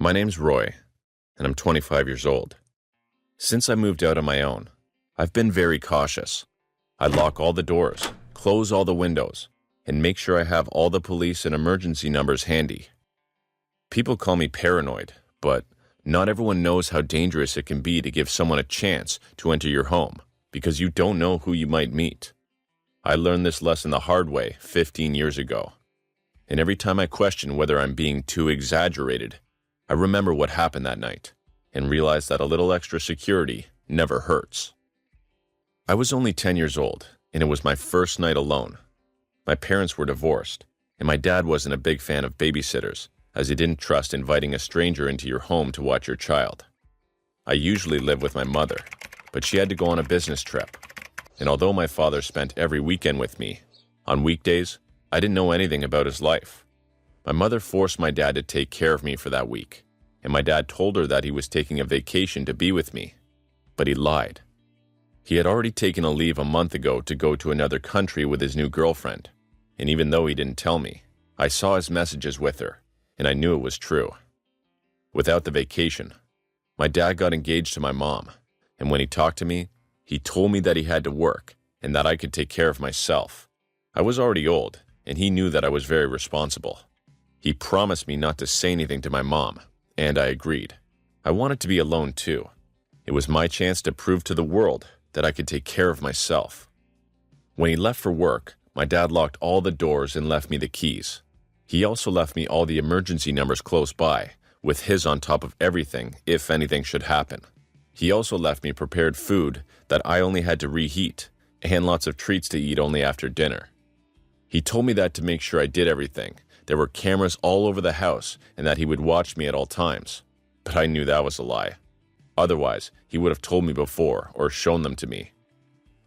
My name's Roy, and I'm 25 years old. Since I moved out on my own, I've been very cautious. I lock all the doors, close all the windows, and make sure I have all the police and emergency numbers handy. People call me paranoid, but not everyone knows how dangerous it can be to give someone a chance to enter your home, because you don't know who you might meet. I learned this lesson the hard way 15 years ago. And every time I question whether I'm being too exaggerated, I remember what happened that night and realize that a little extra security never hurts. I was only 10 years old, and it was my first night alone. My parents were divorced, and my dad wasn't a big fan of babysitters, as he didn't trust inviting a stranger into your home to watch your child. I usually live with my mother, but she had to go on a business trip. And although my father spent every weekend with me, on weekdays, I didn't know anything about his life. My mother forced my dad to take care of me for that week, and my dad told her that he was taking a vacation to be with me. But he lied. He had already taken a leave a month ago to go to another country with his new girlfriend, and even though he didn't tell me, I saw his messages with her, and I knew it was true. Without the vacation, my dad got engaged to my mom, and when he talked to me, he told me that he had to work and that I could take care of myself. I was already old, and he knew that I was very responsible. He promised me not to say anything to my mom, and I agreed. I wanted to be alone too. It was my chance to prove to the world that I could take care of myself. When he left for work, my dad locked all the doors and left me the keys. He also left me all the emergency numbers close by, with his on top of everything if anything should happen. He also left me prepared food that I only had to reheat, and lots of treats to eat only after dinner. He told me that to make sure I did everything, there were cameras all over the house and that he would watch me at all times. But I knew that was a lie. Otherwise, he would have told me before or shown them to me.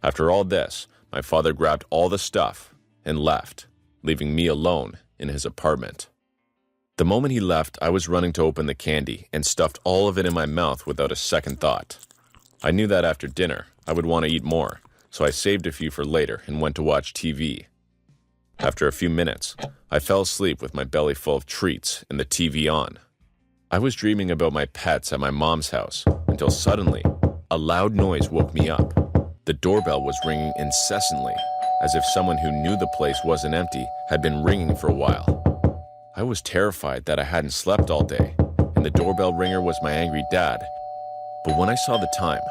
After all this, my father grabbed all the stuff and left, leaving me alone in his apartment. The moment he left, I was running to open the candy and stuffed all of it in my mouth without a second thought. I knew that after dinner, I would want to eat more, so I saved a few for later and went to watch TV. After a few minutes, I fell asleep with my belly full of treats and the TV on. I was dreaming about my pets at my mom's house until suddenly, a loud noise woke me up. The doorbell was ringing incessantly, as if someone who knew the place wasn't empty had been ringing for a while. I was terrified that I hadn't slept all day, and the doorbell ringer was my angry dad. But when I saw the time,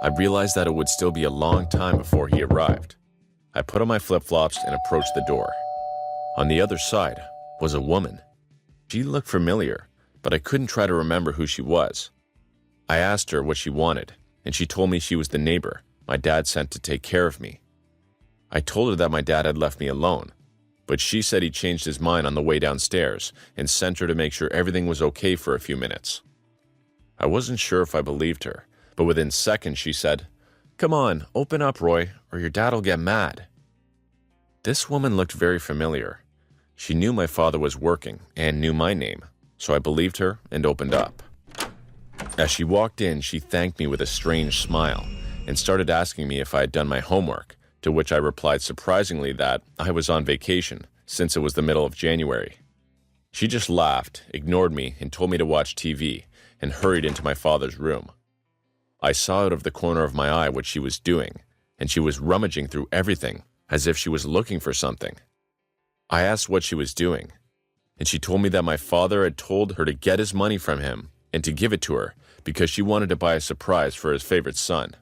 I realized that it would still be a long time before he arrived. I put on my flip-flops and approached the door. On the other side was a woman. She looked familiar, but I couldn't try to remember who she was. I asked her what she wanted, and she told me she was the neighbor my dad sent to take care of me. I told her that my dad had left me alone, but she said he changed his mind on the way downstairs and sent her to make sure everything was okay for a few minutes. I wasn't sure if I believed her, but within seconds she said, "Come on, open up, Roy, or your dad'll get mad." This woman looked very familiar. She knew my father was working and knew my name, so I believed her and opened up. As she walked in, she thanked me with a strange smile and started asking me if I had done my homework, to which I replied surprisingly that I was on vacation since it was the middle of January. She just laughed, ignored me, and told me to watch TV and hurried into my father's room. I saw out of the corner of my eye what she was doing, and she was rummaging through everything as if she was looking for something. I asked what she was doing, and she told me that my father had told her to get his money from him and to give it to her because she wanted to buy a surprise for his favorite son.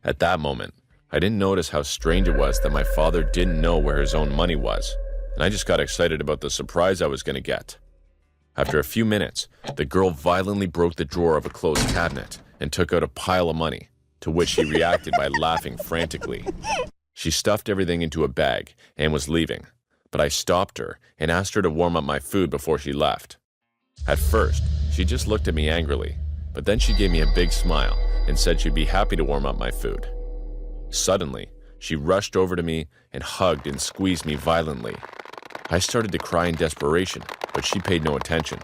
At that moment, I didn't notice how strange it was that my father didn't know where his own money was, and I just got excited about the surprise I was going to get. After a few minutes, the girl violently broke the drawer of a closed cabinet and took out a pile of money, to which she reacted by laughing frantically. She stuffed everything into a bag and was leaving, but I stopped her and asked her to warm up my food before she left. At first, she just looked at me angrily, but then she gave me a big smile and said she'd be happy to warm up my food. Suddenly, she rushed over to me and hugged and squeezed me violently. I started to cry in desperation, but she paid no attention,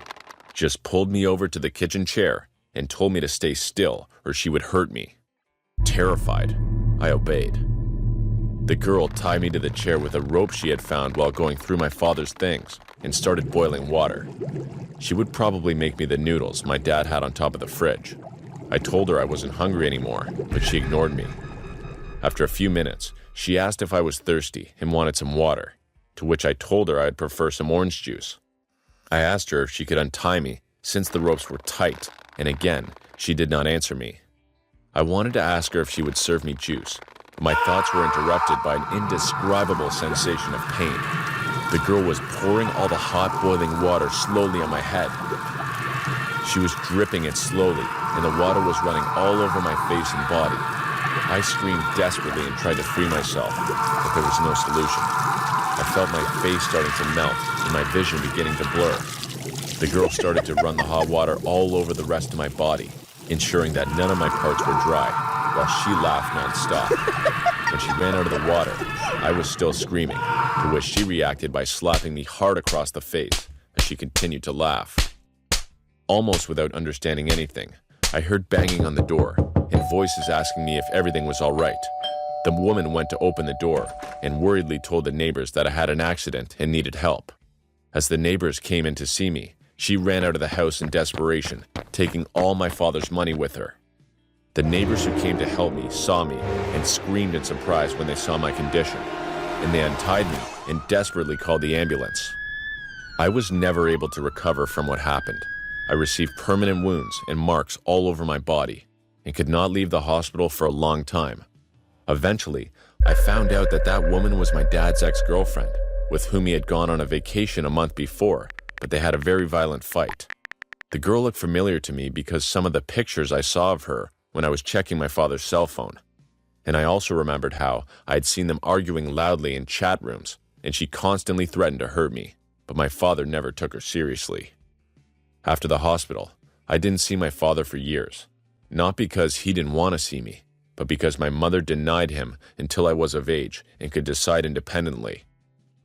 just pulled me over to the kitchen chair and told me to stay still or she would hurt me. Terrified, I obeyed. The girl tied me to the chair with a rope she had found while going through my father's things, and started boiling water. She would probably make me the noodles my dad had on top of the fridge. I told her I wasn't hungry anymore, but she ignored me. After a few minutes, she asked if I was thirsty and wanted some water, to which I told her I'd prefer some orange juice. I asked her if she could untie me since the ropes were tight, and again, she did not answer me. I wanted to ask her if she would serve me juice, but my thoughts were interrupted by an indescribable sensation of pain. The girl was pouring all the hot boiling water slowly on my head. She was dripping it slowly, and the water was running all over my face and body. I screamed desperately and tried to free myself, but there was no solution. I felt my face starting to melt and my vision beginning to blur. The girl started to run the hot water all over the rest of my body, ensuring that none of my parts were dry, while she laughed nonstop. When she ran out of the water, I was still screaming, to which she reacted by slapping me hard across the face as she continued to laugh. Almost without understanding anything, I heard banging on the door and voices asking me if everything was all right. The woman went to open the door and worriedly told the neighbors that I had an accident and needed help. As the neighbors came in to see me, she ran out of the house in desperation, taking all my father's money with her. The neighbors who came to help me saw me and screamed in surprise when they saw my condition, and they untied me and desperately called the ambulance. I was never able to recover from what happened. I received permanent wounds and marks all over my body and could not leave the hospital for a long time. Eventually, I found out that that woman was my dad's ex-girlfriend, with whom he had gone on a vacation a month before, but they had a very violent fight. The girl looked familiar to me because some of the pictures I saw of her when I was checking my father's cell phone. And I also remembered how I had seen them arguing loudly in chat rooms, and she constantly threatened to hurt me, but my father never took her seriously. After the hospital, I didn't see my father for years, not because he didn't want to see me, but because my mother denied him until I was of age and could decide independently.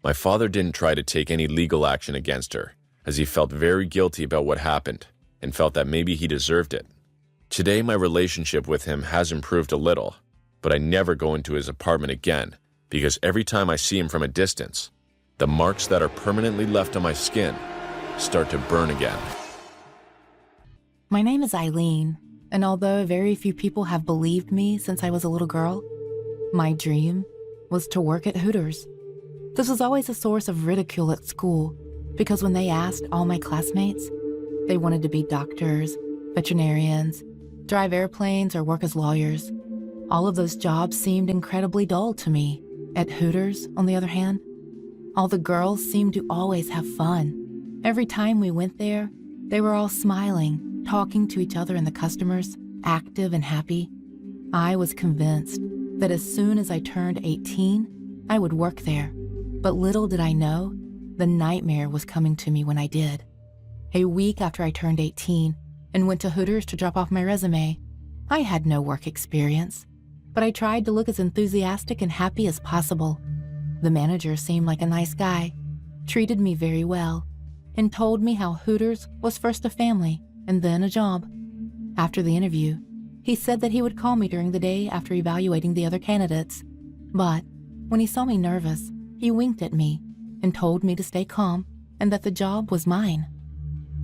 My father didn't try to take any legal action against her, as he felt very guilty about what happened and felt that maybe he deserved it. Today, my relationship with him has improved a little, but I never go into his apartment again because every time I see him from a distance, the marks that are permanently left on my skin start to burn again. My name is Eileen, and although very few people have believed me since I was a little girl, my dream was to work at Hooters. This was always a source of ridicule at school because when they asked all my classmates, they wanted to be doctors, veterinarians, drive airplanes, or work as lawyers. All of those jobs seemed incredibly dull to me. At Hooters, on the other hand, all the girls seemed to always have fun. Every time we went there, they were all smiling, talking to each other and the customers, active and happy. I was convinced that as soon as I turned 18, I would work there. But little did I know, the nightmare was coming to me when I did. A week after I turned 18 and went to Hooters to drop off my resume, I had no work experience, but I tried to look as enthusiastic and happy as possible. The manager seemed like a nice guy, treated me very well, and told me how Hooters was first a family and then a job. After the interview, he said that he would call me during the day after evaluating the other candidates. But when he saw me nervous, he winked at me and told me to stay calm and that the job was mine.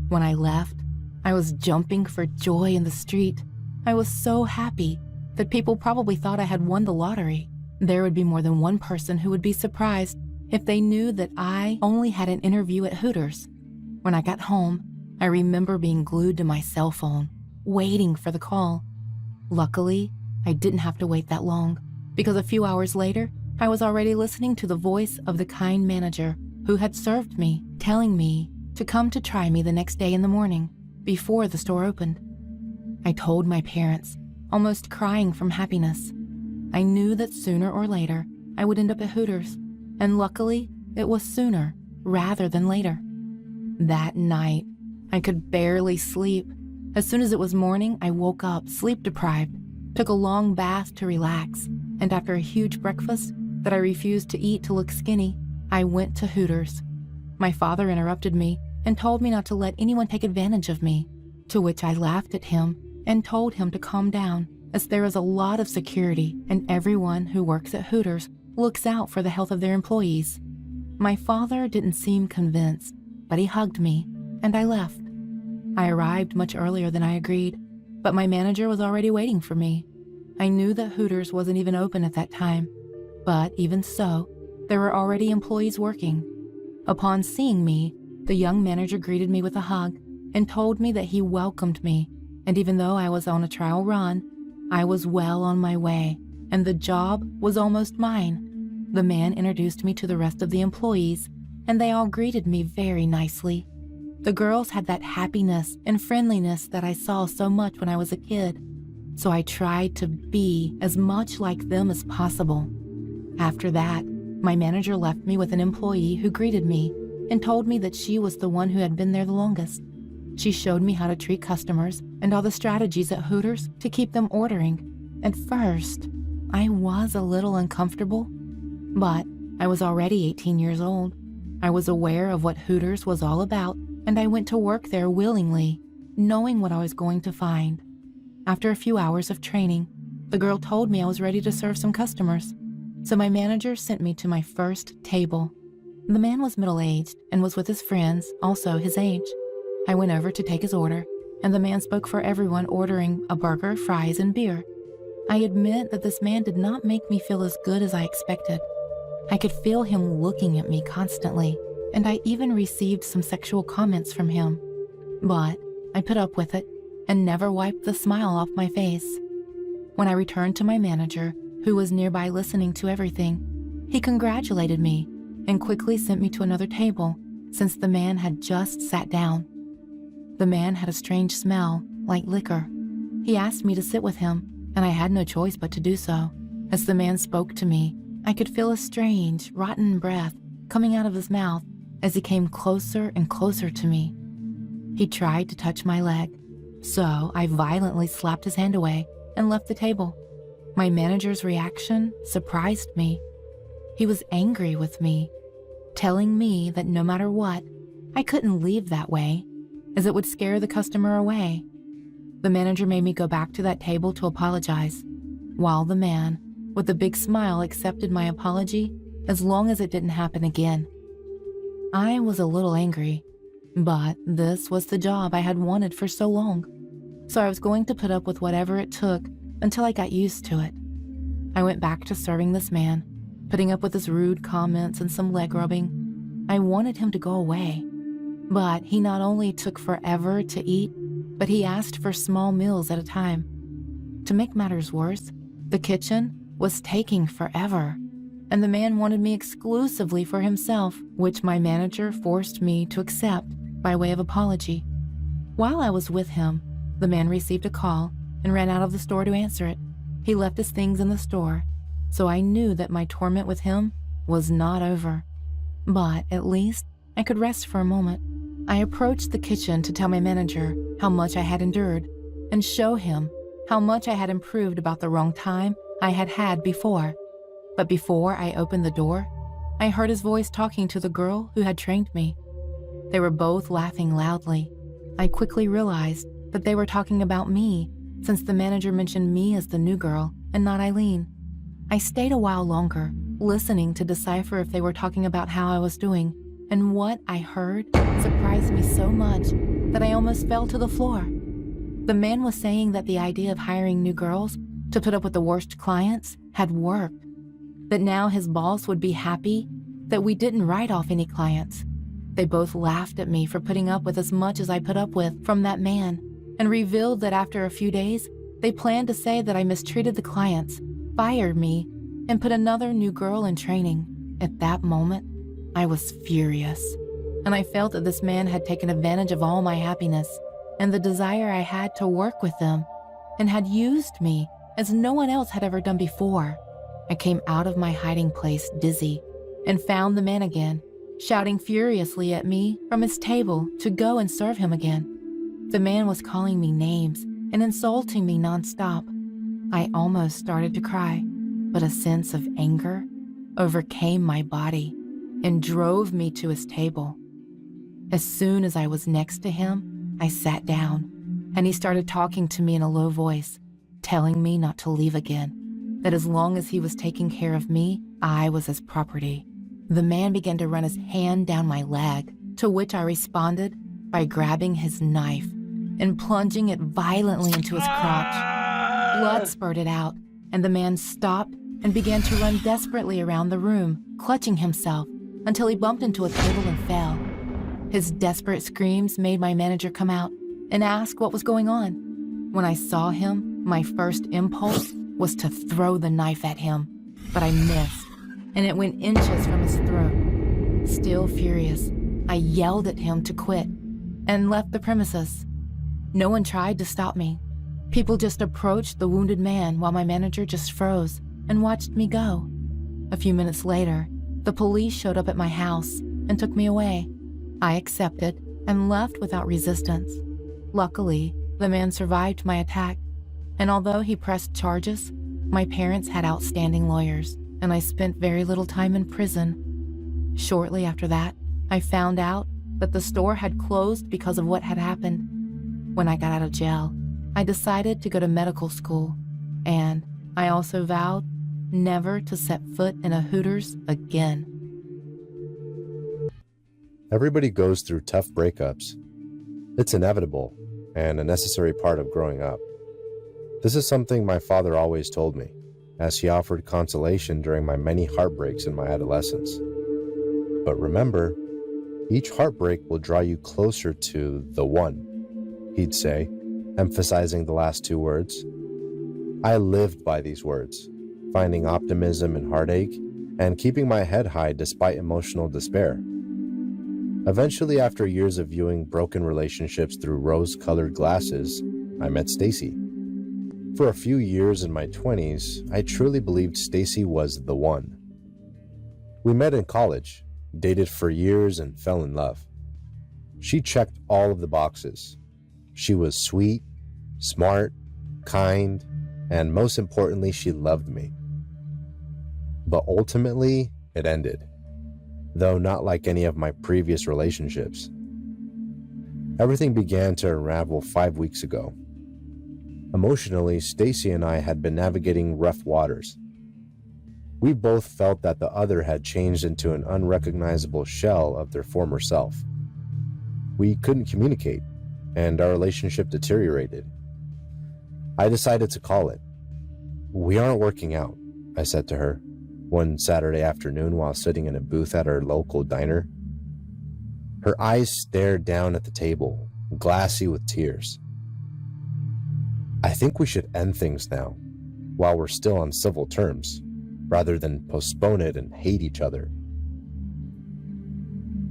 When I left, I was jumping for joy in the street. I was so happy that people probably thought I had won the lottery. There would be more than one person who would be surprised if they knew that I only had an interview at Hooters. When I got home, I remember being glued to my cell phone, waiting for the call. Luckily, I didn't have to wait that long, because a few hours later, I was already listening to the voice of the kind manager who had served me, telling me to come to try me the next day in the morning, before the store opened. I told my parents, almost crying from happiness. I knew that sooner or later, I would end up at Hooters, and luckily, it was sooner rather than later. That night, I could barely sleep. As soon as it was morning, I woke up sleep-deprived, took a long bath to relax, and after a huge breakfast that I refused to eat to look skinny, I went to Hooters. My father interrupted me and told me not to let anyone take advantage of me, to which I laughed at him and told him to calm down, as there is a lot of security and everyone who works at Hooters looks out for the health of their employees. My father didn't seem convinced, but he hugged me, and I left. I arrived much earlier than I agreed, but my manager was already waiting for me. I knew that Hooters wasn't even open at that time, but even so, there were already employees working. Upon seeing me, the young manager greeted me with a hug and told me that he welcomed me, and even though I was on a trial run, I was well on my way, and the job was almost mine. The man introduced me to the rest of the employees, and they all greeted me very nicely. The girls had that happiness and friendliness that I saw so much when I was a kid, so I tried to be as much like them as possible. After that, my manager left me with an employee who greeted me and told me that she was the one who had been there the longest. She showed me how to treat customers and all the strategies at Hooters to keep them ordering. At first, I was a little uncomfortable, but I was already 18 years old. I was aware of what Hooters was all about, and I went to work there willingly, knowing what I was going to find. After a few hours of training, the girl told me I was ready to serve some customers, so my manager sent me to my first table. The man was middle-aged and was with his friends, also his age. I went over to take his order, and the man spoke for everyone ordering a burger, fries, and beer. I admit that this man did not make me feel as good as I expected. I could feel him looking at me constantly, and I even received some sexual comments from him. But I put up with it and never wiped the smile off my face. When I returned to my manager, who was nearby listening to everything, he congratulated me and quickly sent me to another table since the man had just sat down. The man had a strange smell, like liquor. He asked me to sit with him, and I had no choice but to do so. As the man spoke to me, I could feel a strange, rotten breath coming out of his mouth as he came closer and closer to me. He tried to touch my leg, so I violently slapped his hand away and left the table. My manager's reaction surprised me. He was angry with me, telling me that no matter what, I couldn't leave that way, as it would scare the customer away. The manager made me go back to that table to apologize, while the man, with a big smile, accepted my apology as long as it didn't happen again. I was a little angry, but this was the job I had wanted for so long, so I was going to put up with whatever it took until I got used to it. I went back to serving this man, putting up with his rude comments and some leg rubbing. I wanted him to go away, but he not only took forever to eat, but he asked for small meals at a time. To make matters worse, the kitchen was taking forever, and the man wanted me exclusively for himself, which my manager forced me to accept by way of apology. While I was with him, the man received a call and ran out of the store to answer it. He left his things in the store, so I knew that my torment with him was not over. But at least I could rest for a moment. I approached the kitchen to tell my manager how much I had endured and show him how much I had improved about the wrong time I had had before. But before I opened the door, I heard his voice talking to the girl who had trained me. They were both laughing loudly. I quickly realized that they were talking about me, since the manager mentioned me as the new girl and not Eileen. I stayed a while longer, listening to decipher if they were talking about how I was doing, and what I heard surprised me so much that I almost fell to the floor. The man was saying that the idea of hiring new girls to put up with the worst clients had worked, that now his boss would be happy that we didn't write off any clients. They both laughed at me for putting up with as much as I put up with from that man, and revealed that after a few days, they planned to say that I mistreated the clients, fired me, and put another new girl in training. At that moment, I was furious, and I felt that this man had taken advantage of all my happiness and the desire I had to work with them, and had used me as no one else had ever done before. I came out of my hiding place dizzy and found the man again, shouting furiously at me from his table to go and serve him again. The man was calling me names and insulting me nonstop. I almost started to cry, but a sense of anger overcame my body and drove me to his table. As soon as I was next to him, I sat down, and he started talking to me in a low voice, telling me not to leave again, that as long as he was taking care of me, I was his property. The man began to run his hand down my leg, to which I responded by grabbing his knife and plunging it violently into his crotch. Blood spurted out, and the man stopped and began to run desperately around the room, clutching himself until he bumped into a table and fell. His desperate screams made my manager come out and ask what was going on. When I saw him, my first impulse was to throw the knife at him, but I missed, and it went inches from his throat. Still furious, I yelled at him to quit and left the premises. No one tried to stop me. People just approached the wounded man while my manager just froze and watched me go. A few minutes later, the police showed up at my house and took me away. I accepted and left without resistance. Luckily, the man survived my attack, and although he pressed charges, my parents had outstanding lawyers, and I spent very little time in prison. Shortly after that, I found out that the store had closed because of what had happened. When I got out of jail, I decided to go to medical school, and I also vowed never to set foot in a Hooters again. Everybody goes through tough breakups. It's inevitable and a necessary part of growing up. This is something my father always told me, as he offered consolation during my many heartbreaks in my adolescence. But remember, each heartbreak will draw you closer to the one, he'd say, emphasizing the last two words. I lived by these words, finding optimism in heartache and keeping my head high despite emotional despair. Eventually, after years of viewing broken relationships through rose-colored glasses, I met Stacy. For a few years in my 20s, I truly believed Stacy was the one. We met in college, dated for years, and fell in love. She checked all of the boxes. She was sweet, smart, kind, and most importantly, she loved me. But ultimately, it ended, though not like any of my previous relationships. Everything began to unravel 5 weeks ago. Emotionally, Stacy and I had been navigating rough waters. We both felt that the other had changed into an unrecognizable shell of their former self. We couldn't communicate, and our relationship deteriorated. I decided to call it. "We aren't working out," I said to her one Saturday afternoon while sitting in a booth at our local diner. Her eyes stared down at the table, glassy with tears. "I think we should end things now, while we're still on civil terms, rather than postpone it and hate each other."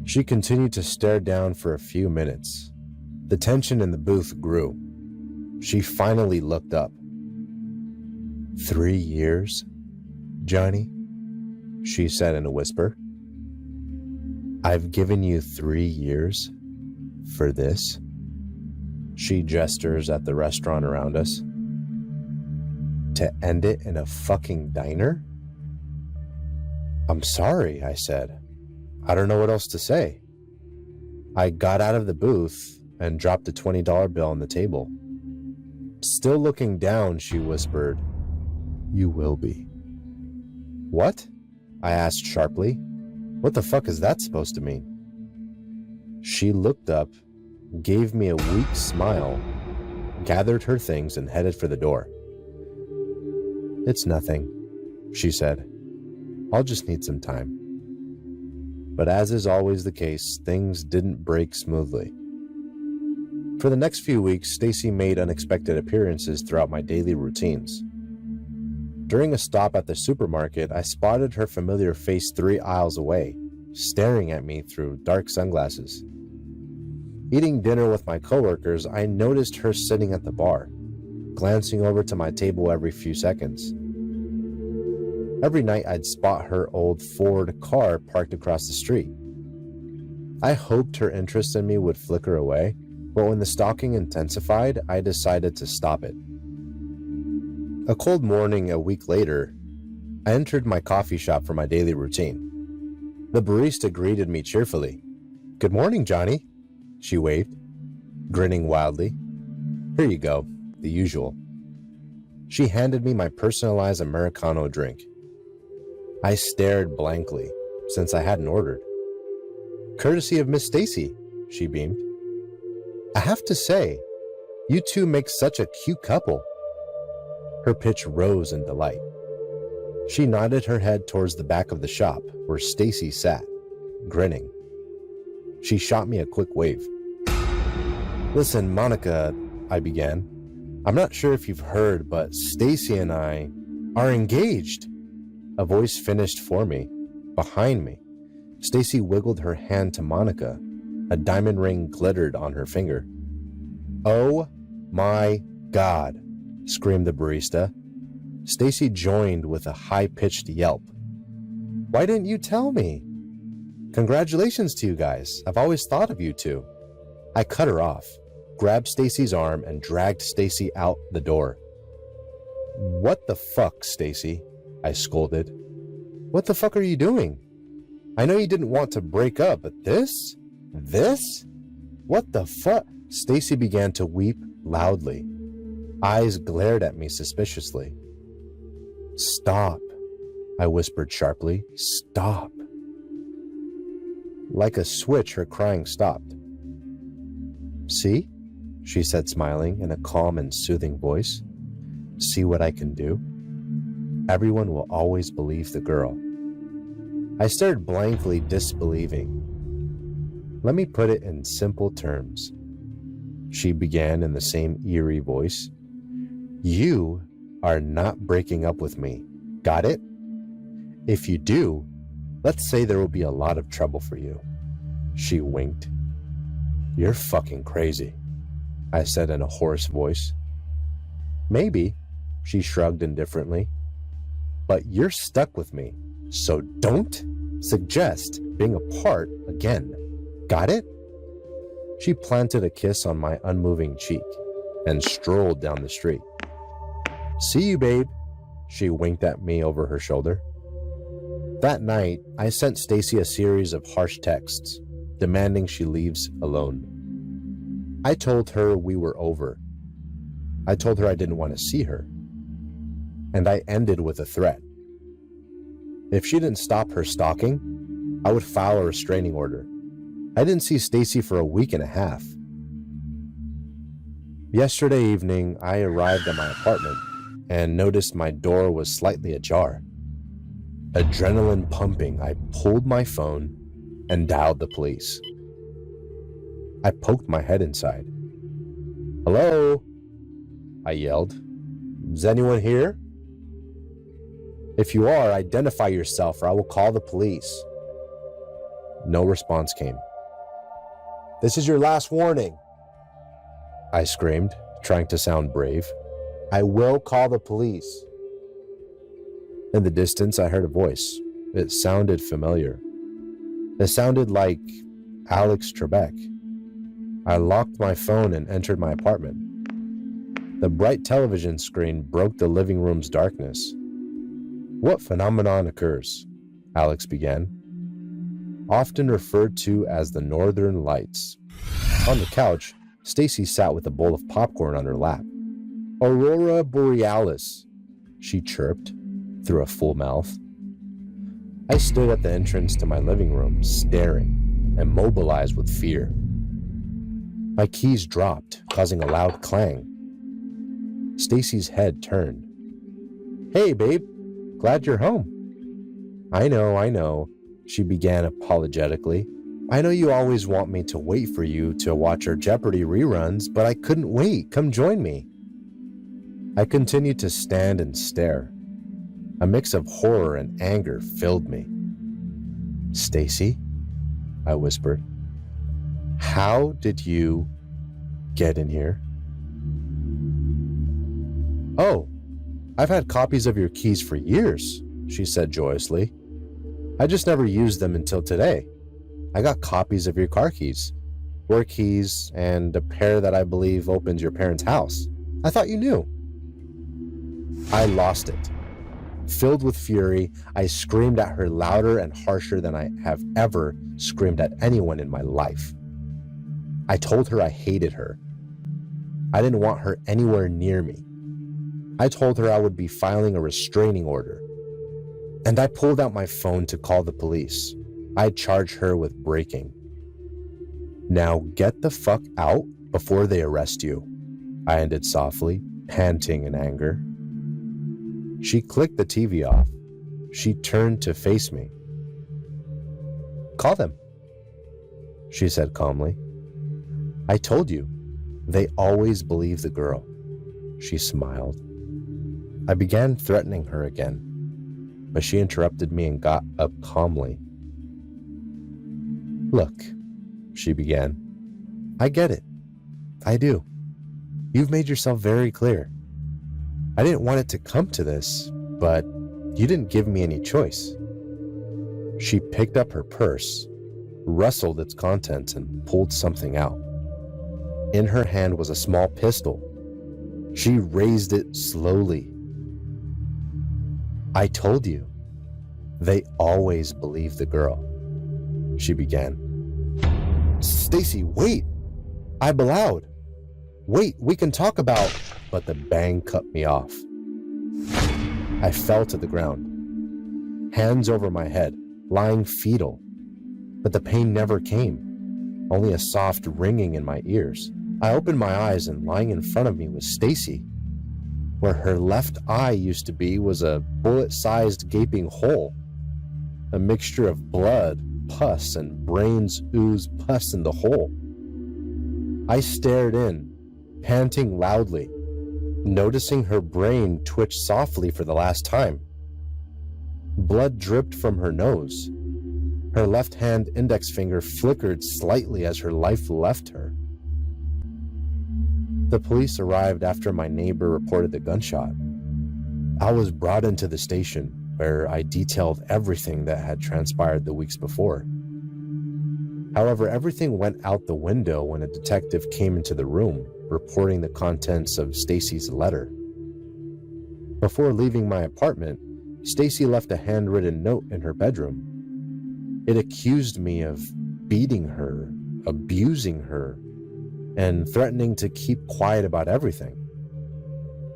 She continued to stare down for a few minutes. The tension in the booth grew. She finally looked up. 3 years, Johnny?" she said in a whisper. "I've given you 3 years for this?" She gestures at the restaurant around us. "To end it in a fucking diner?" "I'm sorry," I said. "I don't know what else to say." I got out of the booth and dropped a $20 bill on the table. Still looking down, she whispered, "You will be." "What?" I asked sharply. "What the fuck is that supposed to mean?" She looked up, gave me a weak smile, gathered her things, and headed for the door. "It's nothing," she said. "I'll just need some time." But as is always the case, things didn't break smoothly. For the next few weeks, Stacy made unexpected appearances throughout my daily routines. During a stop at the supermarket, I spotted her familiar face 3 aisles away, staring at me through dark sunglasses. Eating dinner with my coworkers, I noticed her sitting at the bar, glancing over to my table every few seconds. Every night I'd spot her old Ford car parked across the street. I hoped her interest in me would flicker away, but when the stalking intensified, I decided to stop it. A cold morning a week later, I entered my coffee shop for my daily routine. The barista greeted me cheerfully. "Good morning, Johnny," she waved, grinning wildly. "Here you go, the usual." She handed me my personalized Americano drink. I stared blankly, since I hadn't ordered. Courtesy of Miss Stacy, she beamed. I have to say, you two make such a cute couple. Her pitch rose in delight. She nodded her head towards the back of the shop where Stacy sat, grinning. She shot me a quick wave. Listen, Monica, I began. I'm not sure if you've heard, but Stacy and I are engaged. A voice finished for me, behind me. Stacy wiggled her hand to Monica. A diamond ring glittered on her finger. Oh my God, screamed the barista. Stacy joined with a high-pitched yelp. Why didn't you tell me? Congratulations to you guys. I've always thought of you two. I cut her off, grabbed Stacy's arm, and dragged Stacy out the door. What the fuck, Stacy? I scolded. What the fuck are you doing? I know you didn't want to break up, but this? This? What the fuck? Stacy began to weep loudly. Eyes glared at me suspiciously. Stop, I whispered sharply. Stop. Like a switch, her crying stopped. See? She said, smiling in a calm and soothing voice. See what I can do? Everyone will always believe the girl. I stared blankly, disbelieving. Let me put it in simple terms. She began in the same eerie voice. You are not breaking up with me. Got it? If you do, let's say there will be a lot of trouble for you. She winked. You're fucking crazy, I said in a hoarse voice. Maybe, she shrugged indifferently. But you're stuck with me, so don't suggest being apart again. Got it? She planted a kiss on my unmoving cheek and strolled down the street. See you, babe, she winked at me over her shoulder. That night, I sent Stacy a series of harsh texts, demanding she leaves alone. I told her we were over. I told her I didn't want to see her. And I ended with a threat. If she didn't stop her stalking, I would file a restraining order. I didn't see Stacy for a week and a half. Yesterday evening, I arrived at my apartment and noticed my door was slightly ajar. Adrenaline pumping, I pulled my phone and dialed the police. I poked my head inside. Hello? I yelled. Is anyone here? If you are, identify yourself or I will call the police. No response came. This is your last warning, I screamed, trying to sound brave. I will call the police. In the distance, I heard a voice. It sounded familiar. It sounded like Alex Trebek. I locked my phone and entered my apartment. The bright television screen broke the living room's darkness. What phenomenon occurs? Alex began. Often referred to as the Northern Lights. On the couch, Stacy sat with a bowl of popcorn on her lap. Aurora Borealis, she chirped through a full mouth. I stood at the entrance to my living room, staring, immobilized with fear. My keys dropped, causing a loud clang. Stacy's head turned. Hey, babe, glad you're home. I know, she began apologetically. I know you always want me to wait for you to watch our Jeopardy reruns, but I couldn't wait. Come join me. I continued to stand and stare. A mix of horror and anger filled me. Stacy, I whispered, how did you get in here? Oh, I've had copies of your keys for years, she said joyously. I just never used them until today. I got copies of your car keys, work keys, and a pair that I believe opens your parents' house. I thought you knew. I lost it. Filled with fury, I screamed at her louder and harsher than I have ever screamed at anyone in my life. I told her I hated her. I didn't want her anywhere near me. I told her I would be filing a restraining order. And I pulled out my phone to call the police. I charged her with breaking, Now get the fuck out before they arrest you, I ended softly, panting in anger. She clicked the TV off. She turned to face me. Call them, she said calmly. I told you, they always believe the girl. She smiled. I began threatening her again, but she interrupted me and got up calmly. Look, she began. I get it. I do. You've made yourself very clear. I didn't want it to come to this, but you didn't give me any choice. She picked up her purse, rustled its contents, and pulled something out. In her hand was a small pistol. She raised it slowly. I told you, they always believe the girl, she began. Stacy, wait! I bellowed. Wait, we can talk about... But the bang cut me off. I fell to the ground, hands over my head, lying fetal. But the pain never came, only a soft ringing in my ears. I opened my eyes and lying in front of me was Stacy. Where her left eye used to be was a bullet-sized gaping hole. A mixture of blood, pus, and brains oozed pus in the hole. I stared in, panting loudly, noticing her brain twitch softly for the last time. Blood dripped from her nose. Her left hand index finger flickered slightly as her life left her. The police arrived after my neighbor reported the gunshot. I was brought into the station where I detailed everything that had transpired the weeks before. However, everything went out the window when a detective came into the room, reporting the contents of Stacy's letter. Before leaving my apartment, Stacy left a handwritten note in her bedroom. It accused me of beating her, abusing her, and threatening to keep quiet about everything.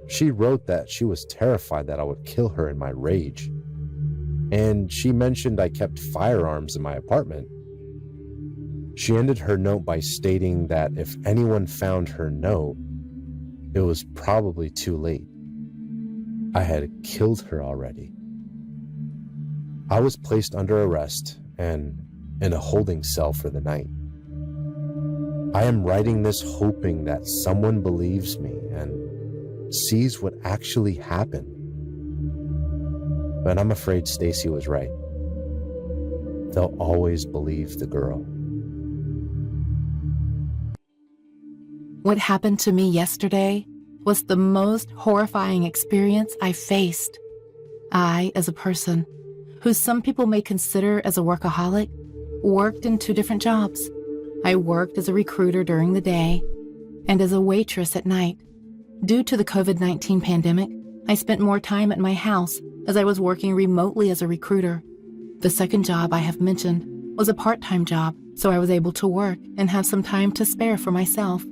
She wrote that she was terrified that I would kill her in my rage. And she mentioned I kept firearms in my apartment. She ended her note by stating that if anyone found her note, it was probably too late. I had killed her already. I was placed under arrest and in a holding cell for the night. I am writing this hoping that someone believes me and sees what actually happened. But I'm afraid Stacy was right. They'll always believe the girl. What happened to me yesterday was the most horrifying experience I faced. I, as a person, who some people may consider as a workaholic, worked in 2 different jobs. I worked as a recruiter during the day and as a waitress at night. Due to the COVID-19 pandemic, I spent more time at my house as I was working remotely as a recruiter. The second job I have mentioned was a part-time job, so I was able to work and have some time to spare for myself.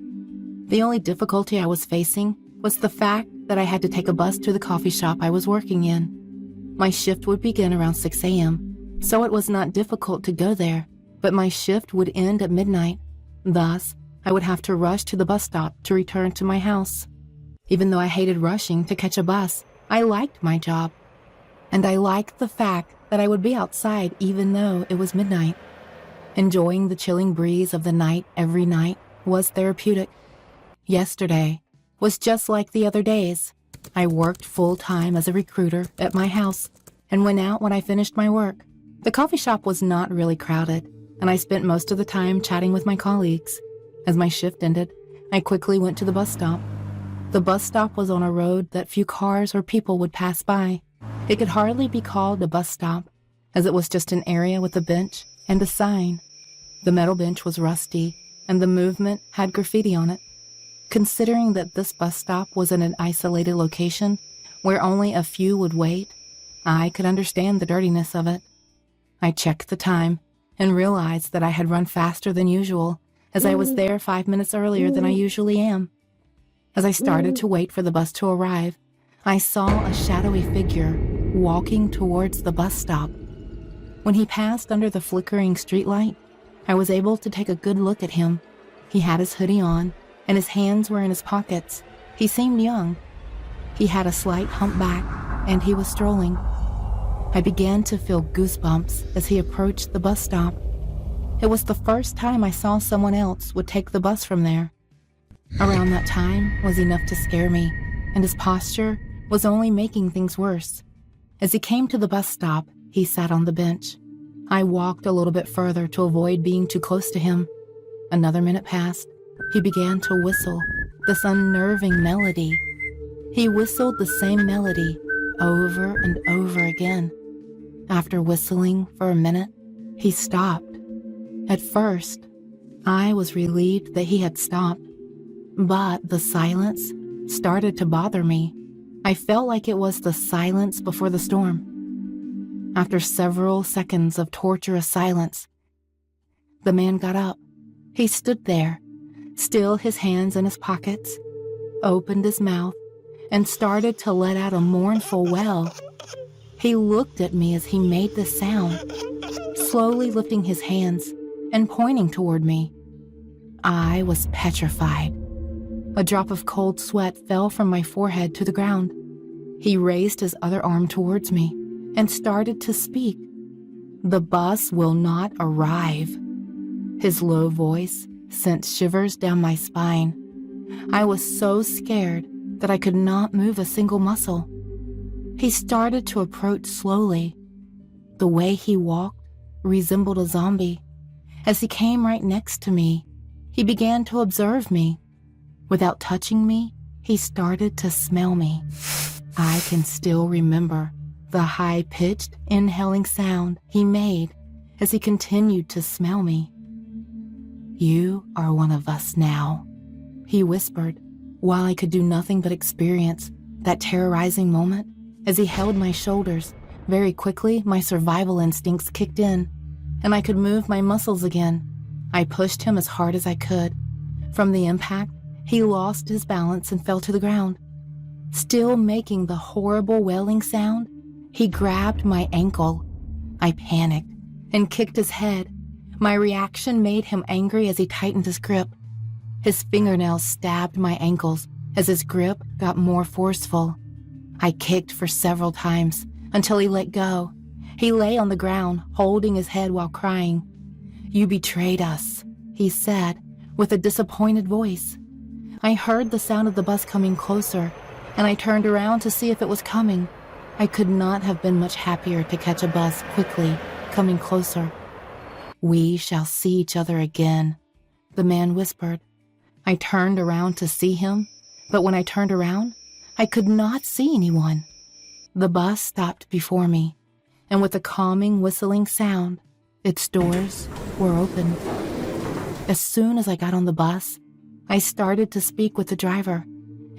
The only difficulty I was facing was the fact that I had to take a bus to the coffee shop I was working in. My shift would begin around 6 a.m., so it was not difficult to go there, but my shift would end at midnight. Thus, I would have to rush to the bus stop to return to my house. Even though I hated rushing to catch a bus, I liked my job. And I liked the fact that I would be outside even though it was midnight. Enjoying the chilling breeze of the night every night was therapeutic. Yesterday was just like the other days. I worked full-time as a recruiter at my house and went out when I finished my work. The coffee shop was not really crowded, and I spent most of the time chatting with my colleagues. As my shift ended, I quickly went to the bus stop. The bus stop was on a road that few cars or people would pass by. It could hardly be called a bus stop, as it was just an area with a bench and a sign. The metal bench was rusty, and the movement had graffiti on it. Considering that this bus stop was in an isolated location where only a few would wait, I could understand the dirtiness of it. I checked the time and realized that I had run faster than usual, as I was there 5 minutes earlier than I usually am. As I started to wait for the bus to arrive, I saw a shadowy figure walking towards the bus stop. When he passed under the flickering streetlight, I was able to take a good look at him. He had his hoodie on, and his hands were in his pockets. He seemed young. He had a slight humpback, and he was strolling. I began to feel goosebumps as he approached the bus stop. It was the first time I saw someone else would take the bus from there. Around that time was enough to scare me, and his posture was only making things worse. As he came to the bus stop, he sat on the bench. I walked a little bit further to avoid being too close to him. Another minute passed. He began to whistle this unnerving melody. He whistled the same melody over and over again. After whistling for a minute, he stopped. At first, I was relieved that he had stopped, but the silence started to bother me. I felt like it was the silence before the storm. After several seconds of torturous silence, the man got up. He stood there, still his hands in his pockets, opened his mouth, and started to let out a mournful wail. He looked at me as he made this sound, slowly lifting his hands and pointing toward me. I was petrified. A drop of cold sweat fell from my forehead to the ground. He raised his other arm towards me and started to speak. "The bus will not arrive." His low voice sent shivers down my spine. I was so scared that I could not move a single muscle. He started to approach slowly. The way he walked resembled a zombie. As he came right next to me, he began to observe me. Without touching me, he started to smell me. I can still remember the high-pitched, inhaling sound he made as he continued to smell me. "You are one of us now," he whispered, while I could do nothing but experience that terrorizing moment as he held my shoulders. Very quickly, my survival instincts kicked in, and I could move my muscles again. I pushed him as hard as I could. From the impact, he lost his balance and fell to the ground. Still making the horrible wailing sound, he grabbed my ankle. I panicked and kicked his head. My reaction made him angry as he tightened his grip. His fingernails stabbed my ankles as his grip got more forceful. I kicked for several times until he let go. He lay on the ground, holding his head while crying. "You betrayed us," he said with a disappointed voice. I heard the sound of the bus coming closer, and I turned around to see if it was coming. I could not have been much happier to catch a bus quickly, coming closer. "We shall see each other again," the man whispered. I turned around to see him, but when I turned around, I could not see anyone. The bus stopped before me, and with a calming whistling sound, its doors were open. As soon as I got on the bus, I started to speak with the driver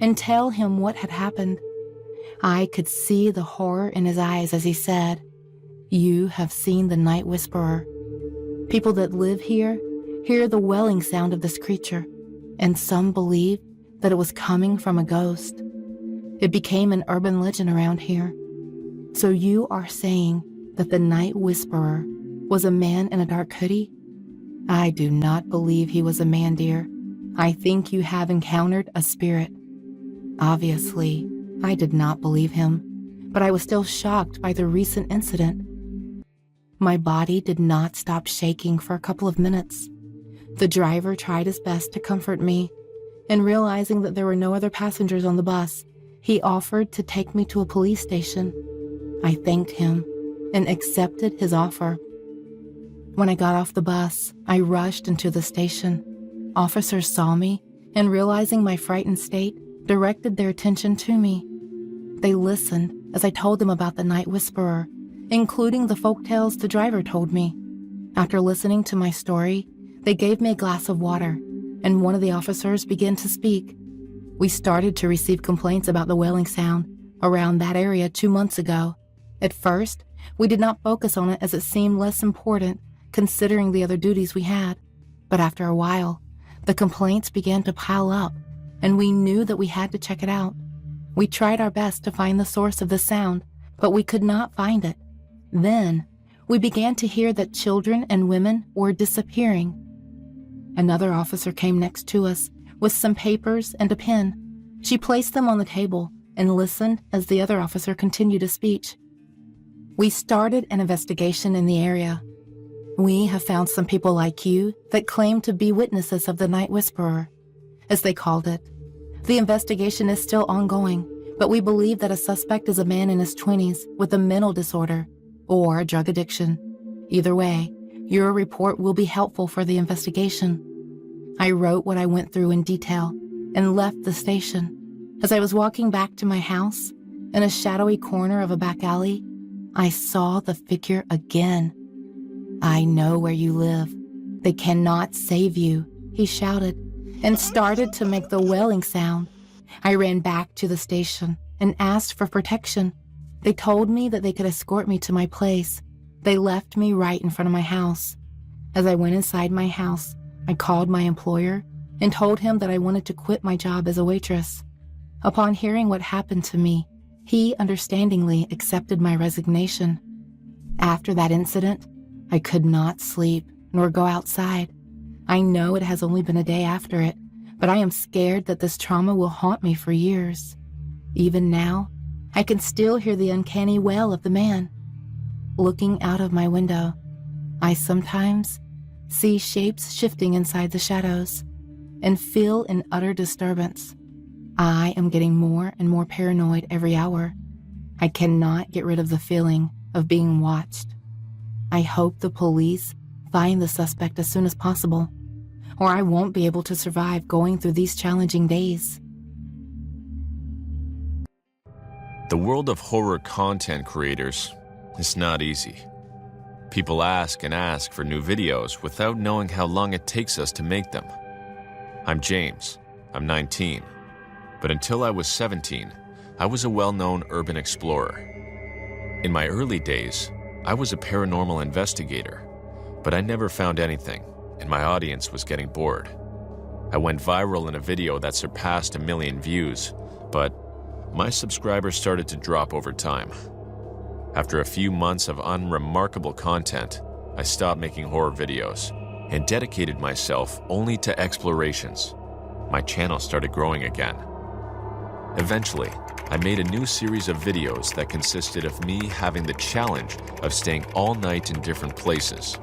and tell him what had happened. I could see the horror in his eyes as he said, "You have seen the night whisperer. People that live here hear the wailing sound of this creature, and some believe that it was coming from a ghost. It became an urban legend around here. So you are saying that the night whisperer was a man in a dark hoodie? I do not believe he was a man, dear. I think you have encountered a spirit." Obviously, I did not believe him, but I was still shocked by the recent incident. My body did not stop shaking for a couple of minutes. The driver tried his best to comfort me, and realizing that there were no other passengers on the bus, he offered to take me to a police station. I thanked him and accepted his offer. When I got off the bus, I rushed into the station. Officers saw me and, realizing my frightened state, directed their attention to me. They listened as I told them about the night whisperer, including the folktales the driver told me. After listening to my story, they gave me a glass of water, and one of the officers began to speak. We started to receive complaints about the wailing sound around that area 2 months ago. At first, we did not focus on it as it seemed less important considering the other duties we had. But after a while, the complaints began to pile up, and we knew that we had to check it out. We tried our best to find the source of the sound, but we could not find it. Then, we began to hear that children and women were disappearing. Another officer came next to us with some papers and a pen. She placed them on the table and listened as the other officer continued his speech. We started an investigation in the area. We have found some people like you that claim to be witnesses of the Night Whisperer, as they called it. The investigation is still ongoing, but we believe that a suspect is a man in his 20s with a mental disorder or drug addiction. Either way, your report will be helpful for the investigation. I wrote what I went through in detail and left the station. As I was walking back to my house, in a shadowy corner of a back alley, I saw the figure again. "I know where you live. They cannot save you," he shouted, and started to make the wailing sound. I ran back to the station and asked for protection. They told me that they could escort me to my place. They left me right in front of my house. As I went inside my house, I called my employer and told him that I wanted to quit my job as a waitress. Upon hearing what happened to me, he understandingly accepted my resignation. After that incident, I could not sleep nor go outside. I know it has only been a day after it, but I am scared that this trauma will haunt me for years. Even now, I can still hear the uncanny wail of the man. Looking out of my window, I sometimes see shapes shifting inside the shadows and feel an utter disturbance. I am getting more and more paranoid every hour. I cannot get rid of the feeling of being watched. I hope the police find the suspect as soon as possible, or I won't be able to survive going through these challenging days. The world of horror content creators is not easy. People ask and ask for new videos without knowing how long it takes us to make them. I'm James. I'm 19. But until I was 17, I was a well-known urban explorer. In my early days, I was a paranormal investigator, but I never found anything, and my audience was getting bored. I went viral in a video that surpassed 1 million views, but my subscribers started to drop over time. After a few months of unremarkable content, I stopped making horror videos and dedicated myself only to explorations. My channel started growing again. Eventually, I made a new series of videos that consisted of me having the challenge of staying all night in different places.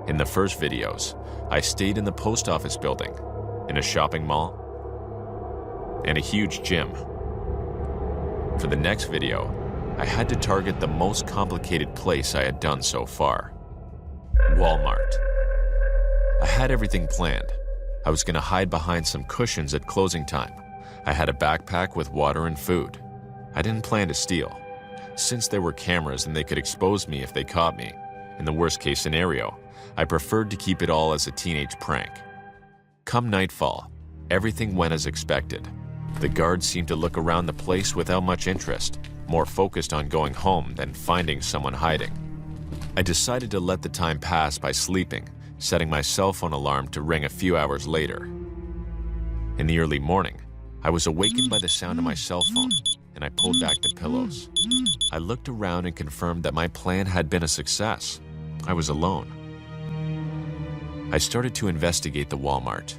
In the first videos, I stayed in the post office building, in a shopping mall, and a huge gym. For the next video, I had to target the most complicated place I had done so far: Walmart. I had everything planned. I was going to hide behind some cushions at closing time. I had a backpack with water and food. I didn't plan to steal. Since there were cameras and they could expose me if they caught me, in the worst case scenario, I preferred to keep it all as a teenage prank. Come nightfall, everything went as expected. The guards seemed to look around the place without much interest, more focused on going home than finding someone hiding. I decided to let the time pass by sleeping, setting my cell phone alarm to ring a few hours later. In the early morning, I was awakened by the sound of my cell phone, and I pulled back the pillows. I looked around and confirmed that my plan had been a success. I was alone. I started to investigate the Walmart.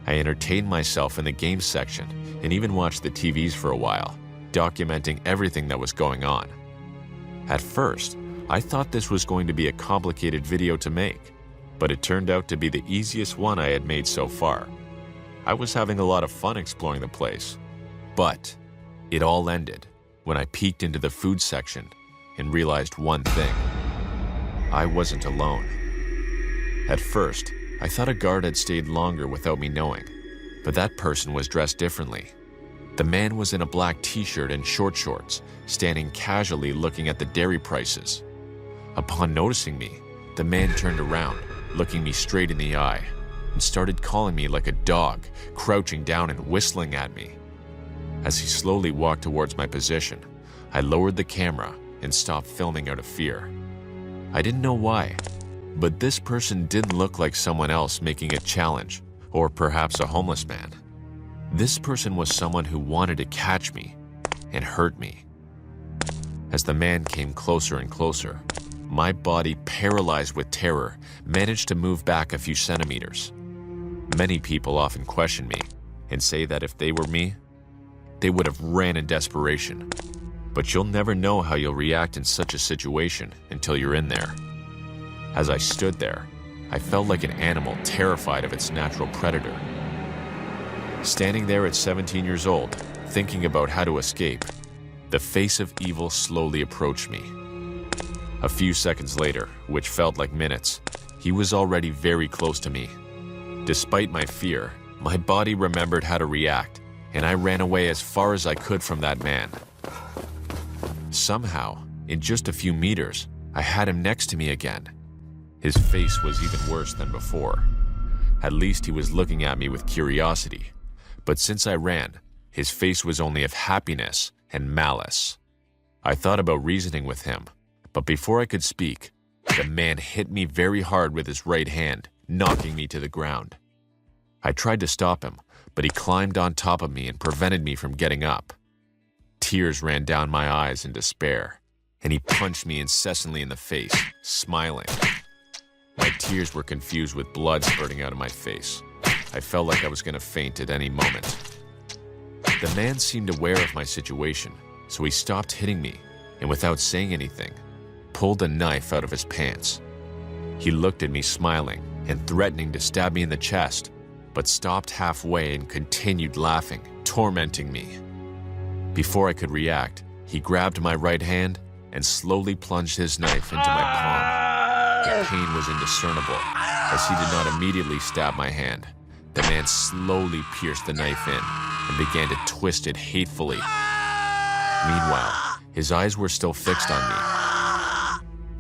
I entertained myself in the games section and even watched the TVs for a while, documenting everything that was going on. At first, I thought this was going to be a complicated video to make, but it turned out to be the easiest one I had made so far. I was having a lot of fun exploring the place, but it all ended when I peeked into the food section and realized one thing: I wasn't alone. At first, I thought a guard had stayed longer without me knowing, but that person was dressed differently. The man was in a black t-shirt and short shorts, standing casually looking at the dairy prices. Upon noticing me, the man turned around, looking me straight in the eye, and started calling me like a dog, crouching down and whistling at me. As he slowly walked towards my position, I lowered the camera and stopped filming out of fear. I didn't know why, but this person didn't look like someone else making a challenge, or perhaps a homeless man. This person was someone who wanted to catch me and hurt me. As the man came closer and closer, My body, paralyzed with terror, managed to move back a few centimeters. Many people often question me and say that if they were me, they would have ran in desperation. But you'll never know how you'll react in such a situation until you're in there. As I stood there, I felt like an animal terrified of its natural predator. Standing there at 17 years old, thinking about how to escape, the face of evil slowly approached me. A few seconds later, which felt like minutes, he was already very close to me. Despite my fear, my body remembered how to react, and I ran away as far as I could from that man. Somehow, in just a few meters, I had him next to me again. His face was even worse than before. At least he was looking at me with curiosity. But since I ran, his face was only of happiness and malice. I thought about reasoning with him, but before I could speak, the man hit me very hard with his right hand, knocking me to the ground. I tried to stop him, but he climbed on top of me and prevented me from getting up. Tears ran down my eyes in despair, and he punched me incessantly in the face, smiling. My tears were confused with blood spurting out of my face. I felt like I was going to faint at any moment. The man seemed aware of my situation, so he stopped hitting me, and without saying anything, pulled a knife out of his pants. He looked at me smiling and threatening to stab me in the chest, but stopped halfway and continued laughing, tormenting me. Before I could react, he grabbed my right hand and slowly plunged his knife into my palm. The pain was indiscernible, as he did not immediately stab my hand. The man slowly pierced the knife in and began to twist it hatefully. Meanwhile, his eyes were still fixed on me.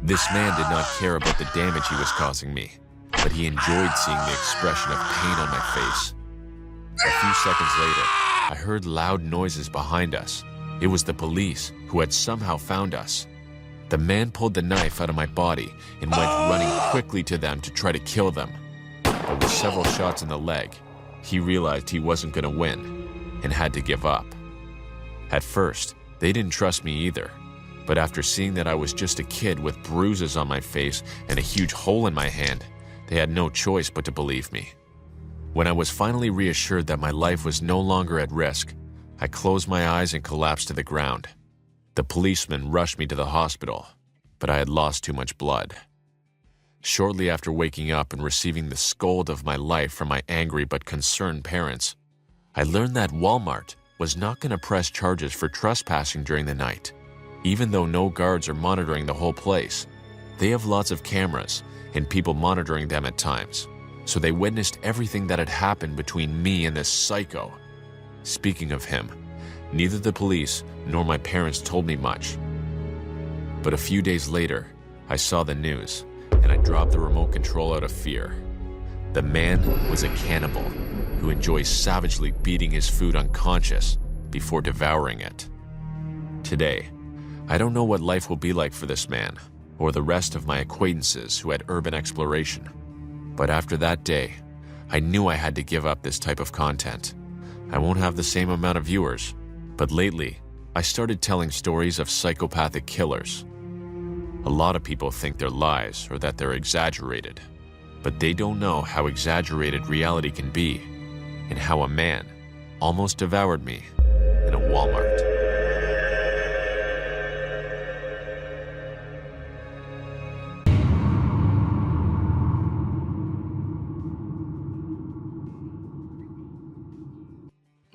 This man did not care about the damage he was causing me, but he enjoyed seeing the expression of pain on my face. A few seconds later, I heard loud noises behind us. It was the police, who had somehow found us. The man pulled the knife out of my body and went running quickly to them to try to kill them. But with several shots in the leg, he realized he wasn't going to win and had to give up. At first, they didn't trust me either, but after seeing that I was just a kid with bruises on my face and a huge hole in my hand, they had no choice but to believe me. When I was finally reassured that my life was no longer at risk, I closed my eyes and collapsed to the ground. The policeman rushed me to the hospital, but I had lost too much blood. Shortly after waking up and receiving the scold of my life from my angry but concerned parents, I learned that Walmart was not going to press charges for trespassing during the night. Even though no guards are monitoring the whole place, they have lots of cameras and people monitoring them at times, so they witnessed everything that had happened between me and this psycho. Speaking of him, neither the police nor my parents told me much. But a few days later, I saw the news, and I dropped the remote control out of fear. The man was a cannibal who enjoys savagely beating his food unconscious before devouring it. Today, I don't know what life will be like for this man or the rest of my acquaintances who had urban exploration. But after that day, I knew I had to give up this type of content. I won't have the same amount of viewers, but lately, I started telling stories of psychopathic killers. A lot of people think they're lies or that they're exaggerated, but they don't know how exaggerated reality can be and how a man almost devoured me in a Walmart.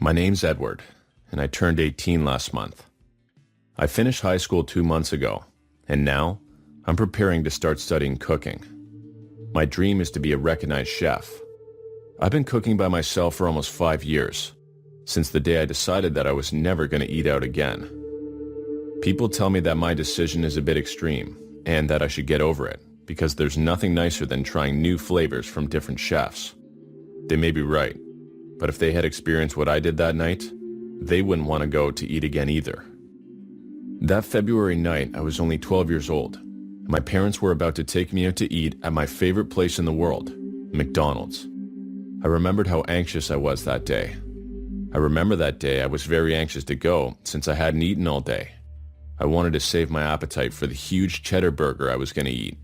My name's Edward, and I turned 18 last month. I finished high school 2 months ago, and now I'm preparing to start studying cooking. My dream is to be a recognized chef. I've been cooking by myself for almost 5 years, since the day I decided that I was never going to eat out again. People tell me that my decision is a bit extreme, and that I should get over it, because there's nothing nicer than trying new flavors from different chefs. They may be right, but if they had experienced what I did that night, they wouldn't want to go to eat again either. That February night, I was only 12 years old. My parents were about to take me out to eat at my favorite place in the world, McDonald's. I remembered how anxious I was that day. I remember that day I was very anxious to go since I hadn't eaten all day. I wanted to save my appetite for the huge cheddar burger I was going to eat.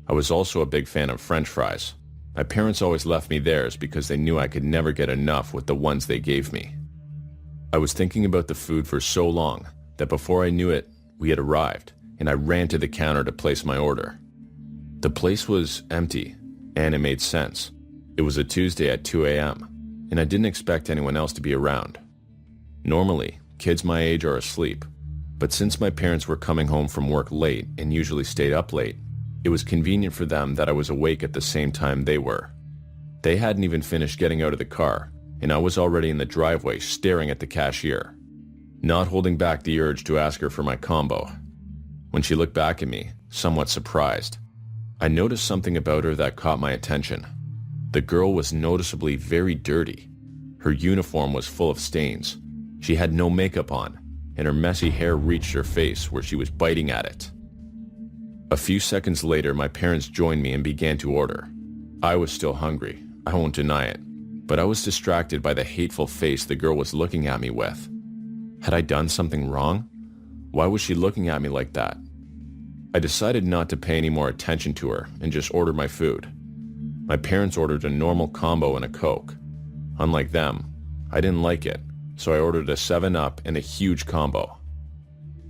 I was also a big fan of French fries. My parents always left me theirs because they knew I could never get enough with the ones they gave me. I was thinking about the food for so long that before I knew it, we had arrived, and I ran to the counter to place my order. The place was empty, and it made sense. It was a Tuesday at 2 a.m., and I didn't expect anyone else to be around. Normally, kids my age are asleep, but since my parents were coming home from work late and usually stayed up late, it was convenient for them that I was awake at the same time they were. They hadn't even finished getting out of the car, and I was already in the driveway staring at the cashier, not holding back the urge to ask her for my combo. When she looked back at me, somewhat surprised, I noticed something about her that caught my attention. The girl was noticeably very dirty. Her uniform was full of stains. She had no makeup on, and her messy hair reached her face where she was biting at it. A few seconds later, my parents joined me and began to order. I was still hungry, I won't deny it, but I was distracted by the hateful face the girl was looking at me with. Had I done something wrong? Why was she looking at me like that? I decided not to pay any more attention to her and just ordered my food. My parents ordered a normal combo and a Coke. Unlike them, I didn't like it, so I ordered a 7-Up and a huge combo.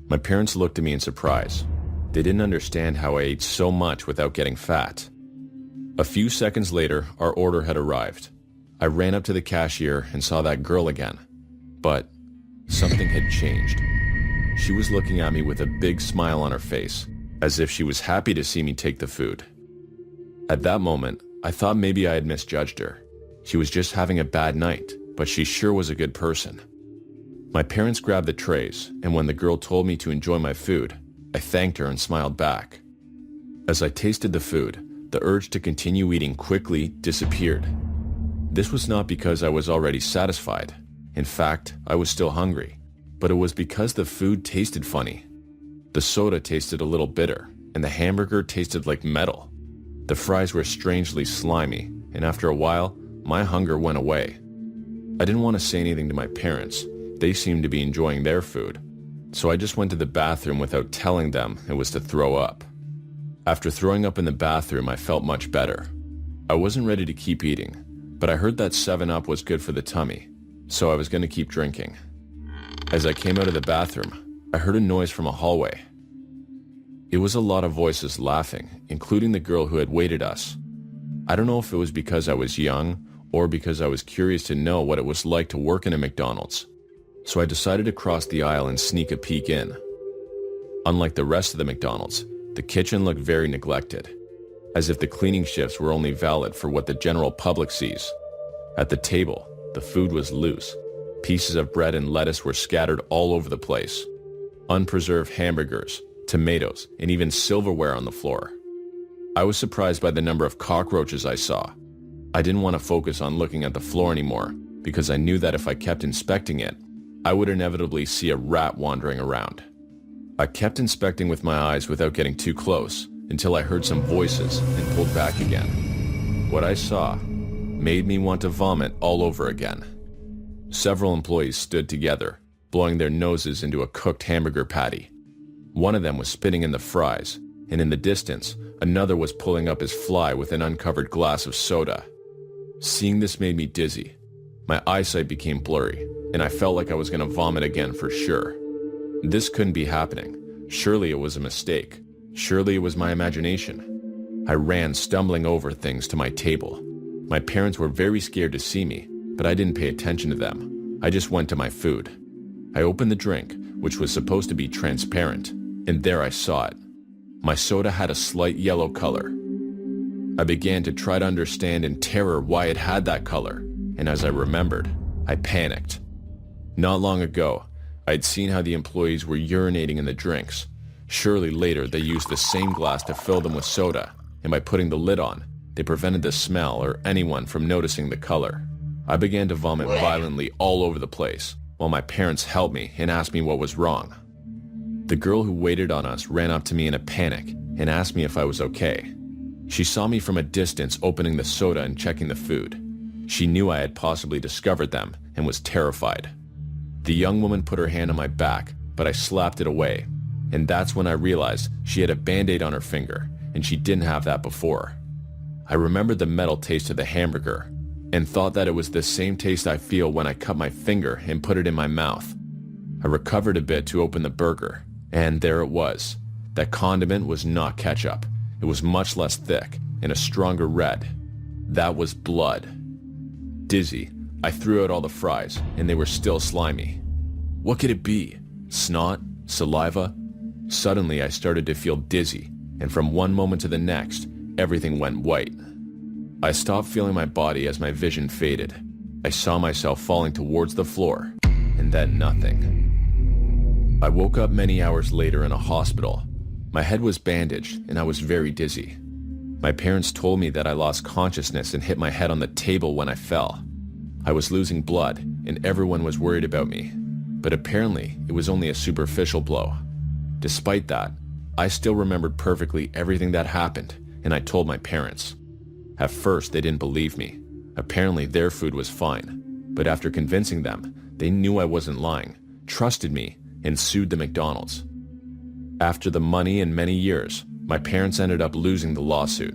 My parents looked at me in surprise. They didn't understand how I ate so much without getting fat. A few seconds later, our order had arrived. I ran up to the cashier and saw that girl again. But something had changed. She was looking at me with a big smile on her face, as if she was happy to see me take the food. At that moment, I thought maybe I had misjudged her. She was just having a bad night, but she sure was a good person. My parents grabbed the trays, and when the girl told me to enjoy my food, I thanked her and smiled back. As I tasted the food, the urge to continue eating quickly disappeared. This was not because I was already satisfied. In fact, I was still hungry, but it was because the food tasted funny. The soda tasted a little bitter, and the hamburger tasted like metal. The fries were strangely slimy, and after a while, my hunger went away. I didn't want to say anything to my parents. They seemed to be enjoying their food, so I just went to the bathroom without telling them it was to throw up. After throwing up in the bathroom, I felt much better. I wasn't ready to keep eating, but I heard that 7-Up was good for the tummy, so I was going to keep drinking. As I came out of the bathroom, I heard a noise from a hallway. It was a lot of voices laughing, including the girl who had waited us. I don't know if it was because I was young or because I was curious to know what it was like to work in a McDonald's, so I decided to cross the aisle and sneak a peek in. Unlike the rest of the McDonald's, the kitchen looked very neglected, as if the cleaning shifts were only valid for what the general public sees. At the table, the food was loose. Pieces of bread and lettuce were scattered all over the place. Unpreserved hamburgers, tomatoes, and even silverware on the floor. I was surprised by the number of cockroaches I saw. I didn't want to focus on looking at the floor anymore because I knew that if I kept inspecting it, I would inevitably see a rat wandering around. I kept inspecting with my eyes without getting too close until I heard some voices and pulled back again. What I saw made me want to vomit all over again. Several employees stood together, blowing their noses into a cooked hamburger patty. One of them was spitting in the fries, and in the distance, another was pulling up his fly with an uncovered glass of soda. Seeing this made me dizzy. My eyesight became blurry, and I felt like I was going to vomit again for sure. This couldn't be happening. Surely it was a mistake. Surely it was my imagination. I ran stumbling over things to my table. My parents were very scared to see me, but I didn't pay attention to them. I just went to my food. I opened the drink, which was supposed to be transparent, and there I saw it. My soda had a slight yellow color. I began to try to understand in terror why it had that color, and as I remembered, I panicked. Not long ago, I'd seen how the employees were urinating in the drinks. Surely later they used the same glass to fill them with soda, and by putting the lid on, they prevented the smell or anyone from noticing the color. I began to vomit violently all over the place, while my parents held me and asked me what was wrong. The girl who waited on us ran up to me in a panic and asked me if I was okay. She saw me from a distance opening the soda and checking the food. She knew I had possibly discovered them and was terrified. The young woman put her hand on my back, but I slapped it away, and that's when I realized she had a band-aid on her finger, and she didn't have that before. I remembered the metal taste of the hamburger, and thought that it was the same taste I feel when I cut my finger and put it in my mouth. I recovered a bit to open the burger, and there it was. That condiment was not ketchup. It was much less thick and a stronger red. That was blood. Dizzy, I threw out all the fries, and they were still slimy. What could it be? Snot? Saliva? Suddenly, I started to feel dizzy, and from one moment to the next, everything went white. I stopped feeling my body as my vision faded. I saw myself falling towards the floor, and then nothing. I woke up many hours later in a hospital. My head was bandaged, and I was very dizzy. My parents told me that I lost consciousness and hit my head on the table when I fell. I was losing blood, and everyone was worried about me. But apparently, it was only a superficial blow. Despite that, I still remembered perfectly everything that happened, and I told my parents. At first, they didn't believe me. Apparently, their food was fine. But after convincing them, they knew I wasn't lying, trusted me, and sued the McDonald's. After the money and many years, my parents ended up losing the lawsuit.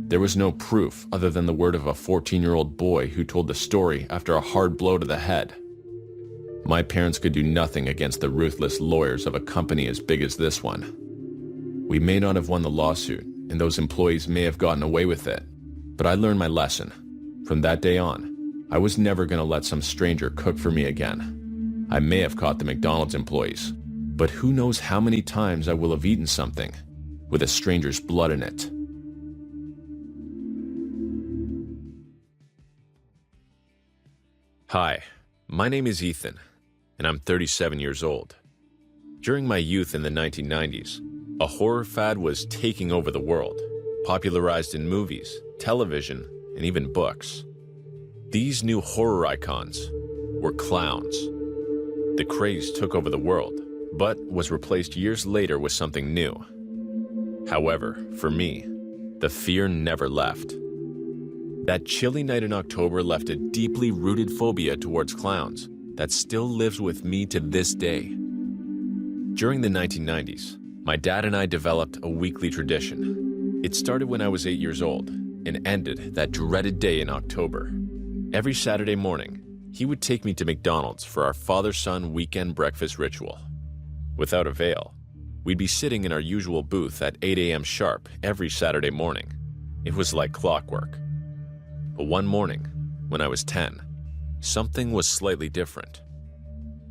There was no proof other than the word of a 14-year-old boy who told the story after a hard blow to the head. My parents could do nothing against the ruthless lawyers of a company as big as this one. We may not have won the lawsuit, and those employees may have gotten away with it, but I learned my lesson. From that day on, I was never going to let some stranger cook for me again. I may have caught the McDonald's employees, but who knows how many times I will have eaten something with a stranger's blood in it. Hi, my name is Ethan, and I'm 37 years old. During my youth in the 1990s, a horror fad was taking over the world, popularized in movies, television, and even books. These new horror icons were clowns. The craze took over the world, but was replaced years later with something new. However, for me, the fear never left. That chilly night in October left a deeply rooted phobia towards clowns that still lives with me to this day. During the 1990s, my dad and I developed a weekly tradition. It started when I was 8 years old and ended that dreaded day in October. Every Saturday morning, he would take me to McDonald's for our father-son weekend breakfast ritual. Without avail, we'd be sitting in our usual booth at 8 a.m. sharp every Saturday morning. It was like clockwork. But one morning, when I was 10, something was slightly different.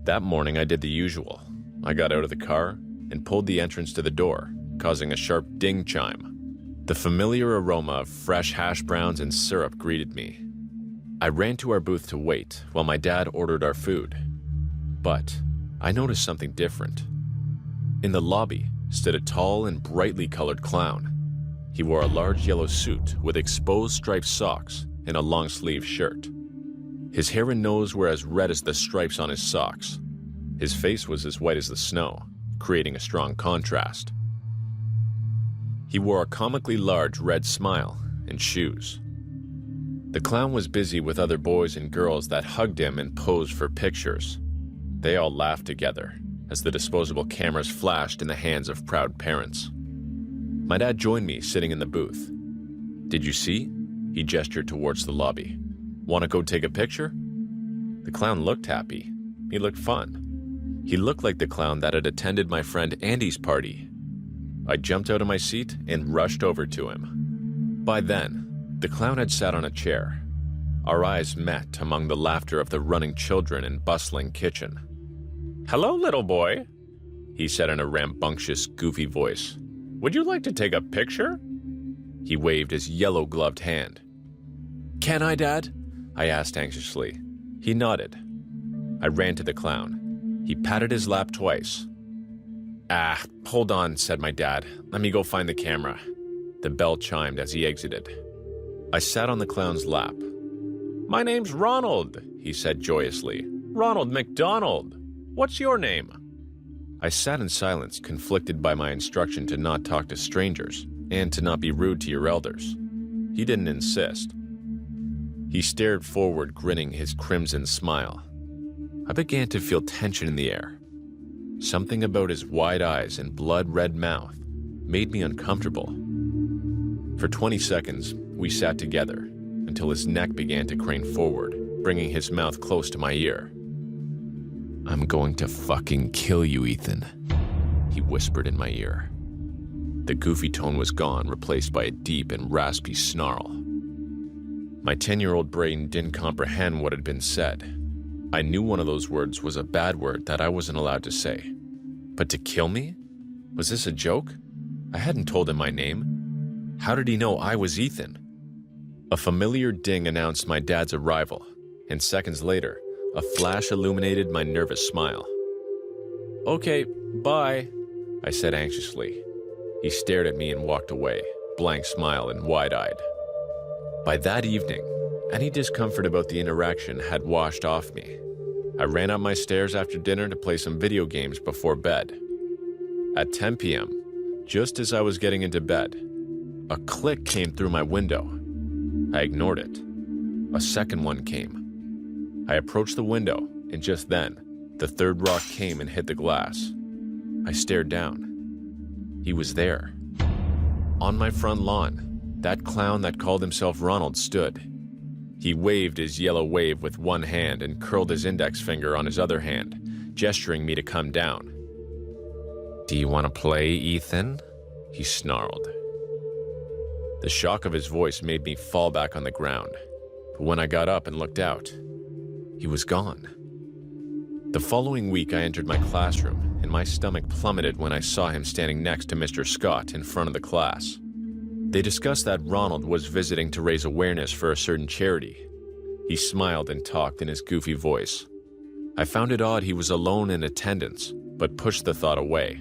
That morning I did the usual. I got out of the car and pulled the entrance to the door, causing a sharp ding chime. The familiar aroma of fresh hash browns and syrup greeted me. I ran to our booth to wait while my dad ordered our food. But I noticed something different. In the lobby stood a tall and brightly colored clown. He wore a large yellow suit with exposed striped socks and a long-sleeved shirt. His hair and nose were as red as the stripes on his socks. His face was as white as the snow, creating a strong contrast. He wore a comically large red smile and shoes. The clown was busy with other boys and girls that hugged him and posed for pictures. They all laughed together as the disposable cameras flashed in the hands of proud parents. My dad joined me sitting in the booth. "Did you see?" He gestured towards the lobby. "Want to go take a picture?" The clown looked happy. He looked fun. He looked like the clown that had attended my friend Andy's party. I jumped out of my seat and rushed over to him. By then, the clown had sat on a chair. Our eyes met among the laughter of the running children and bustling kitchen. "Hello, little boy," he said in a rambunctious, goofy voice. "Would you like to take a picture?" He waved his yellow-gloved hand. "Can I, Dad?" I asked anxiously. He nodded. I ran to the clown. He patted his lap twice. Hold on," said my dad. "Let me go find the camera." The bell chimed as he exited. I sat on the clown's lap. "My name's Ronald," he said joyously. "Ronald McDonald. What's your name?" I sat in silence, conflicted by my instruction to not talk to strangers and to not be rude to your elders. He didn't insist. He stared forward, grinning his crimson smile. I began to feel tension in the air. Something about his wide eyes and blood-red mouth made me uncomfortable. For 20 seconds, we sat together until his neck began to crane forward, bringing his mouth close to my ear. "I'm going to fucking kill you, Ethan," he whispered in my ear. The goofy tone was gone, replaced by a deep and raspy snarl. My 10-year-old brain didn't comprehend what had been said. I knew one of those words was a bad word that I wasn't allowed to say. But to kill me? Was this a joke? I hadn't told him my name. How did he know I was Ethan? A familiar ding announced my dad's arrival, and seconds later, a flash illuminated my nervous smile. "Okay, bye," I said anxiously. He stared at me and walked away, blank smile and wide-eyed. By that evening, any discomfort about the interaction had washed off me. I ran up my stairs after dinner to play some video games before bed. At 10 p.m., just as I was getting into bed, a click came through my window. I ignored it. A second one came. I approached the window, and just then, the third rock came and hit the glass. I stared down. He was there. On my front lawn, that clown that called himself Ronald stood. He waved his yellow wave with one hand and curled his index finger on his other hand, gesturing me to come down. "Do you want to play, Ethan?" he snarled. The shock of his voice made me fall back on the ground, but when I got up and looked out, he was gone. The following week, I entered my classroom, and my stomach plummeted when I saw him standing next to Mr. Scott in front of the class. They discussed that Ronald was visiting to raise awareness for a certain charity. He smiled and talked in his goofy voice. I found it odd he was alone in attendance, but pushed the thought away.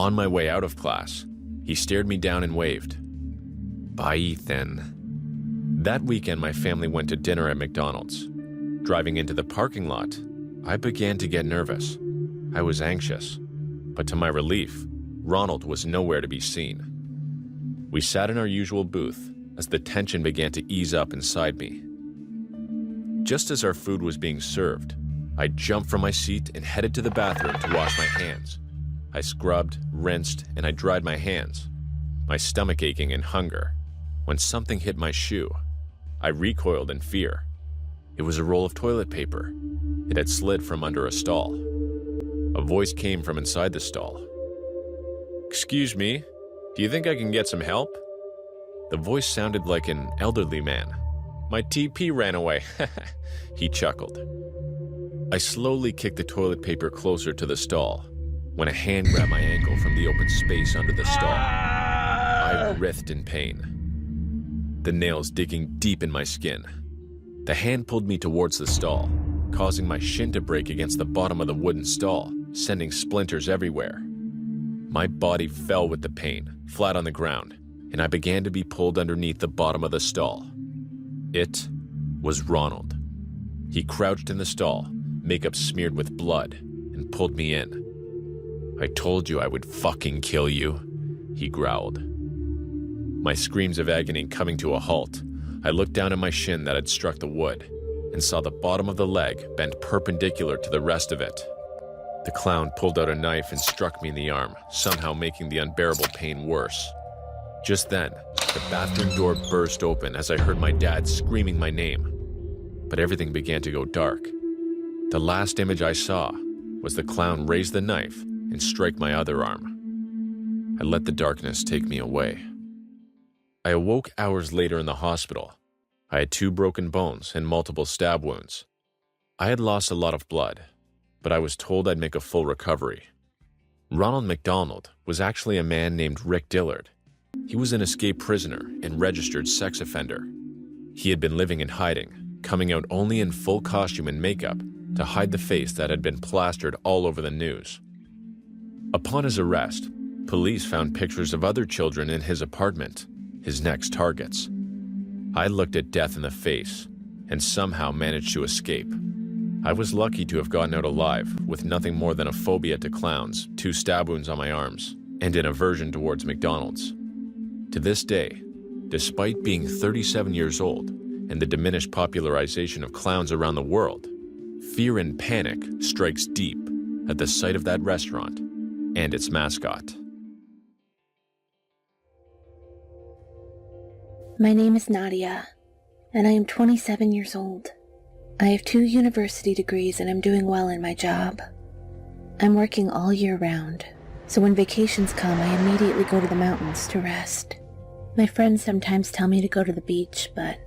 On my way out of class, he stared me down and waved. "Bye, Ethan." That weekend, my family went to dinner at McDonald's. Driving into the parking lot, I began to get nervous. I was anxious, but to my relief, Ronald was nowhere to be seen. We sat in our usual booth as the tension began to ease up inside me. Just as our food was being served, I jumped from my seat and headed to the bathroom to wash my hands. I scrubbed, rinsed, and I dried my hands, my stomach aching in hunger, when something hit my shoe. I recoiled in fear. It was a roll of toilet paper. It had slid from under a stall. A voice came from inside the stall. "Excuse me, do you think I can get some help?" The voice sounded like an elderly man. "My TP ran away," he chuckled. I slowly kicked the toilet paper closer to the stall when a hand grabbed my ankle from the open space under the stall. I writhed in pain, the nails digging deep in my skin. The hand pulled me towards the stall, causing my shin to break against the bottom of the wooden stall, sending splinters everywhere. My body fell with the pain, flat on the ground, and I began to be pulled underneath the bottom of the stall. It was Ronald. He crouched in the stall, makeup smeared with blood, and pulled me in. "I told you I would fucking kill you," he growled. My screams of agony coming to a halt, I looked down at my shin that had struck the wood and saw the bottom of the leg bent perpendicular to the rest of it. The clown pulled out a knife and struck me in the arm, somehow making the unbearable pain worse. Just then, the bathroom door burst open as I heard my dad screaming my name. But everything began to go dark. The last image I saw was the clown raise the knife and strike my other arm. I let the darkness take me away. I awoke hours later in the hospital. I had 2 broken bones and multiple stab wounds. I had lost a lot of blood, but I was told I'd make a full recovery. Ronald McDonald was actually a man named Rick Dillard. He was an escaped prisoner and registered sex offender. He had been living in hiding, coming out only in full costume and makeup to hide the face that had been plastered all over the news. Upon his arrest, police found pictures of other children in his apartment, his next targets. I looked at death in the face and somehow managed to escape. I was lucky to have gotten out alive with nothing more than a phobia to clowns, 2 stab wounds on my arms, and an aversion towards McDonald's. To this day, despite being 37 years old and the diminished popularization of clowns around the world, fear and panic strikes deep at the sight of that restaurant and its mascot. My name is Nadia, and I am 27 years old. I have 2 university degrees and I'm doing well in my job. I'm working all year round, so when vacations come, I immediately go to the mountains to rest. My friends sometimes tell me to go to the beach, but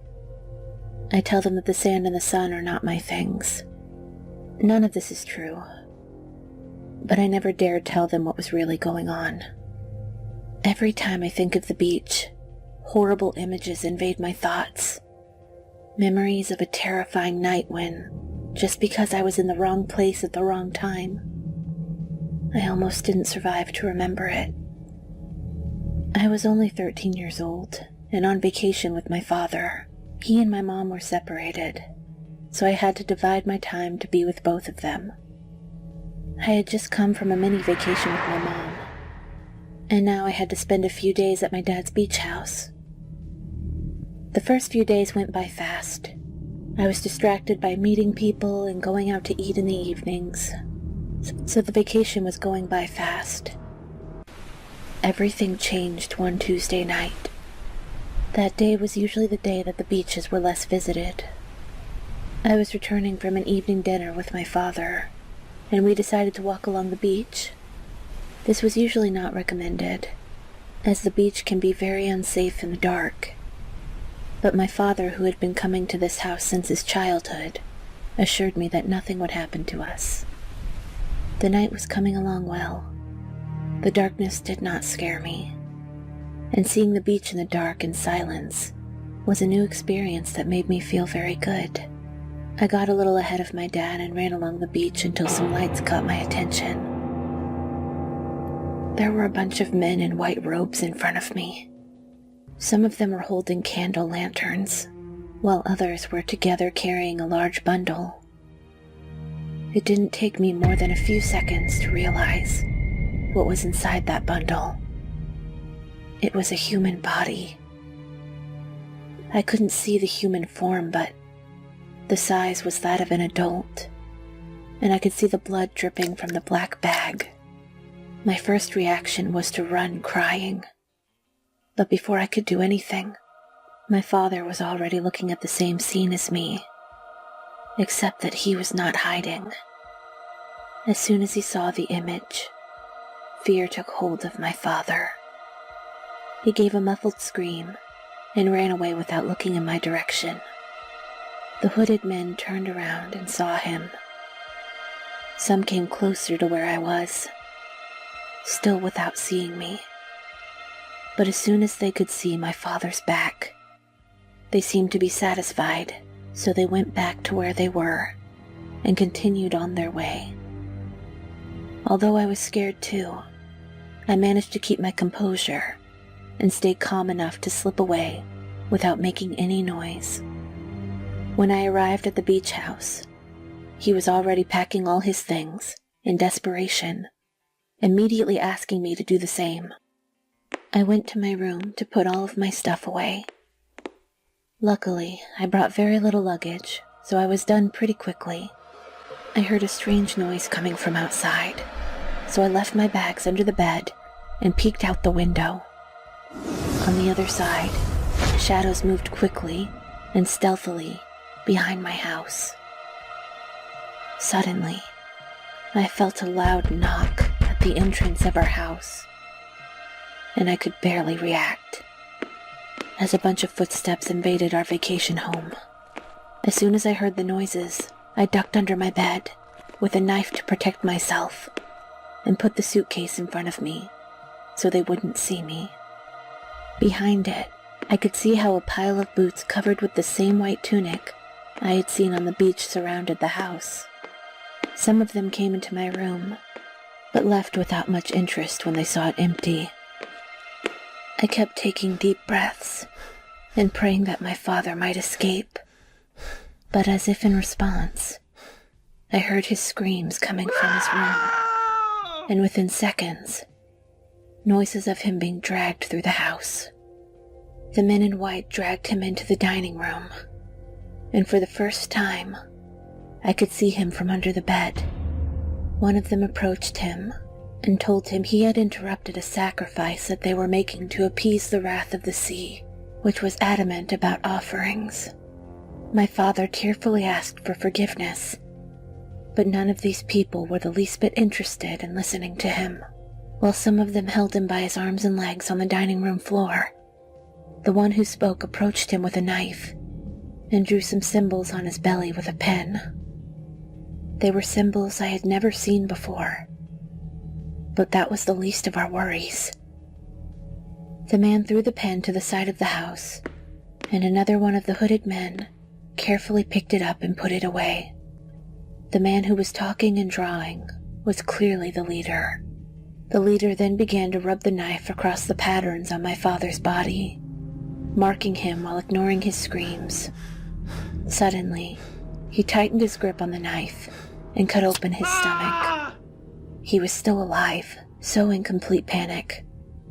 I tell them that the sand and the sun are not my things. None of this is true, but I never dared tell them what was really going on. Every time I think of the beach, horrible images invade my thoughts. Memories of a terrifying night when, just because I was in the wrong place at the wrong time, I almost didn't survive to remember it. I was only 13 years old and on vacation with my father. He and my mom were separated, so I had to divide my time to be with both of them. I had just come from a mini vacation with my mom, and now I had to spend a few days at my dad's beach house. The first few days went by fast. I was distracted by meeting people and going out to eat in the evenings, so the vacation was going by fast. Everything changed one Tuesday night. That day was usually the day that the beaches were less visited. I was returning from an evening dinner with my father, and we decided to walk along the beach. This was usually not recommended, as the beach can be very unsafe in the dark. But my father, who had been coming to this house since his childhood, assured me that nothing would happen to us. The night was coming along well. The darkness did not scare me, and seeing the beach in the dark and silence was a new experience that made me feel very good. I got a little ahead of my dad and ran along the beach until some lights caught my attention. There were a bunch of men in white robes in front of me. Some of them were holding candle lanterns, while others were together carrying a large bundle. It didn't take me more than a few seconds to realize what was inside that bundle. It was a human body. I couldn't see the human form, but the size was that of an adult, and I could see the blood dripping from the black bag. My first reaction was to run crying. But before I could do anything, my father was already looking at the same scene as me, except that he was not hiding. As soon as he saw the image, fear took hold of my father. He gave a muffled scream and ran away without looking in my direction. The hooded men turned around and saw him. Some came closer to where I was, still without seeing me. But as soon as they could see my father's back, they seemed to be satisfied, so they went back to where they were and continued on their way. Although I was scared too, I managed to keep my composure and stay calm enough to slip away without making any noise. When I arrived at the beach house, he was already packing all his things in desperation, immediately asking me to do the same. I went to my room to put all of my stuff away. Luckily, I brought very little luggage, so I was done pretty quickly. I heard a strange noise coming from outside, so I left my bags under the bed and peeked out the window. On the other side, shadows moved quickly and stealthily behind my house. Suddenly, I felt a loud knock at the entrance of our house, and I could barely react as a bunch of footsteps invaded our vacation home. As soon as I heard the noises, I ducked under my bed with a knife to protect myself and put the suitcase in front of me so they wouldn't see me. Behind it, I could see how a pile of boots covered with the same white tunic I had seen on the beach surrounded the house. Some of them came into my room, but left without much interest when they saw it empty. I kept taking deep breaths and praying that my father might escape, but as if in response, I heard his screams coming from his room, and within seconds, noises of him being dragged through the house. The men in white dragged him into the dining room, and for the first time, I could see him from under the bed. One of them approached him and told him he had interrupted a sacrifice that they were making to appease the wrath of the sea, which was adamant about offerings. My father tearfully asked for forgiveness, but none of these people were the least bit interested in listening to him. While some of them held him by his arms and legs on the dining room floor, the one who spoke approached him with a knife and drew some symbols on his belly with a pen. They were symbols I had never seen before, but that was the least of our worries. The man threw the pen to the side of the house, and another one of the hooded men carefully picked it up and put it away. The man who was talking and drawing was clearly the leader. The leader then began to rub the knife across the patterns on my father's body, marking him while ignoring his screams. Suddenly, he tightened his grip on the knife and cut open his stomach. He was still alive, so in complete panic,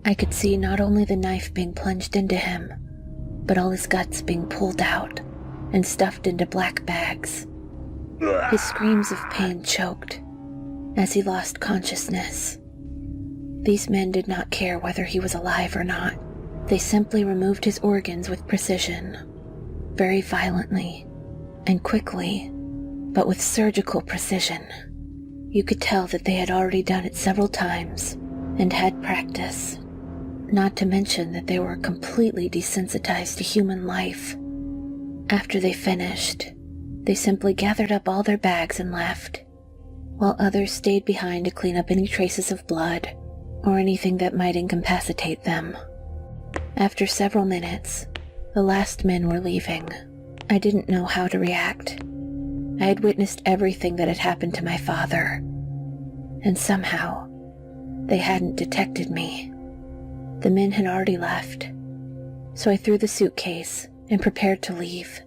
I could see not only the knife being plunged into him, but all his guts being pulled out and stuffed into black bags. His screams of pain choked as he lost consciousness. These men did not care whether he was alive or not. They simply removed his organs with precision, very violently and quickly, but with surgical precision. You could tell that they had already done it several times and had practice, not to mention that they were completely desensitized to human life. After they finished, they simply gathered up all their bags and left, while others stayed behind to clean up any traces of blood or anything that might incapacitate them. After several minutes, the last men were leaving. I didn't know how to react. I had witnessed everything that had happened to my father, and somehow, they hadn't detected me. The men had already left, so I threw the suitcase and prepared to leave.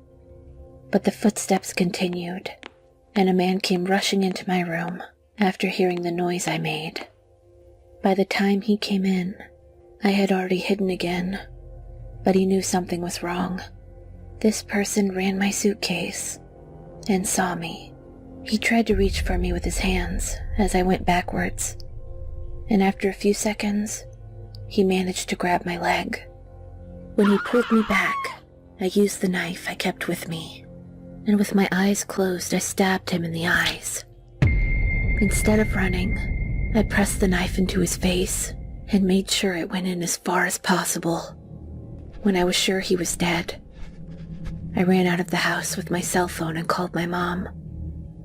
But the footsteps continued, and a man came rushing into my room after hearing the noise I made. By the time he came in, I had already hidden again, but he knew something was wrong. This person ran my suitcase and saw me. He tried to reach for me with his hands as I went backwards, and after a few seconds, he managed to grab my leg. When he pulled me back, I used the knife I kept with me, and with my eyes closed, I stabbed him in the eyes. Instead of running, I pressed the knife into his face and made sure it went in as far as possible. When I was sure he was dead, I ran out of the house with my cell phone and called my mom,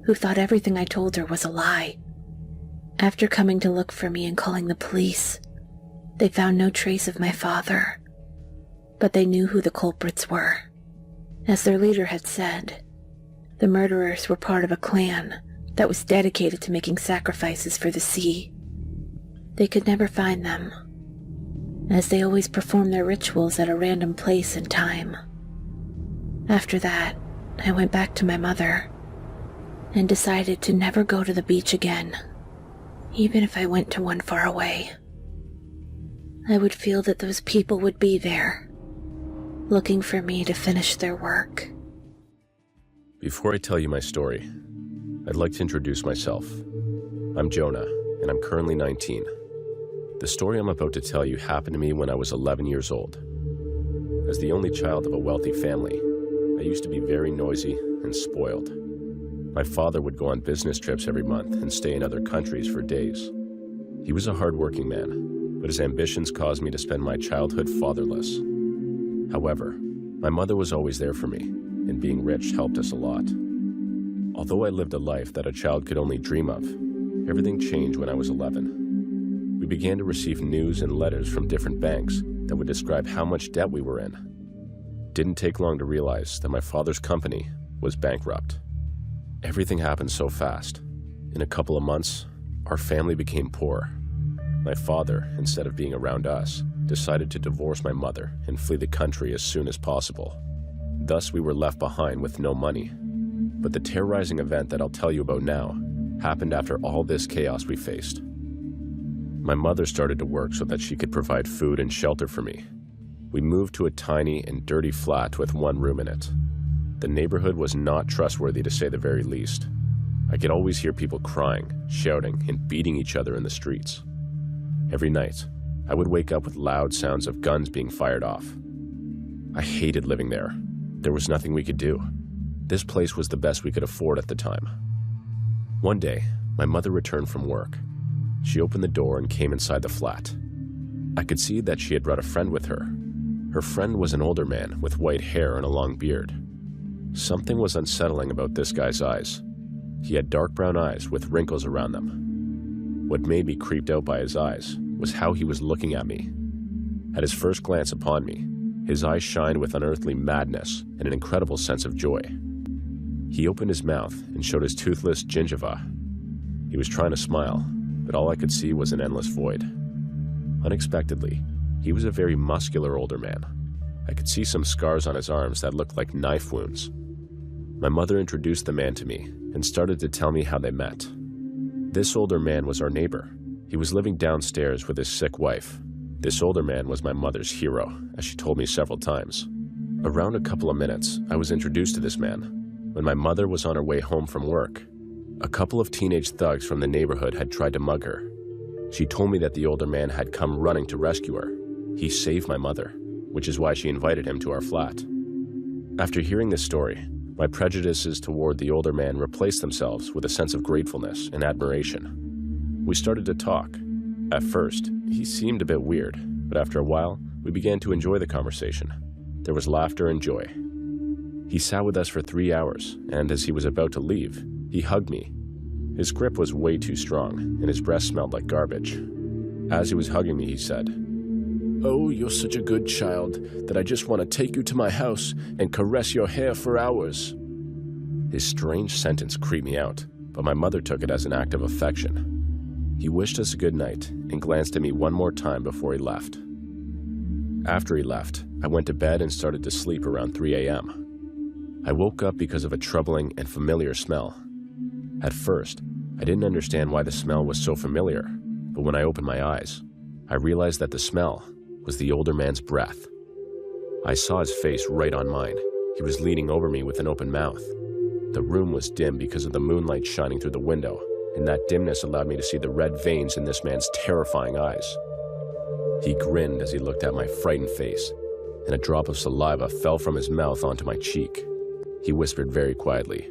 who thought everything I told her was a lie. After coming to look for me and calling the police, they found no trace of my father, but they knew who the culprits were. As their leader had said, the murderers were part of a clan that was dedicated to making sacrifices for the sea. They could never find them, as they always performed their rituals at a random place and time. After that, I went back to my mother and decided to never go to the beach again, even if I went to one far away. I would feel that those people would be there, looking for me to finish their work. Before I tell you my story, I'd like to introduce myself. I'm Jonah, and I'm currently 19. The story I'm about to tell you happened to me when I was 11 years old. As the only child of a wealthy family, I used to be very noisy and spoiled. My father would go on business trips every month and stay in other countries for days. He was a hard-working man, but his ambitions caused me to spend my childhood fatherless. However, my mother was always there for me, and being rich helped us a lot. Although I lived a life that a child could only dream of, everything changed when I was 11. We began to receive news and letters from different banks that would describe how much debt we were in. Didn't take long to realize that my father's company was bankrupt. Everything happened so fast. In a couple of months, our family became poor. My father, instead of being around us, decided to divorce my mother and flee the country as soon as possible. Thus, we were left behind with no money. But the terrorizing event that I'll tell you about now happened after all this chaos we faced. My mother started to work so that she could provide food and shelter for me. We moved to a tiny and dirty flat with one room in it. The neighborhood was not trustworthy, to say the very least. I could always hear people crying, shouting, and beating each other in the streets. Every night, I would wake up with loud sounds of guns being fired off. I hated living there. There was nothing we could do. This place was the best we could afford at the time. One day, my mother returned from work. She opened the door and came inside the flat. I could see that she had brought a friend with her. Her friend was an older man with white hair and a long beard. Something was unsettling about this guy's eyes. He had dark brown eyes with wrinkles around them. What made me creeped out by his eyes was how he was looking at me. At his first glance upon me, his eyes shined with unearthly madness and an incredible sense of joy. He opened his mouth and showed his toothless gingiva. He was trying to smile, but all I could see was an endless void. Unexpectedly, he was a very muscular older man. I could see some scars on his arms that looked like knife wounds. My mother introduced the man to me and started to tell me how they met. This older man was our neighbor. He was living downstairs with his sick wife. This older man was my mother's hero, as she told me several times. Around a couple of minutes, I was introduced to this man. When my mother was on her way home from work, a couple of teenage thugs from the neighborhood had tried to mug her. She told me that the older man had come running to rescue her. He saved my mother, which is why she invited him to our flat. After hearing this story, my prejudices toward the older man replaced themselves with a sense of gratefulness and admiration. We started to talk. At first, he seemed a bit weird, but after a while, we began to enjoy the conversation. There was laughter and joy. He sat with us for 3 hours, and as he was about to leave, he hugged me. His grip was way too strong, and his breath smelled like garbage. As he was hugging me, he said, "Oh, you're such a good child that I just want to take you to my house and caress your hair for hours." His strange sentence creeped me out, but my mother took it as an act of affection. He wished us a good night and glanced at me one more time before he left. After he left, I went to bed and started to sleep around 3 a.m. I woke up because of a troubling and familiar smell. At first, I didn't understand why the smell was so familiar, but when I opened my eyes, I realized that the smell was the older man's breath. I saw his face right on mine. He was leaning over me with an open mouth. The room was dim because of the moonlight shining through the window, and that dimness allowed me to see the red veins in this man's terrifying eyes. He grinned as he looked at my frightened face, and a drop of saliva fell from his mouth onto my cheek. He whispered very quietly,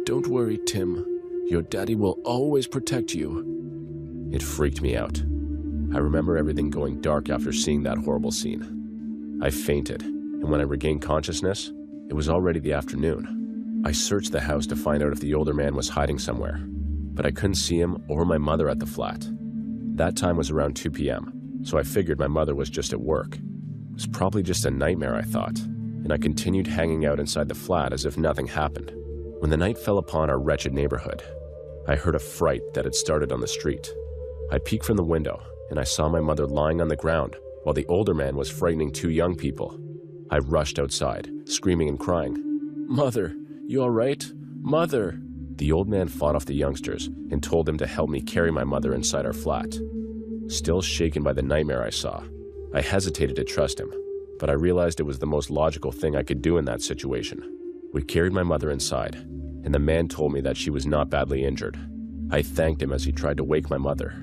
"Don't worry, Tim. Your daddy will always protect you." It freaked me out. I remember everything going dark after seeing that horrible scene. I fainted, and when I regained consciousness, it was already the afternoon. I searched the house to find out if the older man was hiding somewhere, but I couldn't see him or my mother at the flat. That time was around 2 p.m., so I figured my mother was just at work. It was probably just a nightmare, I thought, and I continued hanging out inside the flat as if nothing happened. When the night fell upon our wretched neighborhood, I heard a fright that had started on the street. I peeked from the window, and I saw my mother lying on the ground while the older man was frightening 2 young people. I rushed outside, screaming and crying, "Mother, you all right? Mother!" The old man fought off the youngsters and told them to help me carry my mother inside our flat. Still shaken by the nightmare I saw, I hesitated to trust him, but I realized it was the most logical thing I could do in that situation. We carried my mother inside, and the man told me that she was not badly injured. I thanked him as he tried to wake my mother.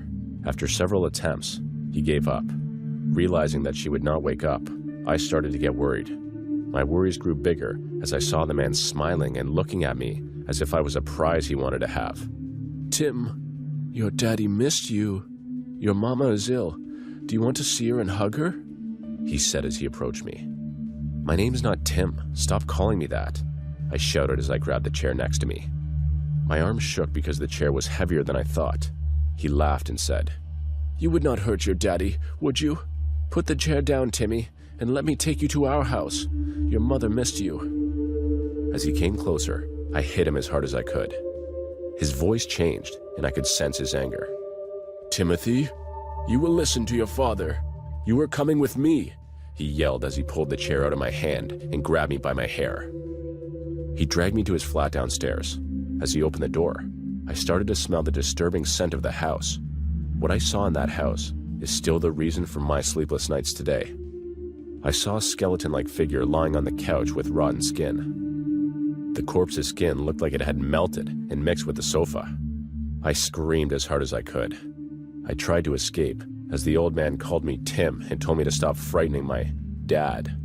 After several attempts, he gave up. Realizing that she would not wake up, I started to get worried. My worries grew bigger as I saw the man smiling and looking at me as if I was a prize he wanted to have. "Tim, your daddy missed you. Your mama is ill. Do you want to see her and hug her?" he said as he approached me. "My name's not Tim. Stop calling me that," I shouted as I grabbed the chair next to me. My arms shook because the chair was heavier than I thought. He laughed and said, "You would not hurt your daddy, would you? Put the chair down, Timmy, and let me take you to our house. Your mother missed you." As he came closer, I hit him as hard as I could. His voice changed, and I could sense his anger. "Timothy, you will listen to your father. You are coming with me," he yelled as he pulled the chair out of my hand and grabbed me by my hair. He dragged me to his flat downstairs. As he opened the door, I started to smell the disturbing scent of the house. What I saw in that house is still the reason for my sleepless nights today. I saw a skeleton-like figure lying on the couch with rotten skin. The corpse's skin looked like it had melted and mixed with the sofa. I screamed as hard as I could. I tried to escape as the old man called me Tim and told me to stop frightening my dad.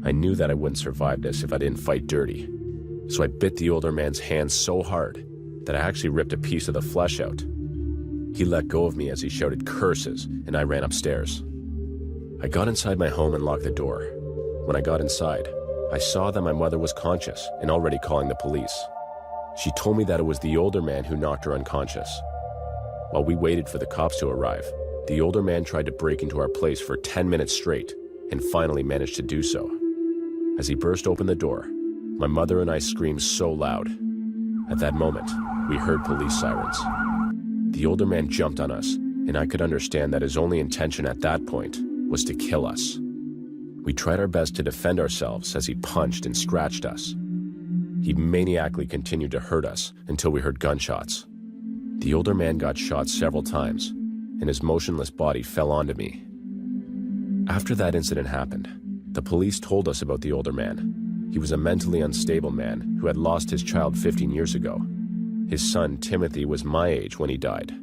I knew that I wouldn't survive this if I didn't fight dirty, so I bit the older man's hand so hard that I actually ripped a piece of the flesh out. He let go of me as he shouted curses, and I ran upstairs. I got inside my home and locked the door. When I got inside, I saw that my mother was conscious and already calling the police. She told me that it was the older man who knocked her unconscious. While we waited for the cops to arrive, the older man tried to break into our place for 10 minutes straight and finally managed to do so. As he burst open the door, my mother and I screamed so loud. At that moment, we heard police sirens. The older man jumped on us, and I could understand that his only intention at that point was to kill us. We tried our best to defend ourselves as he punched and scratched us. He maniacally continued to hurt us until we heard gunshots. The older man got shot several times, and his motionless body fell onto me. After that incident happened, the police told us about the older man. He was a mentally unstable man who had lost his child 15 years ago. His son, Timothy, was my age when he died.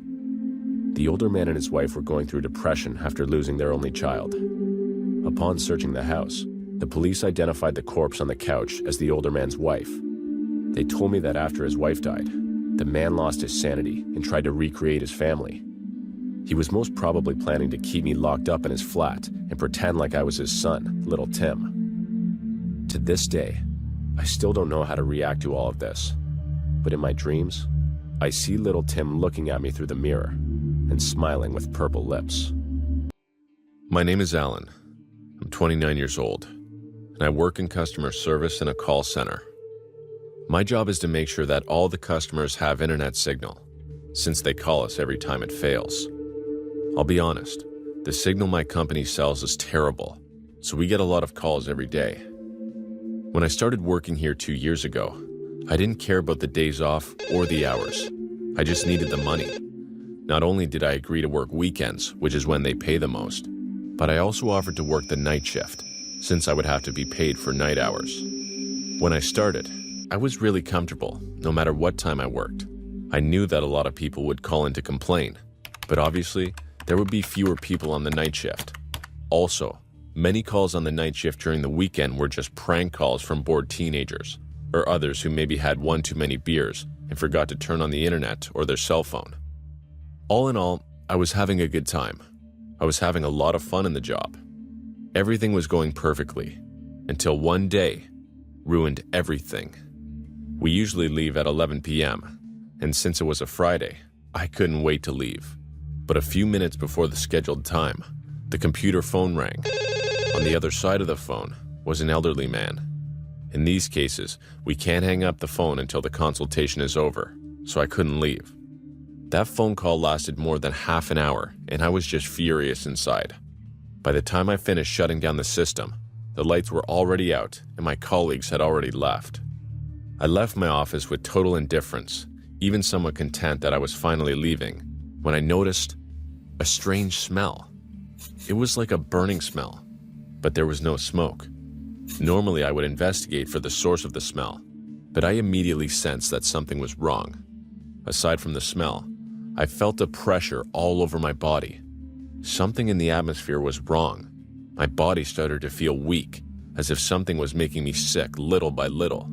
The older man and his wife were going through depression after losing their only child. Upon searching the house, the police identified the corpse on the couch as the older man's wife. They told me that after his wife died, the man lost his sanity and tried to recreate his family. He was most probably planning to keep me locked up in his flat and pretend like I was his son, little Tim. To this day, I still don't know how to react to all of this. But in my dreams, I see little Tim looking at me through the mirror and smiling with purple lips. My name is Alan. I'm 29 years old, and I work in customer service in a call center. My job is to make sure that all the customers have internet signal, since they call us every time it fails. I'll be honest, the signal my company sells is terrible, so we get a lot of calls every day. When I started working here 2 years ago, I didn't care about the days off or the hours. I just needed the money. Not only did I agree to work weekends, which is when they pay the most, but I also offered to work the night shift, since I would have to be paid for night hours. When I started, I was really comfortable, no matter what time I worked. I knew that a lot of people would call in to complain, but obviously, there would be fewer people on the night shift. Also, many calls on the night shift during the weekend were just prank calls from bored teenagers, or others who maybe had one too many beers and forgot to turn on the internet or their cell phone. All in all, I was having a good time. I was having a lot of fun in the job. Everything was going perfectly, until one day ruined everything. We usually leave at 11 p.m., and since it was a Friday, I couldn't wait to leave. But a few minutes before the scheduled time, the computer phone rang. On the other side of the phone was an elderly man. In these cases, we can't hang up the phone until the consultation is over, so I couldn't leave. That phone call lasted more than half an hour, and I was just furious inside. By the time I finished shutting down the system, the lights were already out and my colleagues had already left. I left my office with total indifference, even somewhat content that I was finally leaving, when I noticed a strange smell. It was like a burning smell, but there was no smoke. Normally, I would investigate for the source of the smell, but I immediately sensed that something was wrong. Aside from the smell, I felt a pressure all over my body. Something in the atmosphere was wrong. My body started to feel weak, as if something was making me sick little by little.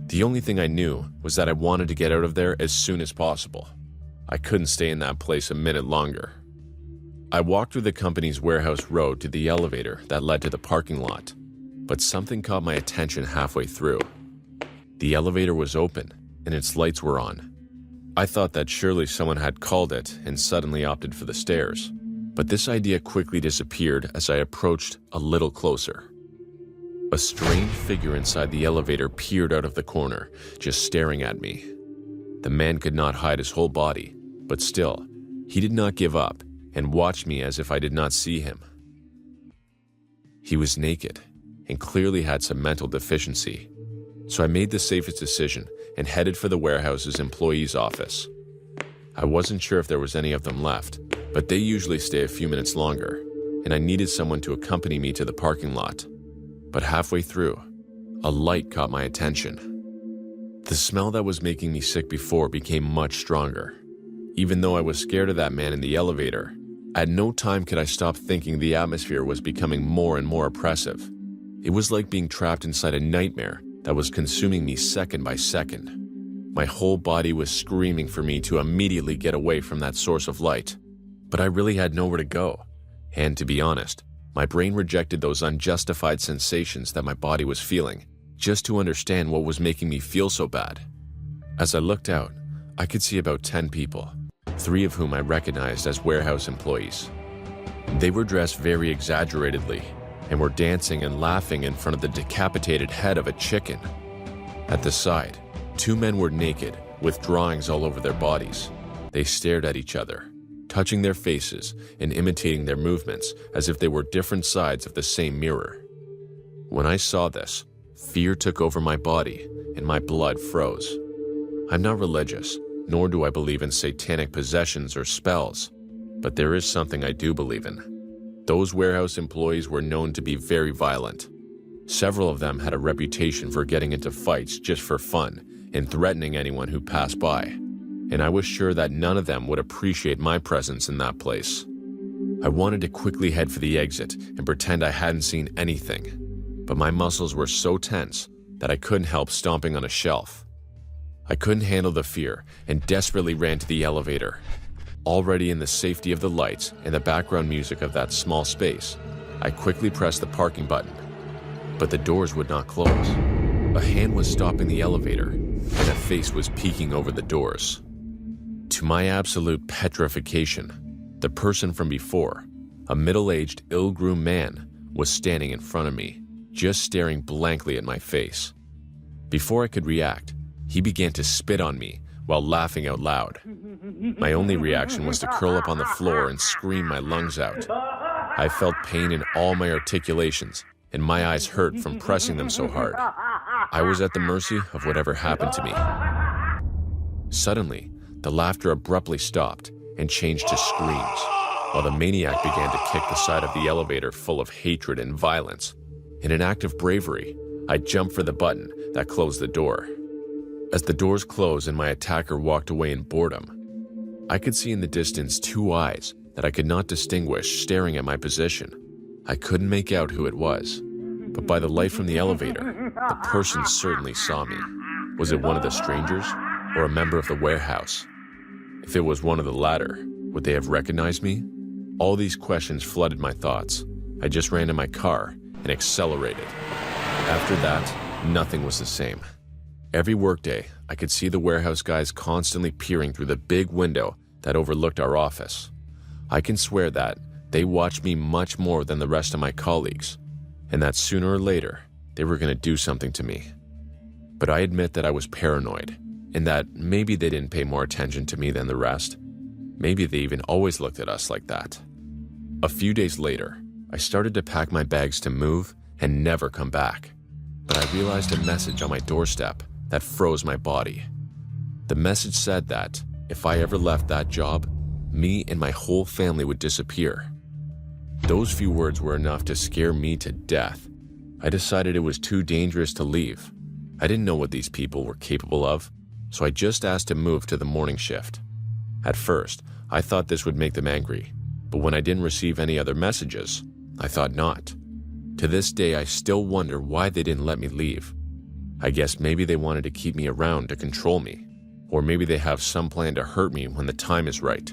The only thing I knew was that I wanted to get out of there as soon as possible. I couldn't stay in that place a minute longer. I walked through the company's warehouse road to the elevator that led to the parking lot, but something caught my attention halfway through. The elevator was open, and its lights were on. I thought that surely someone had called it and suddenly opted for the stairs, but this idea quickly disappeared as I approached a little closer. A strange figure inside the elevator peered out of the corner, just staring at me. The man could not hide his whole body, but still, he did not give up and watched me as if I did not see him. He was naked and clearly had some mental deficiency, so I made the safest decision and headed for the warehouse's employee's office. I wasn't sure if there was any of them left, but they usually stay a few minutes longer, and I needed someone to accompany me to the parking lot. But halfway through, a light caught my attention. The smell that was making me sick before became much stronger. Even though I was scared of that man in the elevator, at no time could I stop thinking the atmosphere was becoming more and more oppressive. It was like being trapped inside a nightmare that was consuming me second by second. My whole body was screaming for me to immediately get away from that source of light. But I really had nowhere to go. And to be honest, my brain rejected those unjustified sensations that my body was feeling, just to understand what was making me feel so bad. As I looked out, I could see about 10 people, 3 of whom I recognized as warehouse employees. They were dressed very exaggeratedly and were dancing and laughing in front of the decapitated head of a chicken. At the side, 2 men were naked with drawings all over their bodies. They stared at each other, touching their faces and imitating their movements as if they were different sides of the same mirror. When I saw this, fear took over my body and my blood froze. I'm not religious, nor do I believe in satanic possessions or spells, but there is something I do believe in. Those warehouse employees were known to be very violent. Several of them had a reputation for getting into fights just for fun and threatening anyone who passed by, and I was sure that none of them would appreciate my presence in that place. I wanted to quickly head for the exit and pretend I hadn't seen anything, but my muscles were so tense that I couldn't help stomping on a shelf. I couldn't handle the fear and desperately ran to the elevator. Already in the safety of the lights and the background music of that small space, I quickly pressed the parking button, but the doors would not close. A hand was stopping the elevator, and a face was peeking over the doors. To my absolute petrification, the person from before, a middle-aged, ill-groomed man, was standing in front of me, just staring blankly at my face. Before I could react, he began to spit on me while laughing out loud. My only reaction was to curl up on the floor and scream my lungs out. I felt pain in all my articulations, and my eyes hurt from pressing them so hard. I was at the mercy of whatever happened to me. Suddenly, the laughter abruptly stopped and changed to screams, while the maniac began to kick the side of the elevator full of hatred and violence. In an act of bravery, I jumped for the button that closed the door. As the doors closed and my attacker walked away in boredom, I could see in the distance 2 eyes that I could not distinguish staring at my position. I couldn't make out who it was, but by the light from the elevator, the person certainly saw me. Was it one of the strangers or a member of the warehouse? If it was one of the latter, would they have recognized me? All these questions flooded my thoughts. I just ran to my car and accelerated. After that, nothing was the same. Every workday, I could see the warehouse guys constantly peering through the big window that overlooked our office. I can swear that they watched me much more than the rest of my colleagues, and that sooner or later, they were going to do something to me. But I admit that I was paranoid, and that maybe they didn't pay more attention to me than the rest. Maybe they even always looked at us like that. A few days later, I started to pack my bags to move and never come back. But I realized a message on my doorstep that froze my body. The message said that if I ever left that job, me and my whole family would disappear. Those few words were enough to scare me to death. I decided it was too dangerous to leave. I didn't know what these people were capable of, so I just asked to move to the morning shift. At first, I thought this would make them angry, but when I didn't receive any other messages, I thought not. To this day, I still wonder why they didn't let me leave. I guess maybe they wanted to keep me around to control me, or maybe they have some plan to hurt me when the time is right.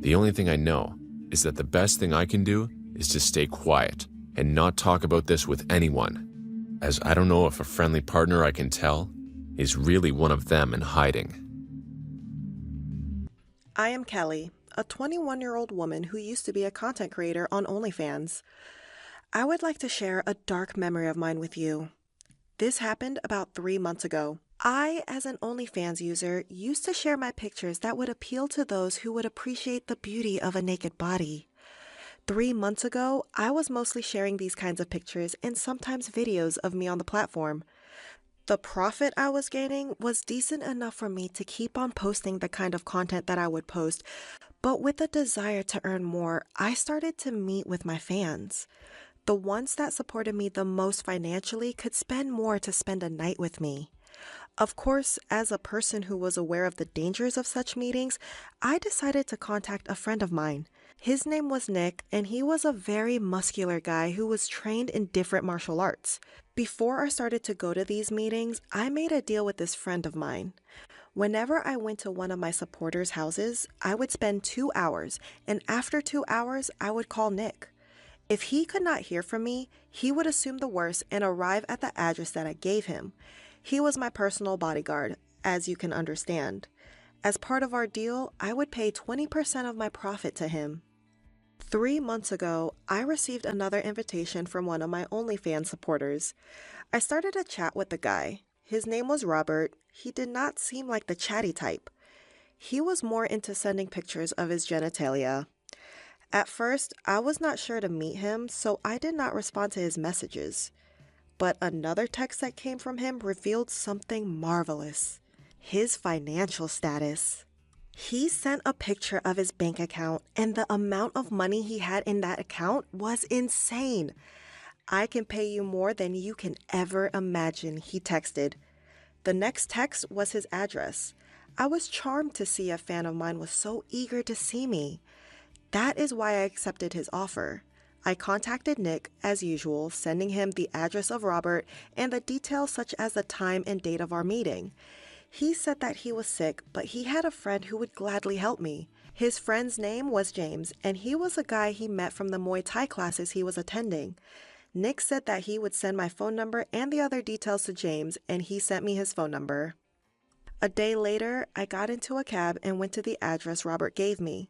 The only thing I know is that the best thing I can do is to stay quiet and not talk about this with anyone, as I don't know if a friendly partner I can tell is really one of them in hiding. I am Kelly, a 21-year-old woman who used to be a content creator on OnlyFans. I would like to share a dark memory of mine with you. This happened about 3 months ago. I, as an OnlyFans user, used to share my pictures that would appeal to those who would appreciate the beauty of a naked body. 3 months ago, I was mostly sharing these kinds of pictures and sometimes videos of me on the platform. The profit I was gaining was decent enough for me to keep on posting the kind of content that I would post, but with a desire to earn more, I started to meet with my fans. The ones that supported me the most financially could spend more to spend a night with me. Of course, as a person who was aware of the dangers of such meetings, I decided to contact a friend of mine. His name was Nick, and he was a very muscular guy who was trained in different martial arts. Before I started to go to these meetings, I made a deal with this friend of mine. Whenever I went to one of my supporters' houses, I would spend 2 hours, and after 2 hours, I would call Nick. If he could not hear from me, he would assume the worst and arrive at the address that I gave him. He was my personal bodyguard, as you can understand. As part of our deal, I would pay 20% of my profit to him. 3 months ago, I received another invitation from one of my OnlyFans supporters. I started a chat with the guy. His name was Robert. He did not seem like the chatty type. He was more into sending pictures of his genitalia. At first, I was not sure to meet him, so I did not respond to his messages. But another text that came from him revealed something marvelous: his financial status. He sent a picture of his bank account, and the amount of money he had in that account was insane. "I can pay you more than you can ever imagine," he texted. The next text was his address. I was charmed to see a fan of mine was so eager to see me. That is why I accepted his offer. I contacted Nick, as usual, sending him the address of Robert and the details such as the time and date of our meeting. He said that he was sick, but he had a friend who would gladly help me. His friend's name was James, and he was a guy he met from the Muay Thai classes he was attending. Nick said that he would send my phone number and the other details to James, and he sent me his phone number. A day later, I got into a cab and went to the address Robert gave me.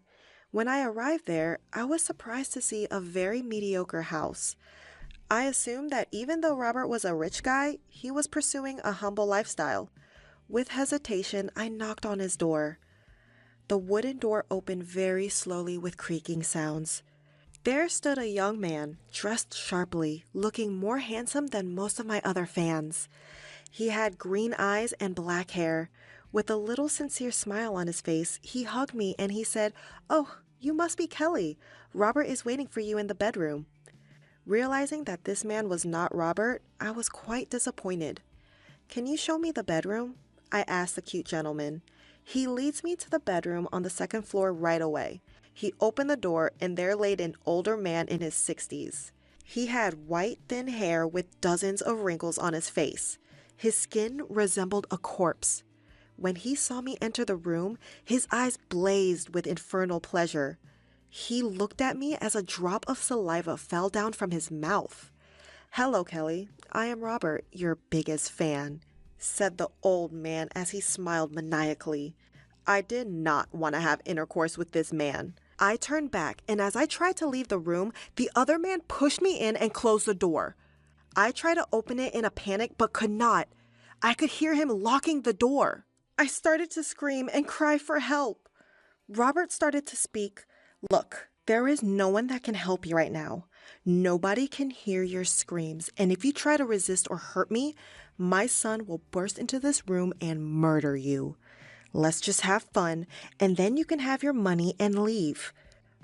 When I arrived there, I was surprised to see a very mediocre house. I assumed that even though Robert was a rich guy, he was pursuing a humble lifestyle. With hesitation, I knocked on his door. The wooden door opened very slowly with creaking sounds. There stood a young man, dressed sharply, looking more handsome than most of my other fans. He had green eyes and black hair. With a little sincere smile on his face, he hugged me and he said, "Oh, you must be Kelly. Robert is waiting for you in the bedroom." Realizing that this man was not Robert, I was quite disappointed. "Can you show me the bedroom?" I asked the cute gentleman. He leads me to the bedroom on the second floor right away. He opened the door and there laid an older man in his 60s. He had white, thin hair with dozens of wrinkles on his face. His skin resembled a corpse. When he saw me enter the room, his eyes blazed with infernal pleasure. He looked at me as a drop of saliva fell down from his mouth. "Hello, Kelly. I am Robert, your biggest fan," said the old man as he smiled maniacally. I did not want to have intercourse with this man. I turned back, and as I tried to leave the room, the other man pushed me in and closed the door. I tried to open it in a panic, but could not. I could hear him locking the door. I started to scream and cry for help. Robert started to speak. "Look, there is no one that can help you right now. Nobody can hear your screams, and if you try to resist or hurt me, my son will burst into this room and murder you. Let's just have fun, and then you can have your money and leave."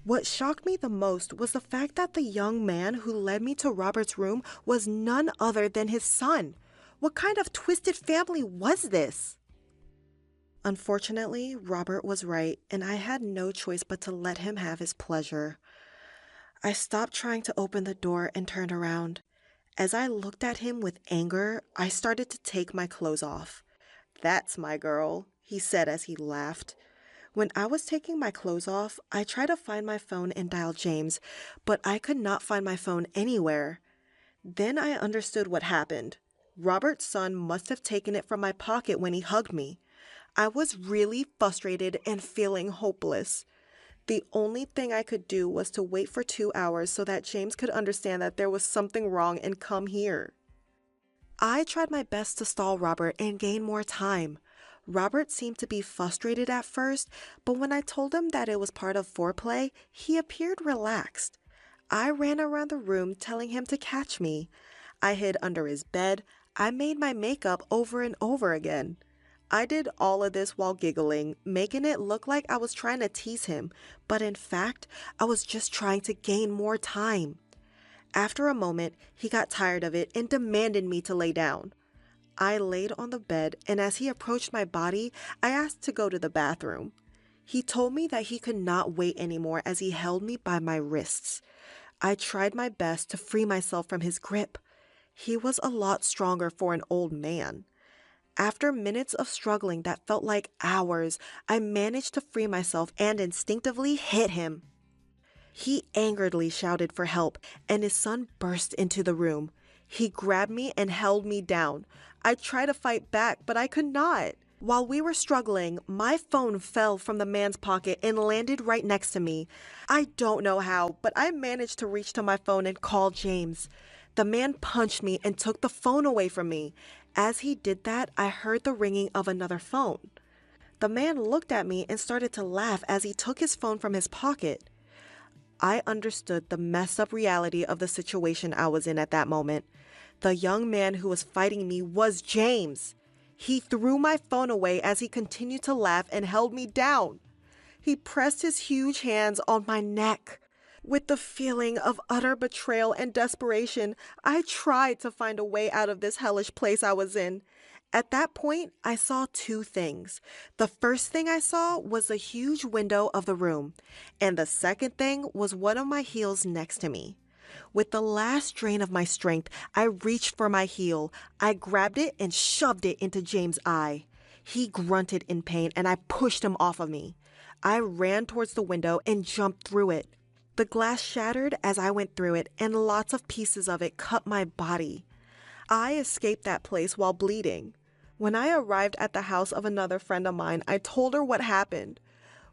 What shocked me the most was the fact that the young man who led me to Robert's room was none other than his son. What kind of twisted family was this? Unfortunately, Robert was right, and I had no choice but to let him have his pleasure. I stopped trying to open the door and turned around. As I looked at him with anger, I started to take my clothes off. "That's my girl," he said as he laughed. When I was taking my clothes off, I tried to find my phone and dial James, but I could not find my phone anywhere. Then I understood what happened. Robert's son must have taken it from my pocket when he hugged me. I was really frustrated and feeling hopeless. The only thing I could do was to wait for 2 hours so that James could understand that there was something wrong and come here. I tried my best to stall Robert and gain more time. Robert seemed to be frustrated at first, but when I told him that it was part of foreplay, he appeared relaxed. I ran around the room telling him to catch me. I hid under his bed. I made my makeup over and over again. I did all of this while giggling, making it look like I was trying to tease him, but in fact, I was just trying to gain more time. After a moment, he got tired of it and demanded me to lay down. I laid on the bed, and as he approached my body, I asked to go to the bathroom. He told me that he could not wait anymore as he held me by my wrists. I tried my best to free myself from his grip. He was a lot stronger for an old man. After minutes of struggling that felt like hours, I managed to free myself and instinctively hit him. He angeredly shouted for help, and his son burst into the room. He grabbed me and held me down. I tried to fight back, but I could not. While we were struggling, my phone fell from the man's pocket and landed right next to me. I don't know how, but I managed to reach to my phone and call James. The man punched me and took the phone away from me. As he did that, I heard the ringing of another phone. The man looked at me and started to laugh as he took his phone from his pocket. I understood the messed up reality of the situation I was in at that moment. The young man who was fighting me was James. He threw my phone away as he continued to laugh and held me down. He pressed his huge hands on my neck. With the feeling of utter betrayal and desperation, I tried to find a way out of this hellish place I was in. At that point, I saw two things. The first thing I saw was the huge window of the room, and the second thing was one of my heels next to me. With the last drain of my strength, I reached for my heel. I grabbed it and shoved it into James' eye. He grunted in pain, and I pushed him off of me. I ran towards the window and jumped through it. The glass shattered as I went through it, and lots of pieces of it cut my body. I escaped that place while bleeding. When I arrived at the house of another friend of mine, I told her what happened.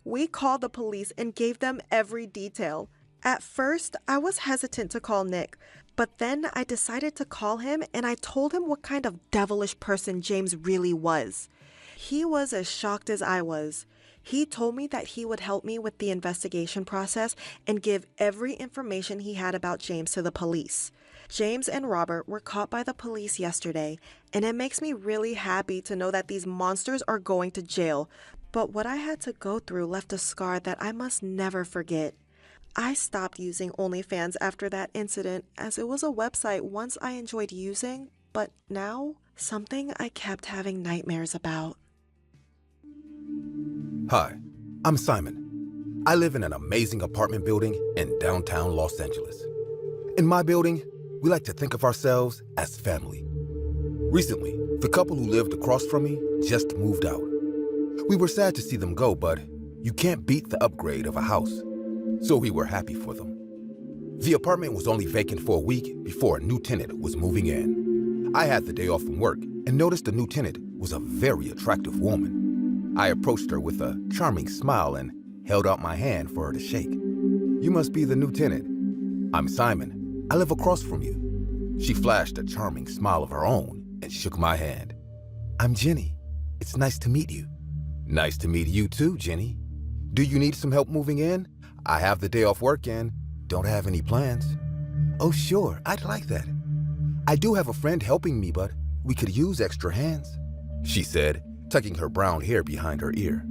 We called the police and gave them every detail. At first, I was hesitant to call Nick, but then I decided to call him and I told him what kind of devilish person James really was. He was as shocked as I was. He told me that he would help me with the investigation process and give every information he had about James to the police. James and Robert were caught by the police yesterday, and it makes me really happy to know that these monsters are going to jail. But what I had to go through left a scar that I must never forget. I stopped using OnlyFans after that incident, as it was a website once I enjoyed using, but now something I kept having nightmares about. Hi, I'm Simon. I live in an amazing apartment building in downtown Los Angeles. In my building, we like to think of ourselves as family. Recently, the couple who lived across from me just moved out. We were sad to see them go, but you can't beat the upgrade of a house, so we were happy for them. The apartment was only vacant for a week before a new tenant was moving in. I had the day off from work and noticed the new tenant was a very attractive woman. I approached her with a charming smile and held out my hand for her to shake. "You must be the new tenant." "I'm Simon. I live across from you." She flashed a charming smile of her own and shook my hand. "I'm Jenny. It's nice to meet you." "Nice to meet you too, Jenny. Do you need some help moving in? I have the day off work and don't have any plans." "Oh, sure. I'd like that. I do have a friend helping me, but we could use extra hands," she said, tucking her brown hair behind her ear.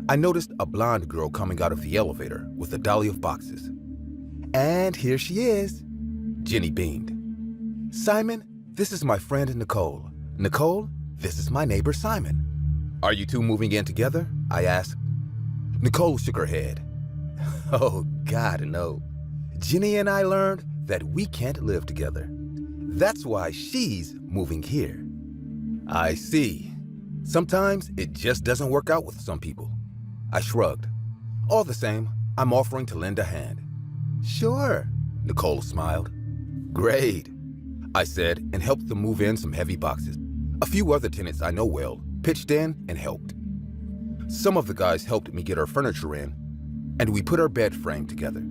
I noticed a blonde girl coming out of the elevator with a dolly of boxes. "And here she is." Jenny beamed. "Simon, this is my friend Nicole. Nicole, this is my neighbor Simon." "Are you two moving in together?" I asked. Nicole shook her head. "Oh, God, no. Jenny and I learned that we can't live together. That's why she's moving here." "I see. Sometimes it just doesn't work out with some people." I shrugged. "All the same, I'm offering to lend a hand." "Sure," Nicole smiled. "Great," I said, and helped them move in some heavy boxes. A few other tenants I know well pitched in and helped. Some of the guys helped me get our furniture in, and we put our bed frame together.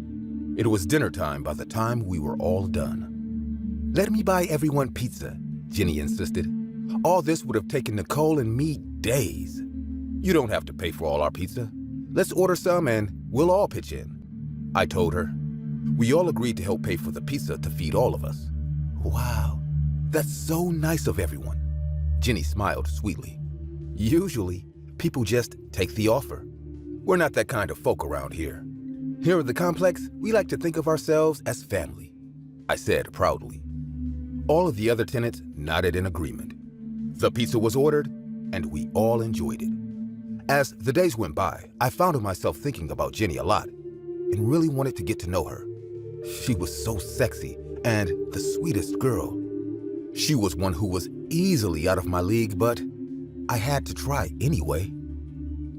It was dinner time by the time we were all done. "Let me buy everyone pizza," Jenny insisted. "All this would have taken Nicole and me days." "You don't have to pay for all our pizza. Let's order some and we'll all pitch in," I told her. We all agreed to help pay for the pizza to feed all of us. "Wow, that's so nice of everyone." Jenny smiled sweetly. "Usually, people just take the offer. We're not that kind of folk around here. Here at the complex, we like to think of ourselves as family," I said proudly. All of the other tenants nodded in agreement. The pizza was ordered, and we all enjoyed it. As the days went by, I found myself thinking about Jenny a lot and really wanted to get to know her. She was so sexy and the sweetest girl. She was one who was easily out of my league, but I had to try anyway.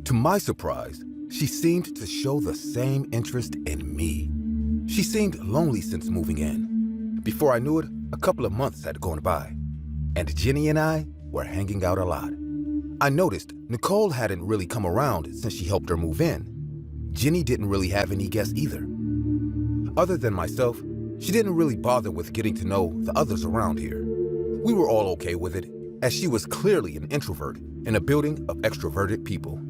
To my surprise, she seemed to show the same interest in me. She seemed lonely since moving in. Before I knew it, a couple of months had gone by, and Jenny and I were hanging out a lot. I noticed Nicole hadn't really come around since she helped her move in. Jenny didn't really have any guests either. Other than myself, she didn't really bother with getting to know the others around here. We were all okay with it, as she was clearly an introvert in a building of extroverted people.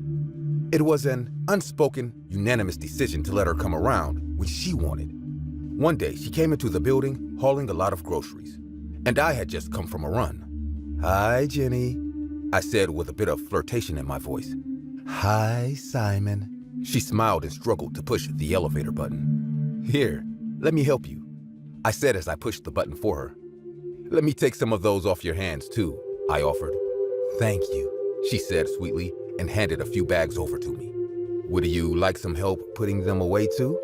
It was an unspoken, unanimous decision to let her come around when she wanted. One day, she came into the building hauling a lot of groceries, and I had just come from a run. "Hi, Jenny," I said with a bit of flirtation in my voice. "Hi, Simon." She smiled and struggled to push the elevator button. "Here, let me help you," I said as I pushed the button for her. "Let me take some of those off your hands, too," I offered. "Thank you," she said sweetly and handed a few bags over to me. "Would you like some help putting them away, too?"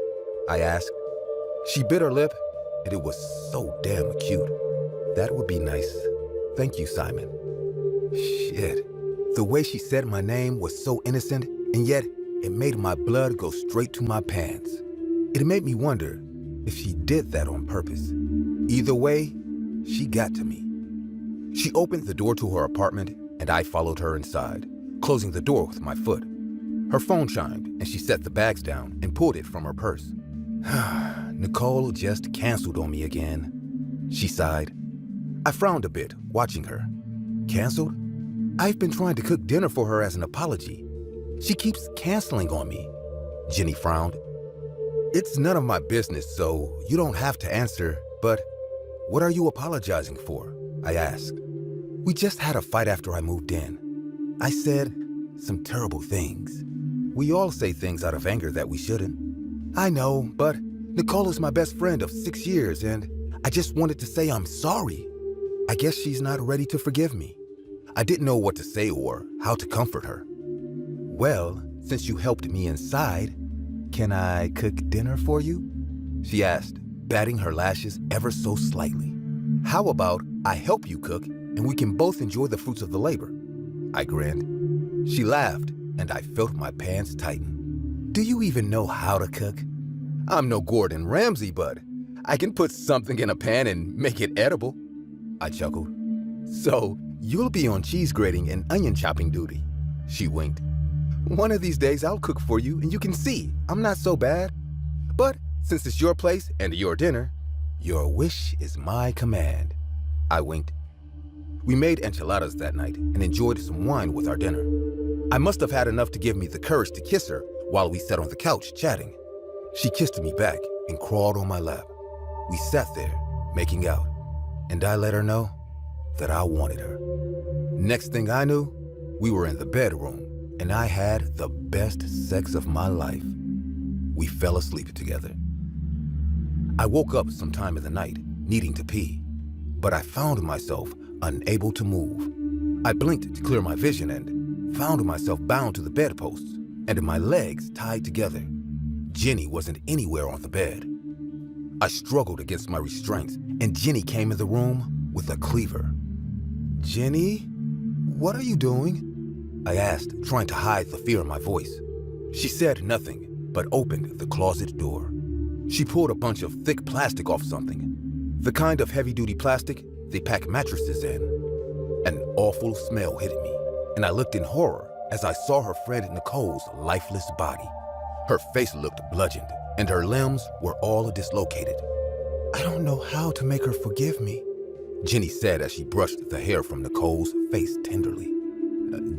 I asked. She bit her lip, and it was so damn cute. "That would be nice. Thank you, Simon." Shit. The way she said my name was so innocent, and yet it made my blood go straight to my pants. It made me wonder if she did that on purpose. Either way, she got to me. She opened the door to her apartment, and I followed her inside, closing the door with my foot. Her phone chimed, and she set the bags down and pulled it from her purse. Nicole just canceled on me again, she sighed. I frowned a bit, watching her. Canceled? I've been trying to cook dinner for her as an apology. She keeps canceling on me. Jenny frowned. It's none of my business, so you don't have to answer, but what are you apologizing for? I asked. We just had a fight after I moved in. I said some terrible things. We all say things out of anger that we shouldn't. I know, but Nicole is my best friend of 6 years, and I just wanted to say I'm sorry. I guess she's not ready to forgive me. I didn't know what to say or how to comfort her. Well, since you helped me inside, can I cook dinner for you? She asked, batting her lashes ever so slightly. How about I help you cook and we can both enjoy the fruits of the labor? I grinned. She laughed, and I felt my pants tighten. Do you even know how to cook? I'm no Gordon Ramsay, but I can put something in a pan and make it edible. I chuckled. So, you'll be on cheese grating and onion chopping duty. She winked. One of these days I'll cook for you and you can see I'm not so bad. But since it's your place and your dinner, your wish is my command. I winked. We made enchiladas that night and enjoyed some wine with our dinner. I must have had enough to give me the courage to kiss her while we sat on the couch chatting. She kissed me back and crawled on my lap. We sat there, making out, and I let her know that I wanted her. Next thing I knew, we were in the bedroom, and I had the best sex of my life. We fell asleep together. I woke up sometime in the night, needing to pee, but I found myself unable to move. I blinked to clear my vision and found myself bound to the bedposts and my legs tied together. Jenny wasn't anywhere on the bed. I struggled against my restraints, and Jenny came in the room with a cleaver. Jenny, what are you doing? I asked, trying to hide the fear in my voice. She said nothing, but opened the closet door. She pulled a bunch of thick plastic off something, the kind of heavy-duty plastic they pack mattresses in. An awful smell hit me, and I looked in horror as I saw her friend Nicole's lifeless body. Her face looked bludgeoned, and her limbs were all dislocated. I don't know how to make her forgive me, Jenny said as she brushed the hair from Nicole's face tenderly.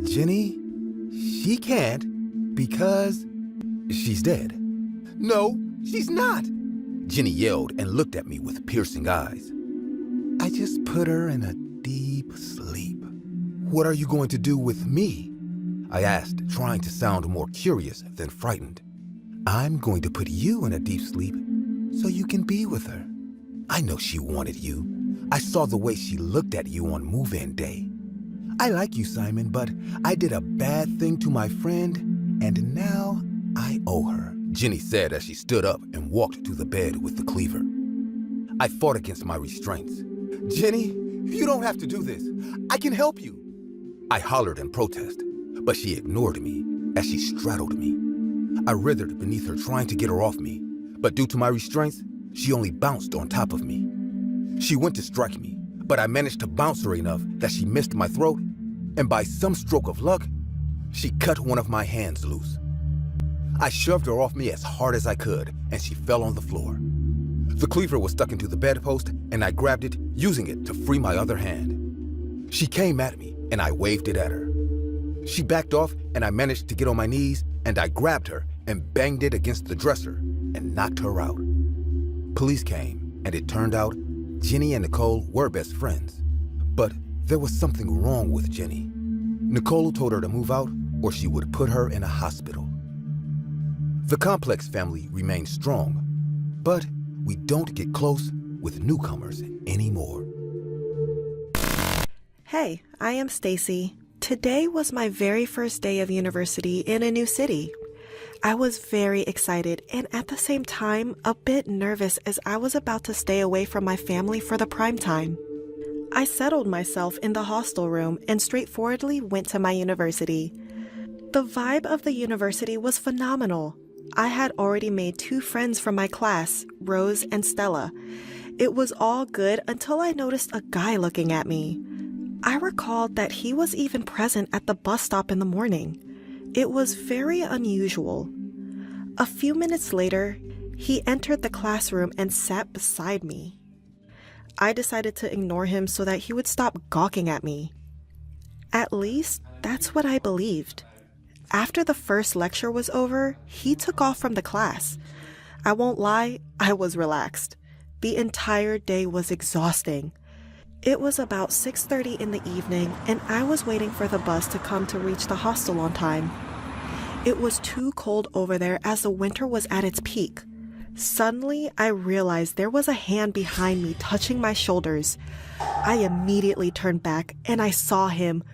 Jenny, she can't because she's dead. No, she's not, Jenny yelled and looked at me with piercing eyes. I just put her in a deep sleep. What are you going to do with me? I asked, trying to sound more curious than frightened. I'm going to put you in a deep sleep so you can be with her. I know she wanted you. I saw the way she looked at you on move-in day. I like you, Simon, but I did a bad thing to my friend, and now I owe her, Jenny said as she stood up and walked to the bed with the cleaver. I fought against my restraints. Jenny, you don't have to do this. I can help you. I hollered in protest, but she ignored me as she straddled me. I writhed beneath her trying to get her off me, but due to my restraints, she only bounced on top of me. She went to strike me, but I managed to bounce her enough that she missed my throat, and by some stroke of luck, she cut one of my hands loose. I shoved her off me as hard as I could, and she fell on the floor. The cleaver was stuck into the bedpost, and I grabbed it, using it to free my other hand. She came at me, and I waved it at her. She backed off, and I managed to get on my knees, and I grabbed her and banged it against the dresser and knocked her out. Police came, and it turned out Jenny and Nicole were best friends. But there was something wrong with Jenny. Nicole told her to move out, or she would put her in a hospital. The Complex family remains strong, but we don't get close with newcomers anymore. Hey, I am Stacy. Today was my very first day of university in a new city. I was very excited and at the same time a bit nervous as I was about to stay away from my family for the prime time. I settled myself in the hostel room and straightforwardly went to my university. The vibe of the university was phenomenal. I had already made 2 friends from my class, Rose and Stella. It was all good until I noticed a guy looking at me. I recalled that he was even present at the bus stop in the morning. It was very unusual. A few minutes later, he entered the classroom and sat beside me. I decided to ignore him so that he would stop gawking at me. At least, that's what I believed. After the first lecture was over, he took off from the class. I won't lie, I was relaxed. The entire day was exhausting. It was about 6:30 in the evening, and I was waiting for the bus to come to reach the hostel on time. It was too cold over there as the winter was at its peak. Suddenly, I realized there was a hand behind me touching my shoulders. I immediately turned back, and I saw him.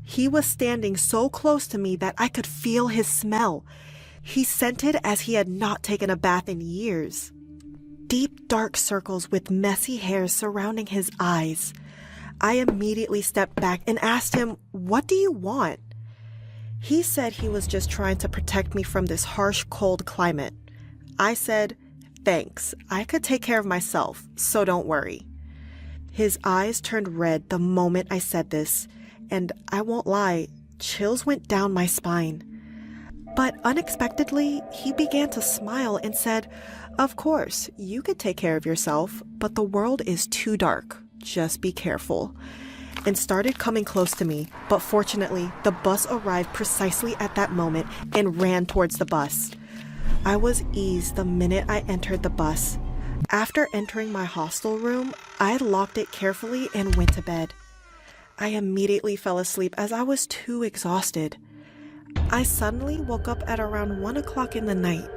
He was standing so close to me that I could feel his smell. He scented as he had not taken a bath in years. Deep, dark circles with messy hairs surrounding his eyes. I immediately stepped back and asked him, "What do you want?" He said he was just trying to protect me from this harsh, cold climate. I said, "Thanks, I could take care of myself, so don't worry." His eyes turned red the moment I said this, and I won't lie, chills went down my spine. But unexpectedly, he began to smile and said, "Of course, you could take care of yourself, but the world is too dark. Just be careful." And started coming close to me, but fortunately, the bus arrived precisely at that moment and ran towards the bus. I was eased the minute I entered the bus. After entering my hostel room, I locked it carefully and went to bed. I immediately fell asleep as I was too exhausted. I suddenly woke up at around 1 o'clock in the night.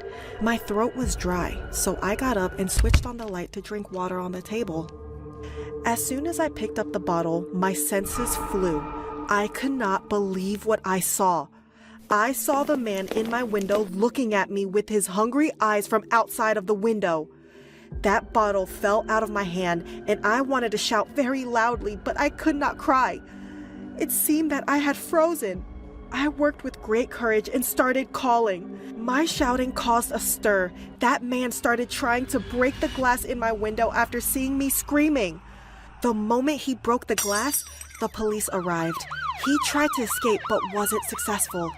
My throat was dry, so I got up and switched on the light to drink water on the table. As soon as I picked up the bottle, my senses flew. I could not believe what I saw. I saw the man in my window looking at me with his hungry eyes from outside of the window. That bottle fell out of my hand, and I wanted to shout very loudly, but I could not cry. It seemed that I had frozen. I worked with great courage and started calling. My shouting caused a stir. That man started trying to break the glass in my window after seeing me screaming. The moment he broke the glass, the police arrived. He tried to escape but wasn't successful.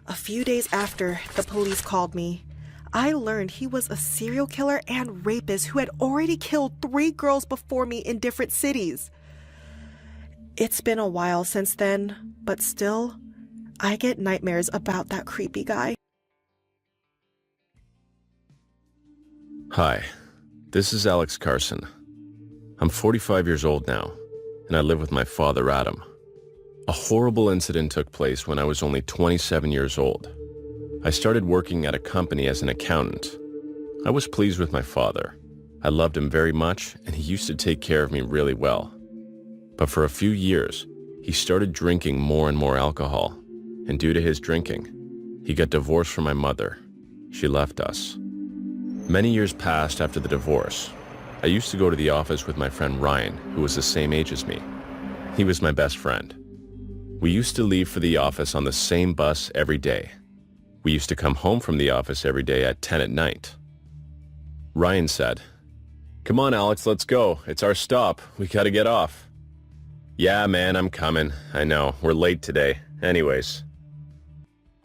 A few days after, the police called me. I learned he was a serial killer and rapist who had already killed 3 girls before me in different cities. It's been a while since then, but still, I get nightmares about that creepy guy. Hi, this is Alex Carson. I'm 45 years old now, and I live with my father, Adam. A horrible incident took place when I was only 27 years old. I started working at a company as an accountant. I was pleased with my father. I loved him very much, and he used to take care of me really well. But for a few years, he started drinking more and more alcohol, and due to his drinking, he got divorced from my mother. She left us. Many years passed after the divorce. I used to go to the office with my friend Ryan, who was the same age as me. He was my best friend. We used to leave for the office on the same bus every day. We used to come home from the office every day at 10 at night. Ryan said, "Come on, Alex, let's go. It's our stop. We gotta get off." "Yeah, man, I'm coming. I know, we're late today. Anyways."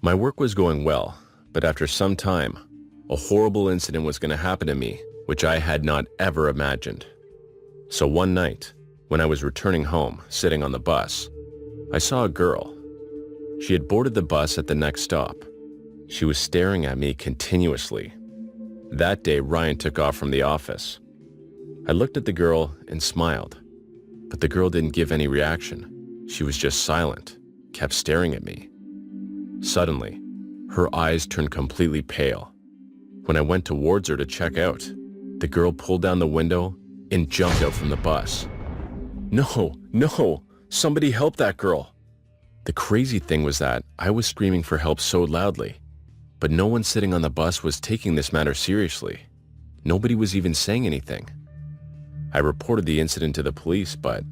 My work was going well, but after some time, a horrible incident was going to happen to me, which I had not ever imagined. So one night, when I was returning home, sitting on the bus, I saw a girl. She had boarded the bus at the next stop. She was staring at me continuously. That day, Ryan took off from the office. I looked at the girl and smiled, but the girl didn't give any reaction. She was just silent, kept staring at me. Suddenly, her eyes turned completely pale. When I went towards her to check out, the girl pulled down the window and jumped out from the bus. No, somebody help that girl. The crazy thing was that I was screaming for help so loudly, but no one sitting on the bus was taking this matter seriously. Nobody was even saying anything. I reported the incident to the police, but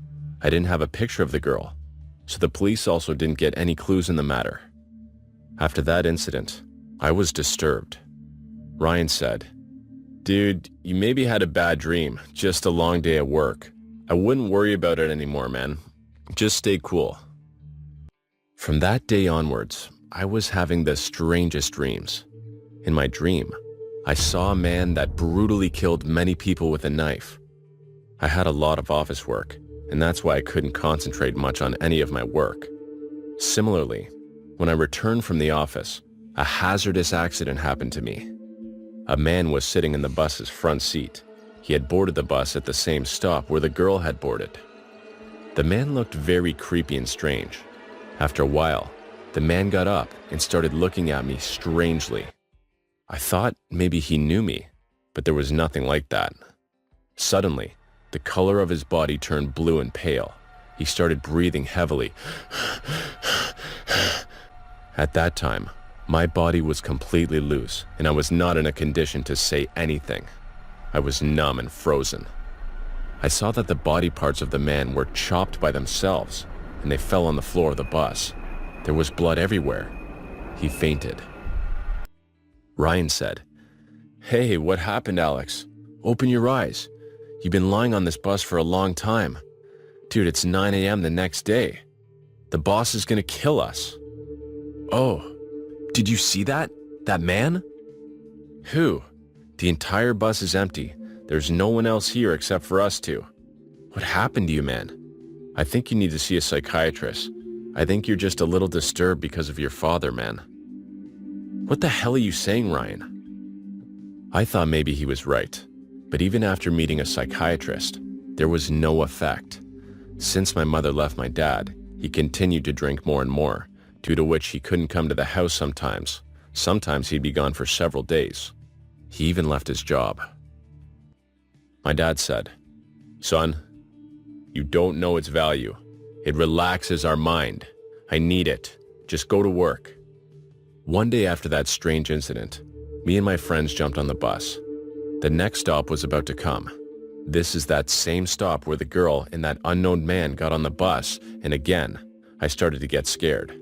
I didn't have a picture of the girl, so the police also didn't get any clues in the matter. After that incident, I was disturbed. Ryan said, "Dude, you maybe had a bad dream, just a long day at work. I wouldn't worry about it anymore, man. Just stay cool." From that day onwards, I was having the strangest dreams. In my dream, I saw a man that brutally killed many people with a knife. I had a lot of office work, and that's why I couldn't concentrate much on any of my work. Similarly, when I returned from the office, a hazardous accident happened to me. A man was sitting in the bus's front seat. He had boarded the bus at the same stop where the girl had boarded. The man looked very creepy and strange. After a while, the man got up and started looking at me strangely. I thought maybe he knew me, but there was nothing like that. Suddenly, the color of his body turned blue and pale. He started breathing heavily. At that time, my body was completely loose, and I was not in a condition to say anything. I was numb and frozen. I saw that the body parts of the man were chopped by themselves, and they fell on the floor of the bus. There was blood everywhere. He fainted. Ryan said, "Hey, what happened, Alex? Open your eyes. You've been lying on this bus for a long time. Dude, it's 9 a.m. the next day. The boss is gonna kill us." "Oh, did you see that? That man?" "Who? The entire bus is empty. There's no one else here except for us two. What happened to you, man? I think you need to see a psychiatrist. I think you're just a little disturbed because of your father, man." "What the hell are you saying, Ryan?" I thought maybe he was right, but even after meeting a psychiatrist, there was no effect. Since my mother left my dad, he continued to drink more and more, due to which he couldn't come to the house sometimes. Sometimes he'd be gone for several days. He even left his job. My dad said, "Son, you don't know its value. It relaxes our mind. I need it. Just go to work." One day after that strange incident, me and my friends jumped on the bus. The next stop was about to come. This is that same stop where the girl and that unknown man got on the bus, and again, I started to get scared.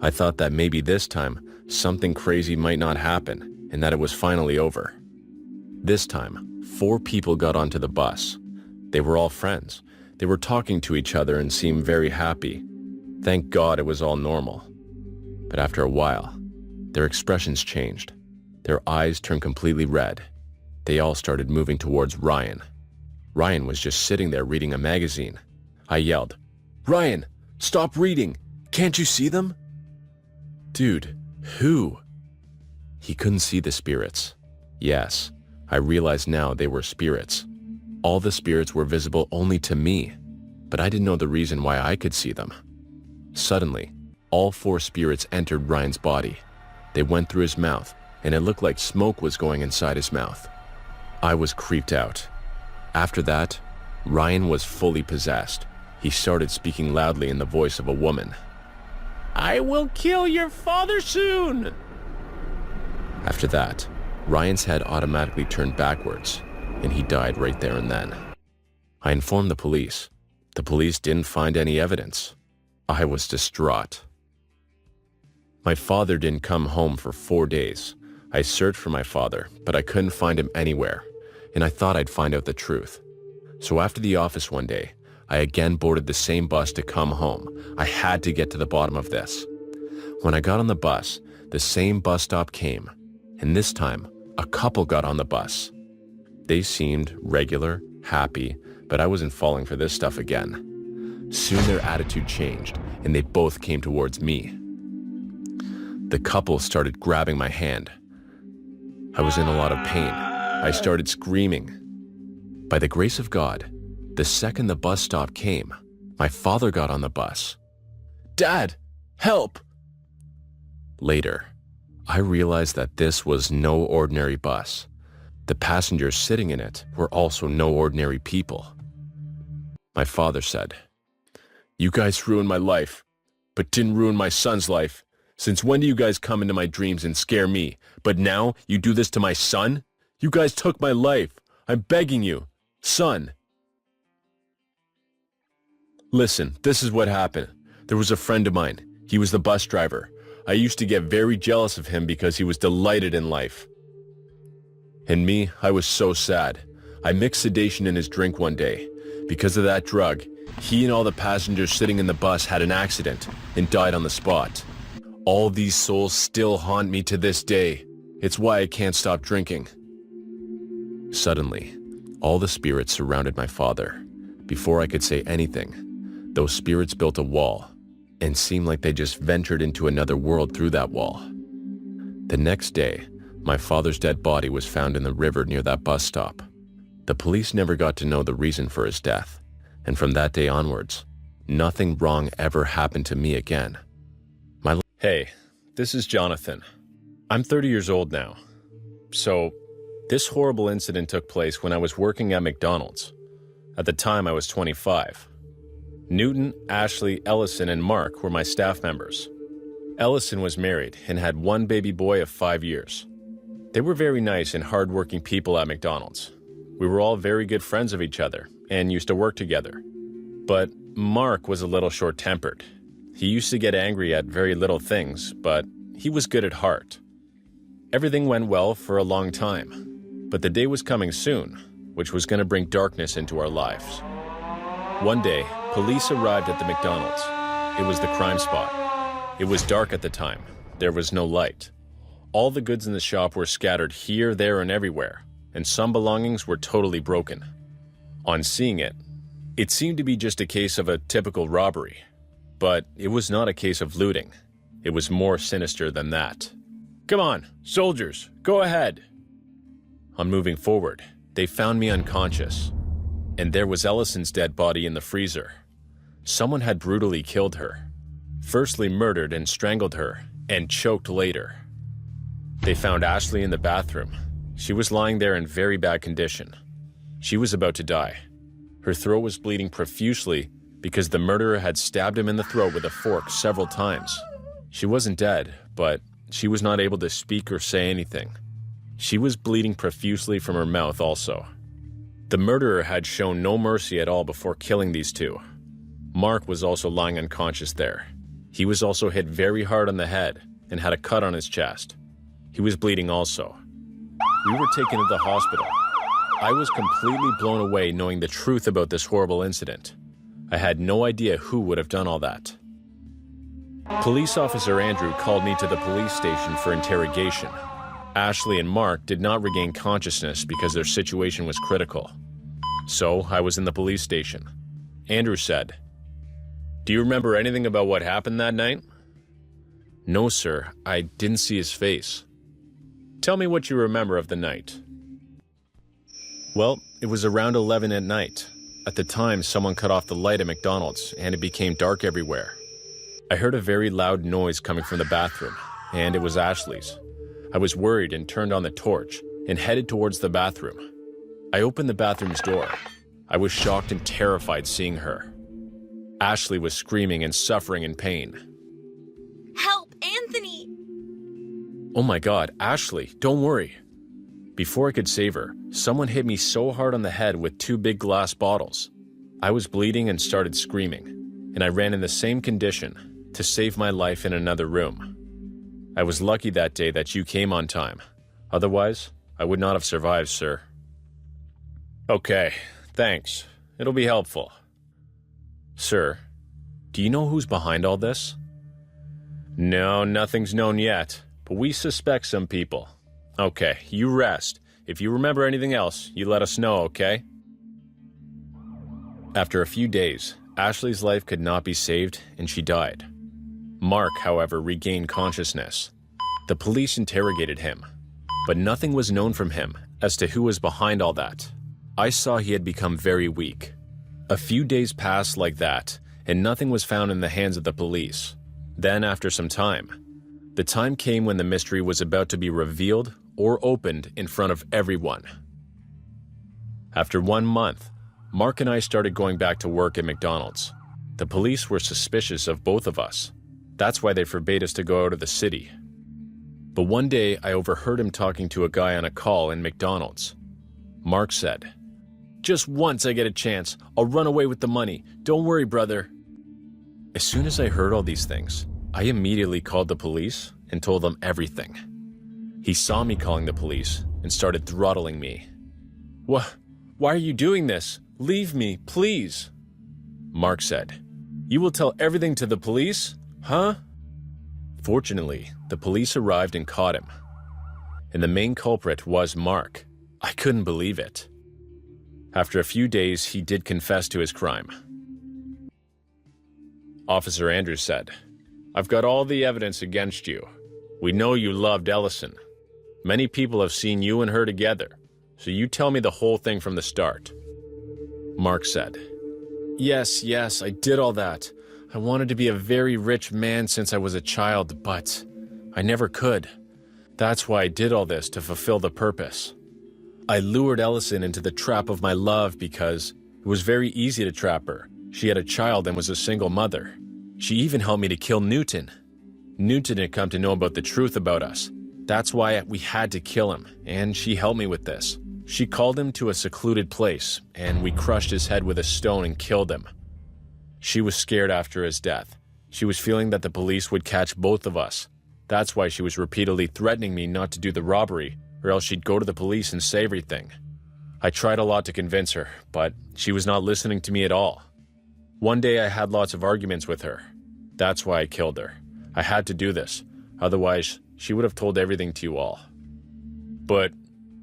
I thought that maybe this time, something crazy might not happen, and that it was finally over. This time, 4 people got onto the bus. They were all friends. They were talking to each other and seemed very happy. Thank God it was all normal. But after a while, their expressions changed. Their eyes turned completely red. They all started moving towards Ryan. Ryan was just sitting there reading a magazine. I yelled, "Ryan, stop reading! Can't you see them?" "Dude, who?" He couldn't see the spirits. Yes, I realized now they were spirits. All the spirits were visible only to me, but I didn't know the reason why I could see them. Suddenly, all 4 spirits entered Ryan's body. They went through his mouth, and it looked like smoke was going inside his mouth. I was creeped out. After that, Ryan was fully possessed. He started speaking loudly in the voice of a woman. "I will kill your father soon!" After that, Ryan's head automatically turned backwards, and he died right there and then. I informed the police. The police didn't find any evidence. I was distraught. My father didn't come home for 4 days. I searched for my father, but I couldn't find him anywhere, and I thought I'd find out the truth. So after the office one day, I again boarded the same bus to come home. I had to get to the bottom of this. When I got on the bus, the same bus stop came, and this time, a couple got on the bus. They seemed regular, happy, but I wasn't falling for this stuff again. Soon their attitude changed, and they both came towards me. The couple started grabbing my hand. I was in a lot of pain. I started screaming. By the grace of God, the second the bus stop came, my father got on the bus. "Dad, help!" Later, I realized that this was no ordinary bus. The passengers sitting in it were also no ordinary people. My father said, "You guys ruined my life, but didn't ruin my son's life. Since when do you guys come into my dreams and scare me? But now you do this to my son? You guys took my life. I'm begging you, son." Listen, this is what happened. There was a friend of mine. He was the bus driver. I used to get very jealous of him because he was delighted in life. And me, I was so sad. I mixed sedation in his drink one day. Because of that drug, he and all the passengers sitting in the bus had an accident and died on the spot. All these souls still haunt me to this day. It's why I can't stop drinking. Suddenly, all the spirits surrounded my father. Before I could say anything, those spirits built a wall and seemed like they just ventured into another world through that wall. The next day, my father's dead body was found in the river near that bus stop. The police never got to know the reason for his death, and from that day onwards, nothing wrong ever happened to me again. Hey, this is Jonathan. I'm 30 years old now. So, this horrible incident took place when I was working at McDonald's. At the time, I was 25. Newton, Ashley, Ellison, and Mark were my staff members. Ellison was married and had one baby boy of 5 years. They were very nice and hardworking people at McDonald's. We were all very good friends of each other and used to work together. But Mark was a little short-tempered. He used to get angry at very little things, but he was good at heart. Everything went well for a long time, but the day was coming soon, which was going to bring darkness into our lives. One day, police arrived at the McDonald's. It was the crime spot. It was dark at the time. There was no light. All the goods in the shop were scattered here, there, and everywhere, and some belongings were totally broken. On seeing it, it seemed to be just a case of a typical robbery. But it was not a case of looting. It was more sinister than that. "Come on, soldiers, go ahead." On moving forward, they found me unconscious. And there was Ellison's dead body in the freezer. Someone had brutally killed her. Firstly murdered and strangled her, and choked later. They found Ashley in the bathroom. She was lying there in very bad condition. She was about to die. Her throat was bleeding profusely because the murderer had stabbed him in the throat with a fork several times. She wasn't dead, but she was not able to speak or say anything. She was bleeding profusely from her mouth also. The murderer had shown no mercy at all before killing these two. Mark was also lying unconscious there. He was also hit very hard on the head and had a cut on his chest. He was bleeding also. We were taken to the hospital. I was completely blown away knowing the truth about this horrible incident. I had no idea who would have done all that. Police officer Andrew called me to the police station for interrogation. Ashley and Mark did not regain consciousness because their situation was critical. So I was in the police station. Andrew said, "Do you remember anything about what happened that night?" "No, sir. I didn't see his face." "Tell me what you remember of the night." "Well, it was around 11 at night. At the time, someone cut off the light at McDonald's, and it became dark everywhere. I heard a very loud noise coming from the bathroom, and it was Ashley's. I was worried and turned on the torch and headed towards the bathroom. I opened the bathroom's door. I was shocked and terrified seeing her. Ashley was screaming and suffering in pain. Help, Anthony! Oh my God, Ashley, don't worry. Before I could save her, someone hit me so hard on the head with 2 big glass bottles. I was bleeding and started screaming, and I ran in the same condition to save my life in another room. I was lucky that day that you came on time. Otherwise, I would not have survived, sir. Okay, thanks. It'll be helpful. Sir, do you know who's behind all this? No, nothing's known yet, but we suspect some people. Okay, you rest. If you remember anything else, you let us know, okay? After a few days, Ashley's life could not be saved and she died. Mark, however, regained consciousness. The police interrogated him, but nothing was known from him as to who was behind all that. I saw he had become very weak. A few days passed like that, and nothing was found in the hands of the police. Then, after some time, the time came when the mystery was about to be revealed or opened in front of everyone. After 1 month, Mark and I started going back to work at McDonald's. The police were suspicious of both of us. That's why they forbade us to go out of the city. But one day, I overheard him talking to a guy on a call in McDonald's. Mark said, "Just once I get a chance, I'll run away with the money. Don't worry, brother." As soon as I heard all these things, I immediately called the police and told them everything. He saw me calling the police and started throttling me. "What? Why are you doing this? Leave me, please." Mark said, "You will tell everything to the police? Huh?" Fortunately, the police arrived and caught him. And the main culprit was Mark. I couldn't believe it. After a few days, he did confess to his crime. Officer Andrews said, "I've got all the evidence against you. We know you loved Ellison. Many people have seen you and her together, so you tell me the whole thing from the start." Mark said, Yes, I did all that. I wanted to be a very rich man since I was a child, but I never could. That's why I did all this, to fulfill the purpose. I lured Ellison into the trap of my love because it was very easy to trap her. She had a child and was a single mother. She even helped me to kill Newton. Newton had come to know about the truth about us. That's why we had to kill him, and she helped me with this. She called him to a secluded place, and we crushed his head with a stone and killed him. She was scared after his death. She was feeling that the police would catch both of us. That's why she was repeatedly threatening me not to do the robbery, or else she'd go to the police and say everything. I tried a lot to convince her, but she was not listening to me at all. One day I had lots of arguments with her. That's why I killed her. I had to do this, otherwise she would have told everything to you all. But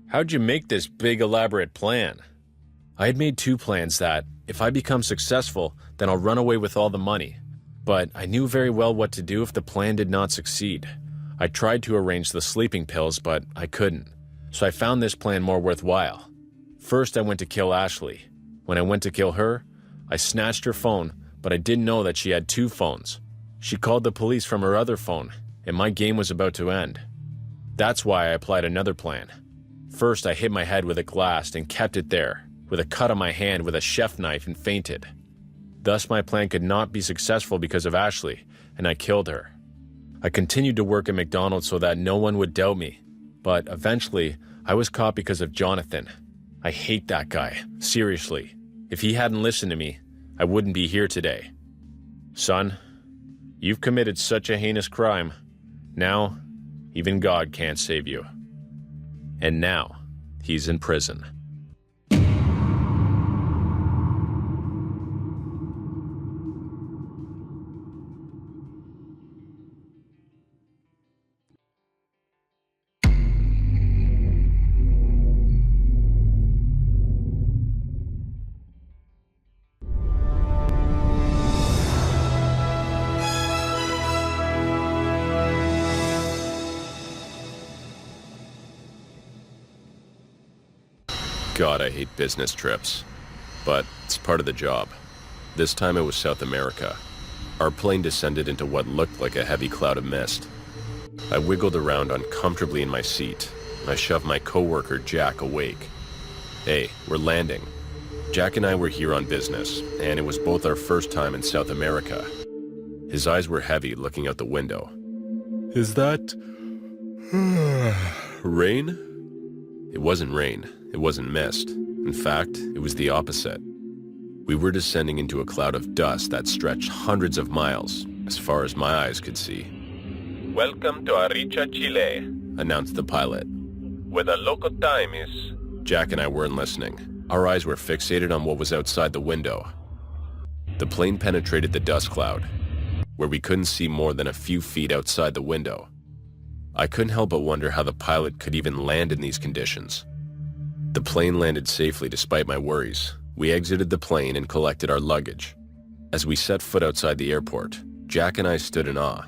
how'd you make this big elaborate plan? I had made 2 plans that, if I become successful, then I'll run away with all the money. But I knew very well what to do if the plan did not succeed. I tried to arrange the sleeping pills, but I couldn't. So I found this plan more worthwhile. First, I went to kill Ashley. When I went to kill her, I snatched her phone, but I didn't know that she had 2 phones. She called the police from her other phone, and my game was about to end. That's why I applied another plan. First, I hit my head with a glass and kept it there, with a cut on my hand with a chef knife, and fainted. Thus, my plan could not be successful because of Ashley, and I killed her. I continued to work at McDonald's so that no one would doubt me, but eventually, I was caught because of Jonathan. I hate that guy, seriously. If he hadn't listened to me, I wouldn't be here today. Son, you've committed such a heinous crime. Now, even God can't save you. And now, he's in prison. God, I hate business trips. But it's part of the job. This time it was South America. Our plane descended into what looked like a heavy cloud of mist. I wiggled around uncomfortably in my seat. I shoved my coworker Jack awake. "Hey, we're landing." Jack and I were here on business, and it was both our first time in South America. His eyes were heavy, looking out the window. Is that... rain? It wasn't rain. It wasn't mist. In fact, it was the opposite. We were descending into a cloud of dust that stretched hundreds of miles, as far as my eyes could see. "Welcome to Arica, Chile," announced the pilot. "Where the local time is..." Jack and I weren't listening. Our eyes were fixated on what was outside the window. The plane penetrated the dust cloud, where we couldn't see more than a few feet outside the window. I couldn't help but wonder how the pilot could even land in these conditions. The plane landed safely despite my worries. We exited the plane and collected our luggage. As we set foot outside the airport, Jack and I stood in awe.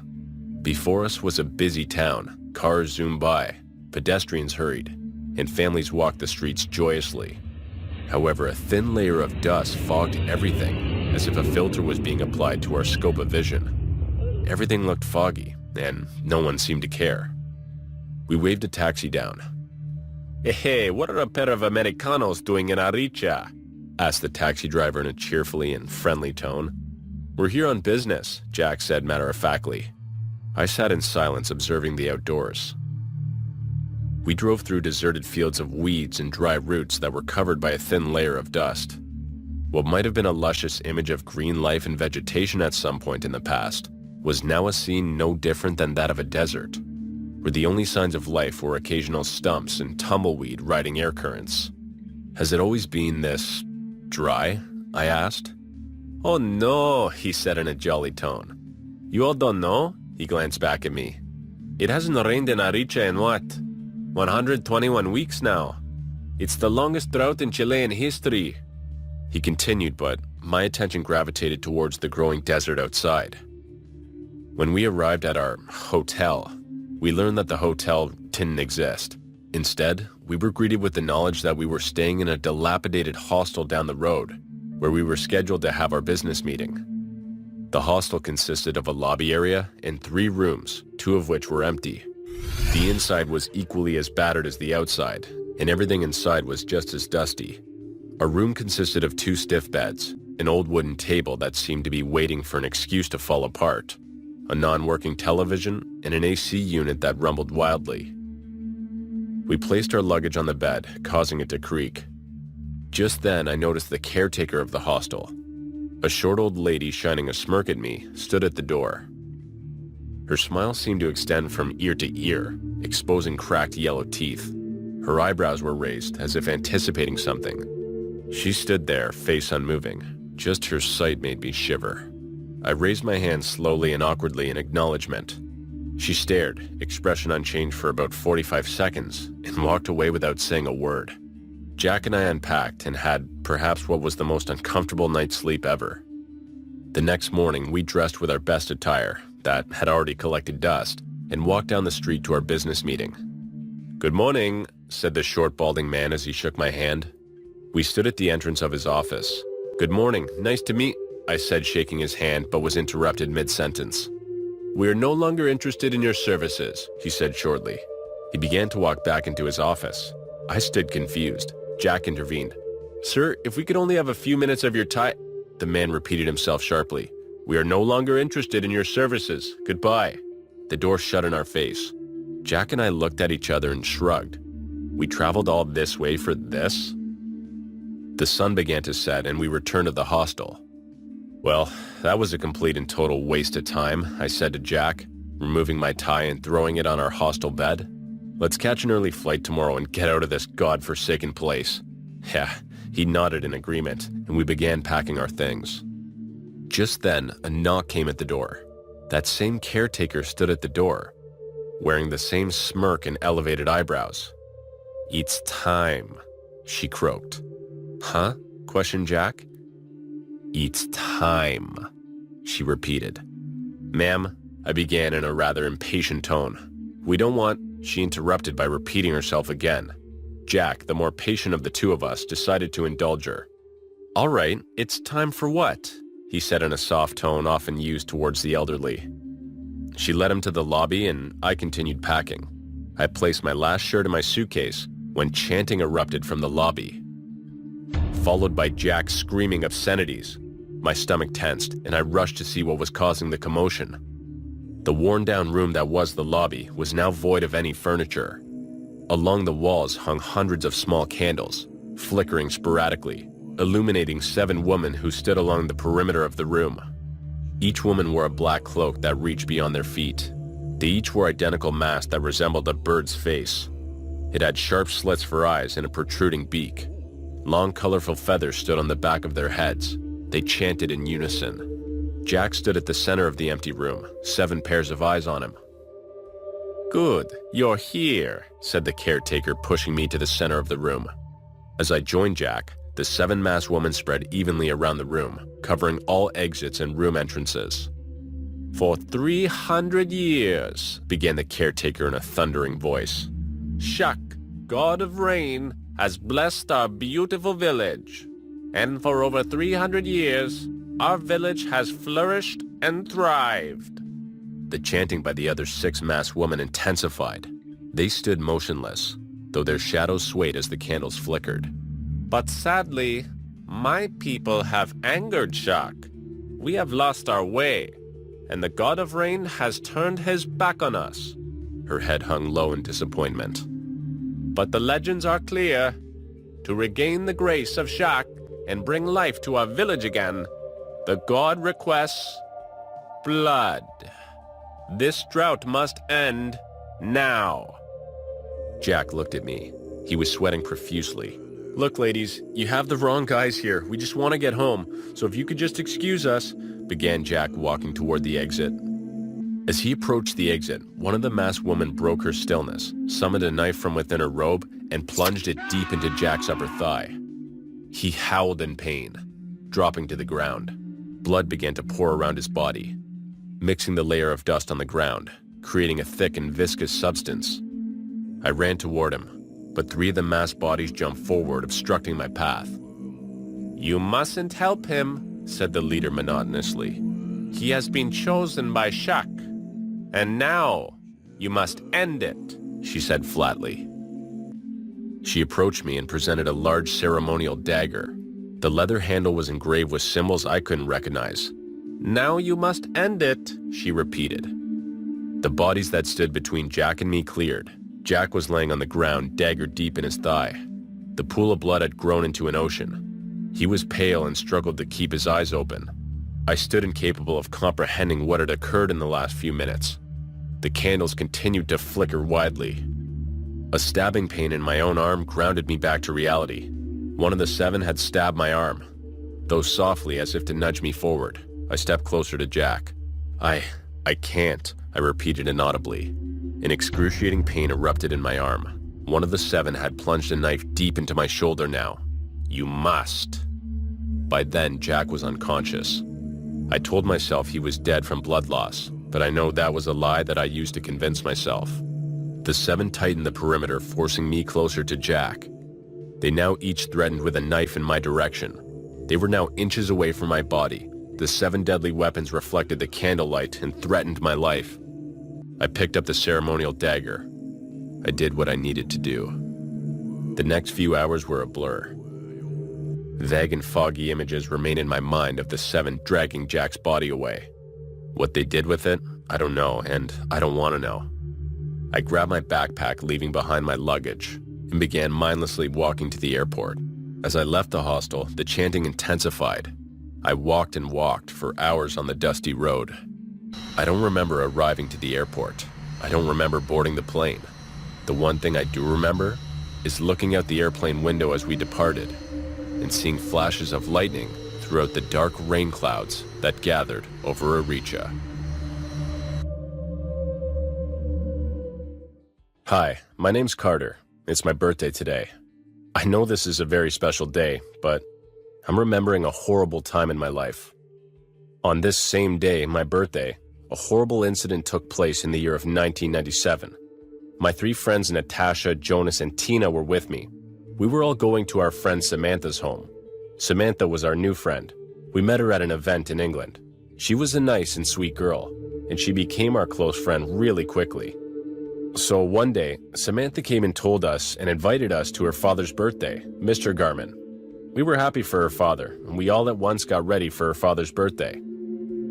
Before us was a busy town. Cars zoomed by, pedestrians hurried, and families walked the streets joyously. However, a thin layer of dust fogged everything, as if a filter was being applied to our scope of vision. Everything looked foggy, and no one seemed to care. We waved a taxi down. "Hey, what are a pair of Americanos doing in Arica?" asked the taxi driver in a cheerfully and friendly tone. "We're here on business," Jack said matter-of-factly. I sat in silence observing the outdoors. We drove through deserted fields of weeds and dry roots that were covered by a thin layer of dust. What might have been a luscious image of green life and vegetation at some point in the past was now a scene no different than that of a desert, where the only signs of life were occasional stumps and tumbleweed riding air currents. "Has it always been this dry?" I asked. "Oh no," he said in a jolly tone. "You all don't know?" He glanced back at me. "It hasn't rained in Arica in what? 121 weeks now. It's the longest drought in Chilean history." He continued, but my attention gravitated towards the growing desert outside. When we arrived at our hotel, we learned that the hotel didn't exist. Instead, we were greeted with the knowledge that we were staying in a dilapidated hostel down the road, where we were scheduled to have our business meeting. The hostel consisted of a lobby area and 3 rooms, 2 of which were empty. The inside was equally as battered as the outside, and everything inside was just as dusty. Our room consisted of 2 stiff beds, an old wooden table that seemed to be waiting for an excuse to fall apart, a non-working television, and an AC unit that rumbled wildly. We placed our luggage on the bed, causing it to creak. Just then, I noticed the caretaker of the hostel. A short old lady shining a smirk at me stood at the door. Her smile seemed to extend from ear to ear, exposing cracked yellow teeth. Her eyebrows were raised as if anticipating something. She stood there, face unmoving. Just her sight made me shiver. I raised my hand slowly and awkwardly in acknowledgement. She stared, expression unchanged for about 45 seconds, and walked away without saying a word. Jack and I unpacked and had perhaps what was the most uncomfortable night's sleep ever. The next morning, we dressed with our best attire that had already collected dust and walked down the street to our business meeting. "Good morning," said the short, balding man as he shook my hand. We stood at the entrance of his office. "Good morning, nice to meet," I said, shaking his hand, but was interrupted mid-sentence. "We are no longer interested in your services," he said shortly. He began to walk back into his office. I stood confused. Jack intervened. "Sir, if we could only have a few minutes of your time..." The man repeated himself sharply. "We are no longer interested in your services. Goodbye." The door shut in our face. Jack and I looked at each other and shrugged. We traveled all this way for this? The sun began to set and we returned to the hostel. "Well, that was a complete and total waste of time," I said to Jack, removing my tie and throwing it on our hostel bed. "Let's catch an early flight tomorrow and get out of this godforsaken place." Yeah, he nodded in agreement, and we began packing our things. Just then, a knock came at the door. That same caretaker stood at the door, wearing the same smirk and elevated eyebrows. "It's time," she croaked. "Huh?" questioned Jack. "It's time," she repeated. "Ma'am," I began in a rather impatient tone. "We don't want..." She interrupted by repeating herself again. Jack, the more patient of the two of us, decided to indulge her. "All right, it's time for what?" he said in a soft tone often used towards the elderly. She led him to the lobby and I continued packing. I placed my last shirt in my suitcase when chanting erupted from the lobby. followed by Jack screaming obscenities. My stomach tensed, and I rushed to see what was causing the commotion. The worn-down room that was the lobby was now void of any furniture. Along the walls hung hundreds of small candles, flickering sporadically, illuminating 7 women who stood along the perimeter of the room. Each woman wore a black cloak that reached beyond their feet. They each wore identical masks that resembled a bird's face. It had sharp slits for eyes and a protruding beak. Long, colorful feathers stood on the back of their heads. They chanted in unison. Jack stood at the center of the empty room, 7 pairs of eyes on him. "Good, you're here," said the caretaker, pushing me to the center of the room. As I joined Jack, the 7 masked women spread evenly around the room, covering all exits and room entrances. "For 300 years, began the caretaker in a thundering voice, Shak, god of rain, has blessed our beautiful village. And for over 300 years, our village has flourished and thrived." The chanting by the other 6 masked women intensified. They stood motionless, though their shadows swayed as the candles flickered. "But sadly, my people have angered Shak. We have lost our way, and the god of rain has turned his back on us." Her head hung low in disappointment. "But the legends are clear. To regain the grace of Shak and bring life to our village again, the god requests blood. This drought must end now." Jack looked at me. He was sweating profusely. "Look, ladies, you have the wrong guys here. We just want to get home, so if you could just excuse us," began Jack, walking toward the exit. As he approached the exit, one of the masked women broke her stillness, summoned a knife from within her robe, and plunged it deep into Jack's upper thigh. He howled in pain, dropping to the ground. Blood began to pour around his body, mixing the layer of dust on the ground, creating a thick and viscous substance. I ran toward him, but 3 of the masked bodies jumped forward, obstructing my path. "You mustn't help him," said the leader monotonously. "He has been chosen by Shak. And now, you must end it," she said flatly. She approached me and presented a large ceremonial dagger. The leather handle was engraved with symbols I couldn't recognize. "Now you must end it," she repeated. The bodies that stood between Jack and me cleared. Jack was laying on the ground, dagger deep in his thigh. The pool of blood had grown into an ocean. He was pale and struggled to keep his eyes open. I stood incapable of comprehending what had occurred in the last few minutes. The candles continued to flicker widely. A stabbing pain in my own arm grounded me back to reality. One of the 7 had stabbed my arm. Though softly, as if to nudge me forward, I stepped closer to Jack. I can't," I repeated inaudibly. An excruciating pain erupted in my arm. One of the 7 had plunged a knife deep into my shoulder now. "You must." By then, Jack was unconscious. I told myself he was dead from blood loss, but I know that was a lie that I used to convince myself. The 7 tightened the perimeter, forcing me closer to Jack. They now each threatened with a knife in my direction. They were now inches away from my body. The 7 deadly weapons reflected the candlelight and threatened my life. I picked up the ceremonial dagger. I did what I needed to do. The next few hours were a blur. Vague and foggy images remain in my mind of the 7 dragging Jack's body away. What they did with it, I don't know, and I don't want to know. I grabbed my backpack, leaving behind my luggage, and began mindlessly walking to the airport. As I left the hostel, the chanting intensified. I walked and walked for hours on the dusty road. I don't remember arriving to the airport. I don't remember boarding the plane. The one thing I do remember is looking out the airplane window as we departed and seeing flashes of lightning throughout the dark rain clouds that gathered over Aricha. Hi, my name's Carter. It's my birthday today. I know this is a very special day, but I'm remembering a horrible time in my life. On this same day, my birthday, a horrible incident took place in the year of 1997. My 3 friends, Natasha, Jonas, and Tina, were with me. We were all going to our friend Samantha's home. Samantha was our new friend. We met her at an event in England. She was a nice and sweet girl, and she became our close friend really quickly. So one day, Samantha came and told us and invited us to her father's birthday, Mr. Garman. We were happy for her father, and we all at once got ready for her father's birthday.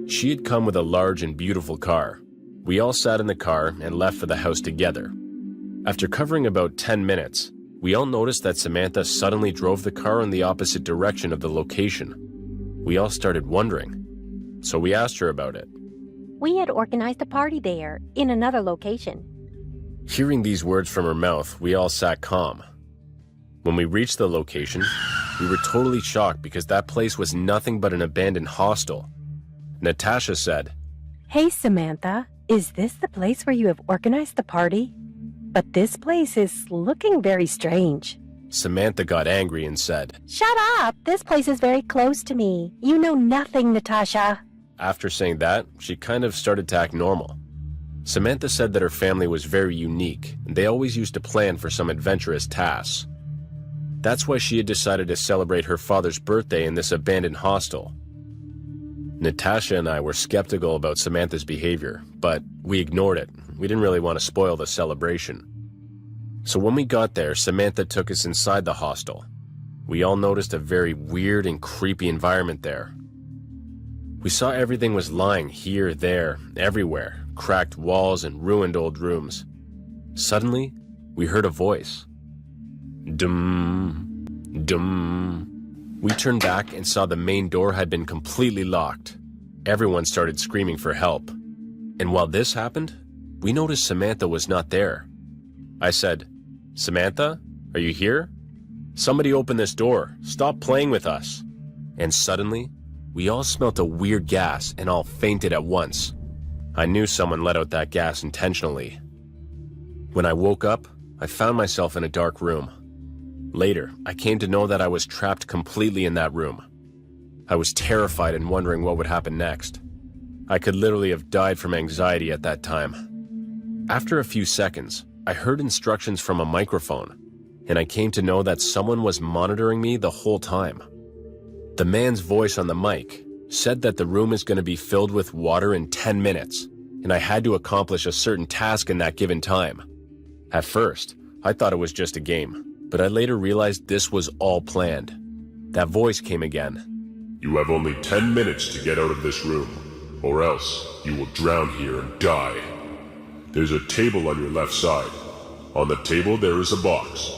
She had come with a large and beautiful car. We all sat in the car and left for the house together. After covering about 10 minutes, we all noticed that Samantha suddenly drove the car in the opposite direction of the location. We all started wondering, so we asked her about it. We had organized a party there, in another location. Hearing these words from her mouth, we all sat calm. When we reached the location, we were totally shocked because that place was nothing but an abandoned hostel. Natasha said, Hey, Samantha, is this the place where you have organized the party? But this place is looking very strange. Samantha got angry and said, Shut up! This place is very close to me. You know nothing, Natasha. After saying that, she kind of started to act normal. Samantha said that her family was very unique, and they always used to plan for some adventurous tasks. That's why she had decided to celebrate her father's birthday in this abandoned hostel. Natasha and I were skeptical about Samantha's behavior, but we ignored it. We didn't really want to spoil the celebration. So when we got there, Samantha took us inside the hostel. We all noticed a very weird and creepy environment there. We saw everything was lying here, there, everywhere, cracked walls and ruined old rooms. Suddenly, we heard a voice. Dum, dum. We turned back and saw the main door had been completely locked. Everyone started screaming for help. And while this happened, we noticed Samantha was not there. I said, Samantha, are you here? Somebody open this door. Stop playing with us. And suddenly, we all smelt a weird gas and all fainted at once. I knew someone let out that gas intentionally. When I woke up, I found myself in a dark room. Later, I came to know that I was trapped completely in that room. I was terrified and wondering what would happen next. I could literally have died from anxiety at that time. After a few seconds, I heard instructions from a microphone, and I came to know that someone was monitoring me the whole time. The man's voice on the mic said that the room is going to be filled with water in 10 minutes, and I had to accomplish a certain task in that given time. At first, I thought it was just a game, but I later realized this was all planned. That voice came again. You have only 10 minutes to get out of this room, or else you will drown here and die. There's a table on your left side. On the table there is a box.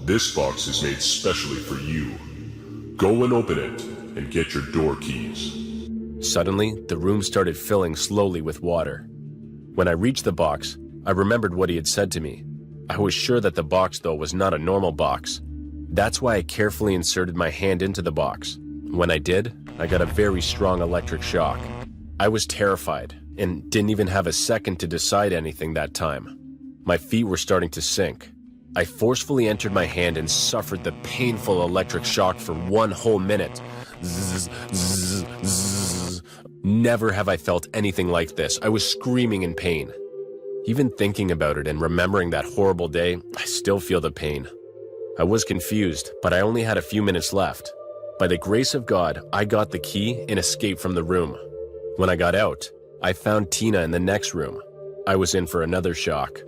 This box is made specially for you. Go and open it, and get your door keys. Suddenly, the room started filling slowly with water. When I reached the box, I remembered what he had said to me. I was sure that the box, though, was not a normal box. That's why I carefully inserted my hand into the box. When I did, I got a very strong electric shock. I was terrified, and didn't even have a second to decide anything that time. My feet were starting to sink. I forcefully entered my hand and suffered the painful electric shock for 1 whole minute. Zzz, zzz, zzz. Never have I felt anything like this. I was screaming in pain. Even thinking about it and remembering that horrible day, I still feel the pain. I was confused, but I only had a few minutes left. By the grace of God, I got the key and escaped from the room. When I got out, I found Tina in the next room. I was in for another shock.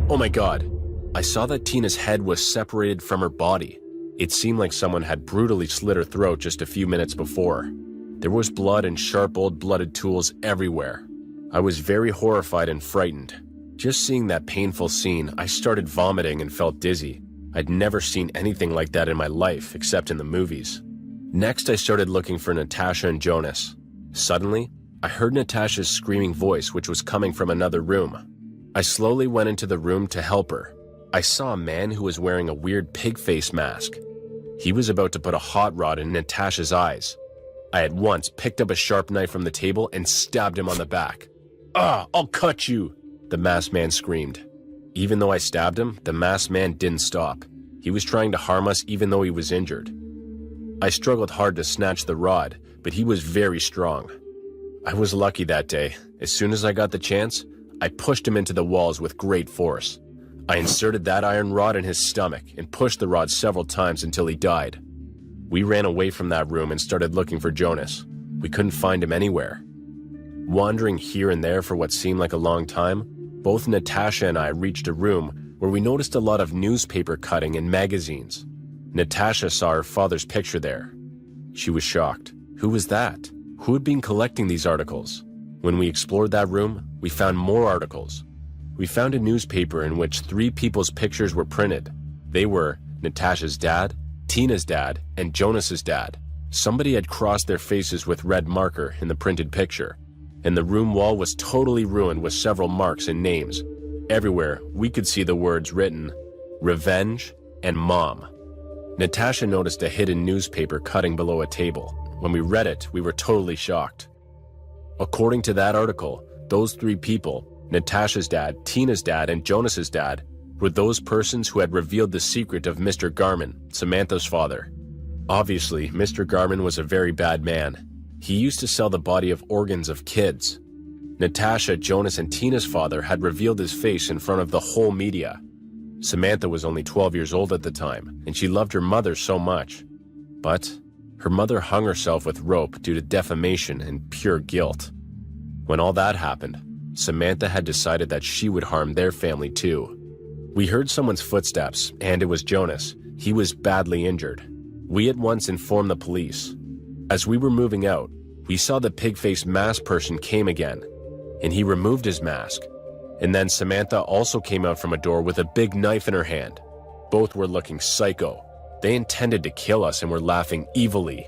Oh my God! I saw that Tina's head was separated from her body. It seemed like someone had brutally slit her throat just a few minutes before. There was blood and sharp old blooded tools everywhere. I was very horrified and frightened. Just seeing that painful scene, I started vomiting and felt dizzy. I'd never seen anything like that in my life, except in the movies. Next, I started looking for Natasha and Jonas. Suddenly, I heard Natasha's screaming voice, which was coming from another room. I slowly went into the room to help her. I saw a man who was wearing a weird pig face mask. He was about to put a hot rod in Natasha's eyes. I at once picked up a sharp knife from the table and stabbed him on the back. "Ah, I'll cut you!" the masked man screamed. Even though I stabbed him, the masked man didn't stop. He was trying to harm us even though he was injured. I struggled hard to snatch the rod, but he was very strong. I was lucky that day. As soon as I got the chance, I pushed him into the walls with great force. I inserted that iron rod in his stomach and pushed the rod several times until he died. We ran away from that room and started looking for Jonas. We couldn't find him anywhere. Wandering here and there for what seemed like a long time, both Natasha and I reached a room where we noticed a lot of newspaper cutting and magazines. Natasha saw her father's picture there. She was shocked. Who was that? Who had been collecting these articles? When we explored that room, we found more articles. We found a newspaper in which 3 people's pictures were printed. They were Natasha's dad, Tina's dad, and Jonas's dad. Somebody had crossed their faces with red marker in the printed picture, and the room wall was totally ruined with several marks and names. Everywhere, we could see the words written, Revenge and Mom. Natasha noticed a hidden newspaper cutting below a table. When we read it, we were totally shocked. According to that article, those 3 people, Natasha's dad, Tina's dad, and Jonas's dad, were those persons who had revealed the secret of Mr. Garman, Samantha's father. Obviously, Mr. Garman was a very bad man. He used to sell the body of organs of kids. Natasha, Jonas, and Tina's father had revealed his face in front of the whole media. Samantha was only 12 years old at the time, and she loved her mother so much. But her mother hung herself with rope due to defamation and pure guilt. When all that happened, Samantha had decided that she would harm their family too. We heard someone's footsteps, and it was Jonas. He was badly injured. We at once informed the police. As we were moving out, we saw the pig-faced masked person came again, and he removed his mask. And then Samantha also came out from a door with a big knife in her hand. Both were looking psycho. They intended to kill us and were laughing evilly.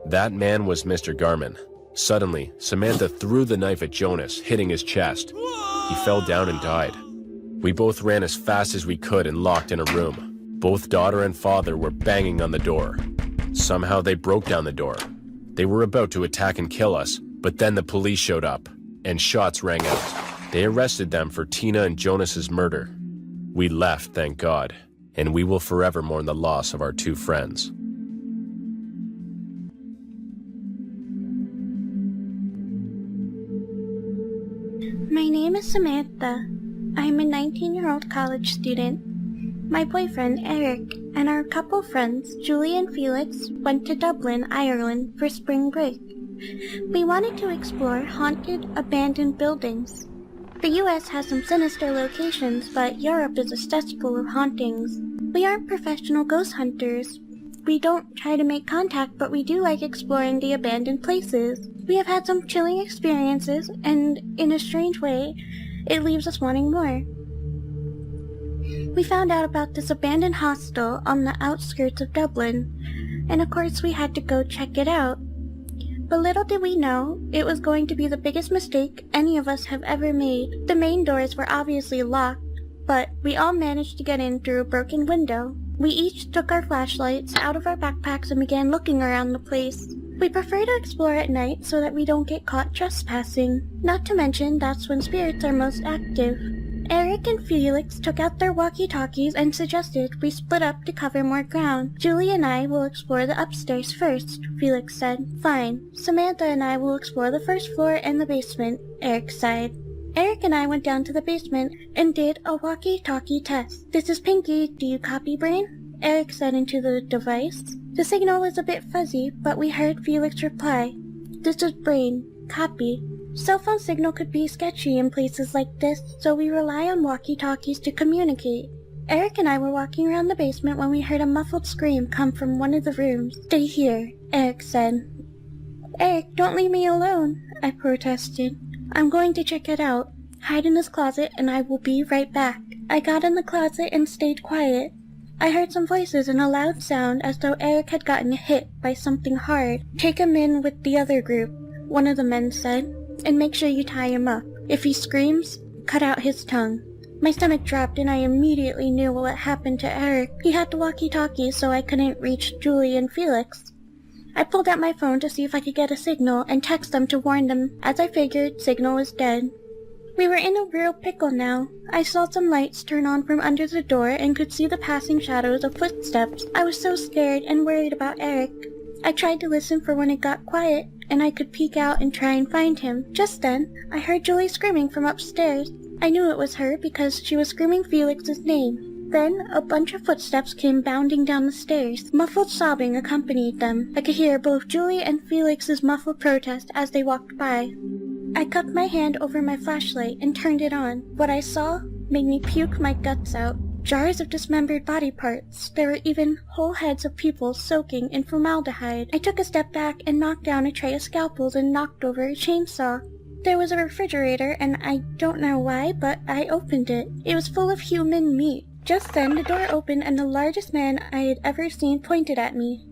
That man was Mr. Garman. Suddenly, Samantha threw the knife at Jonas, hitting his chest. He fell down and died. We both ran as fast as we could and locked in a room. Both daughter and father were banging on the door. Somehow they broke down the door. They were about to attack and kill us, but then the police showed up, and shots rang out. They arrested them for Tina and Jonas's murder. We left, thank God, and we will forever mourn the loss of our 2 friends. My name is Samantha. I'm a 19-year-old college student. My boyfriend, Eric, and our couple friends, Julie and Felix, went to Dublin, Ireland for spring break. We wanted to explore haunted, abandoned buildings. The US has some sinister locations, but Europe is a cesspool of hauntings. We aren't professional ghost hunters. We don't try to make contact, but we do like exploring the abandoned places. We have had some chilling experiences, and in a strange way, it leaves us wanting more. We found out about this abandoned hostel on the outskirts of Dublin, and of course we had to go check it out. But little did we know, it was going to be the biggest mistake any of us have ever made. The main doors were obviously locked, but we all managed to get in through a broken window. We each took our flashlights out of our backpacks and began looking around the place. We prefer to explore at night so that we don't get caught trespassing. Not to mention, that's when spirits are most active. Eric and Felix took out their walkie-talkies and suggested we split up to cover more ground. Julie and I will explore the upstairs first, Felix said. Fine. Samantha and I will explore the first floor and the basement, Eric sighed. Eric and I went down to the basement and did a walkie-talkie test. This is Pinky, do you copy, Brain? Eric said into the device. The signal was a bit fuzzy, but we heard Felix reply. This is Brain, copy. Cell phone signal could be sketchy in places like this, so we rely on walkie-talkies to communicate. Eric and I were walking around the basement when we heard a muffled scream come from one of the rooms. Stay here, Eric said. Eric, don't leave me alone, I protested. I'm going to check it out. Hide in this closet and I will be right back. I got in the closet and stayed quiet. I heard some voices and a loud sound as though Eric had gotten hit by something hard. Take him in with the other group, one of the men said, and make sure you tie him up. If he screams, cut out his tongue. My stomach dropped and I immediately knew what happened to Eric. He had the walkie-talkie so I couldn't reach Julie and Felix. I pulled out my phone to see if I could get a signal and text them to warn them. As I figured, signal was dead. We were in a real pickle now. I saw some lights turn on from under the door and could see the passing shadows of footsteps. I was so scared and worried about Eric. I tried to listen for when it got quiet, and I could peek out and try and find him. Just then, I heard Julie screaming from upstairs. I knew it was her because she was screaming Felix's name. Then, a bunch of footsteps came bounding down the stairs. Muffled sobbing accompanied them. I could hear both Julie and Felix's muffled protest as they walked by. I cupped my hand over my flashlight and turned it on. What I saw made me puke my guts out. Jars of dismembered body parts. There were even whole heads of people soaking in formaldehyde. I took a step back and knocked down a tray of scalpels and knocked over a chainsaw. There was a refrigerator, and I don't know why, but I opened it. It was full of human meat. Just then, the door opened and the largest man I had ever seen pointed at me.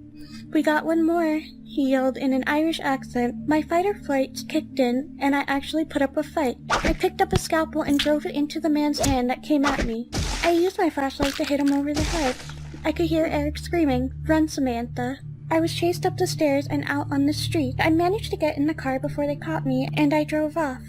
"We got one more," he yelled in an Irish accent. My fight or flight kicked in, and I actually put up a fight. I picked up a scalpel and drove it into the man's hand that came at me. I used my flashlight to hit him over the head. I could hear Eric screaming, "Run, Samantha." I was chased up the stairs and out on the street. I managed to get in the car before they caught me, and I drove off.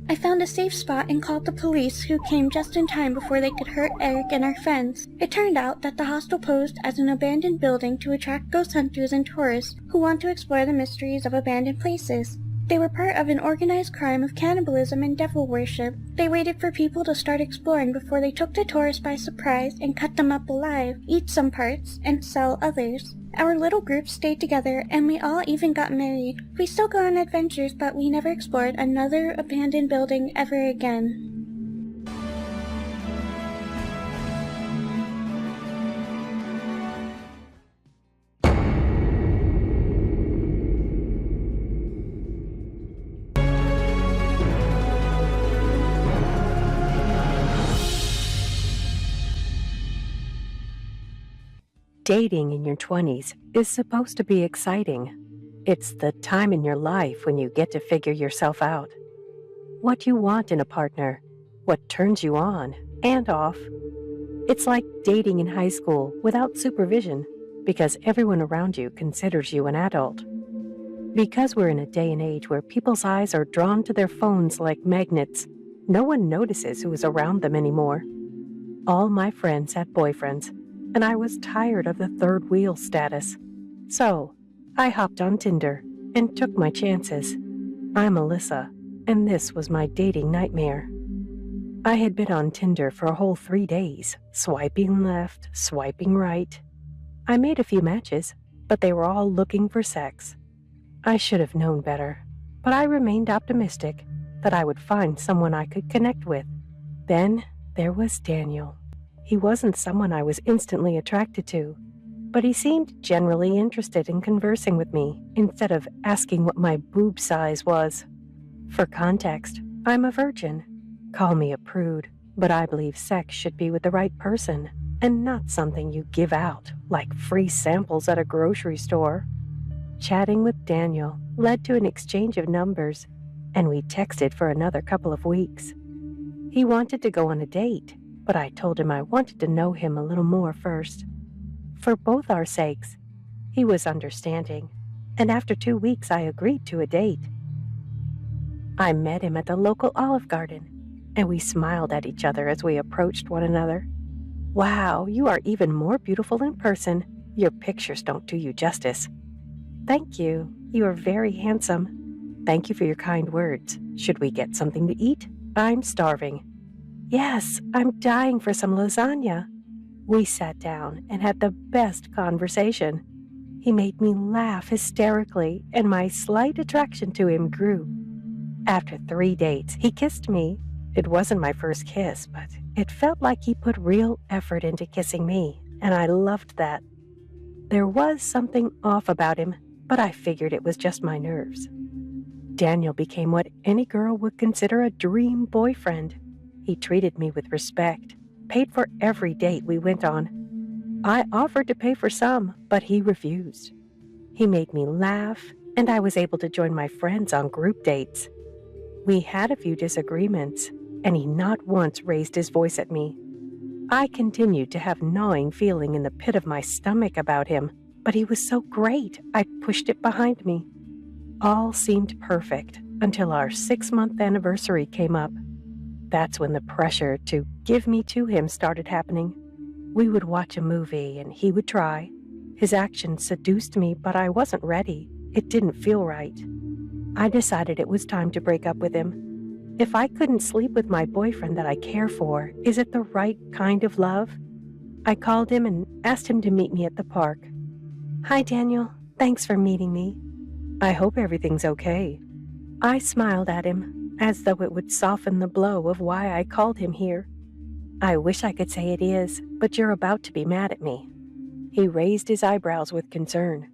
I found a safe spot and called the police, who came just in time before they could hurt Eric and our friends. It turned out that the hostel posed as an abandoned building to attract ghost hunters and tourists who want to explore the mysteries of abandoned places. They were part of an organized crime of cannibalism and devil worship. They waited for people to start exploring before they took the tourists by surprise and cut them up alive, eat some parts, and sell others. Our little group stayed together, and we all even got married. We still go on adventures, but we never explored another abandoned building ever again. Dating in your 20s is supposed to be exciting. It's the time in your life when you get to figure yourself out. What you want in a partner, what turns you on and off. It's like dating in high school without supervision, because everyone around you considers you an adult. Because we're in a day and age where people's eyes are drawn to their phones like magnets, no one notices who is around them anymore. All my friends had boyfriends, and I was tired of the third wheel status. So, I hopped on Tinder and took my chances. I'm Alyssa, and this was my dating nightmare. I had been on Tinder for a whole 3 days, swiping left, swiping right. I made a few matches, but they were all looking for sex. I should have known better, but I remained optimistic that I would find someone I could connect with. Then there was Daniel. He wasn't someone I was instantly attracted to, but he seemed generally interested in conversing with me instead of asking what my boob size was. For context, I'm a virgin. Call me a prude, but I believe sex should be with the right person and not something you give out like free samples at a grocery store. Chatting with Daniel led to an exchange of numbers, and we texted for another couple of weeks. He wanted to go on a date, but I told him I wanted to know him a little more first. For both our sakes, he was understanding, and after 2 weeks I agreed to a date. I met him at the local Olive Garden, and we smiled at each other as we approached one another. "Wow, you are even more beautiful in person. Your pictures don't do you justice." "Thank you. You are very handsome. Thank you for your kind words. Should we get something to eat? I'm starving." "Yes, I'm dying for some lasagna." We sat down and had the best conversation. He made me laugh hysterically, and my slight attraction to him grew. After 3 dates, he kissed me. It wasn't my first kiss, but it felt like he put real effort into kissing me, and I loved that. There was something off about him, but I figured it was just my nerves. Daniel became what any girl would consider a dream boyfriend. He treated me with respect, paid for every date we went on. I offered to pay for some, but he refused. He made me laugh, and I was able to join my friends on group dates. We had a few disagreements, and he not once raised his voice at me. I continued to have gnawing feeling in the pit of my stomach about him, but he was so great I pushed it behind me. All seemed perfect until our 6-month anniversary came up. That's when the pressure to give me to him started happening. We would watch a movie and he would try. His actions seduced me, but I wasn't ready. It didn't feel right. I decided it was time to break up with him. If I couldn't sleep with my boyfriend that I care for, is it the right kind of love? I called him and asked him to meet me at the park. "Hi, Daniel. Thanks for meeting me." "I hope everything's okay." I smiled at him, as though it would soften the blow of why I called him here. I wish I could say it is, but you're about to be mad at me. He raised his eyebrows with concern.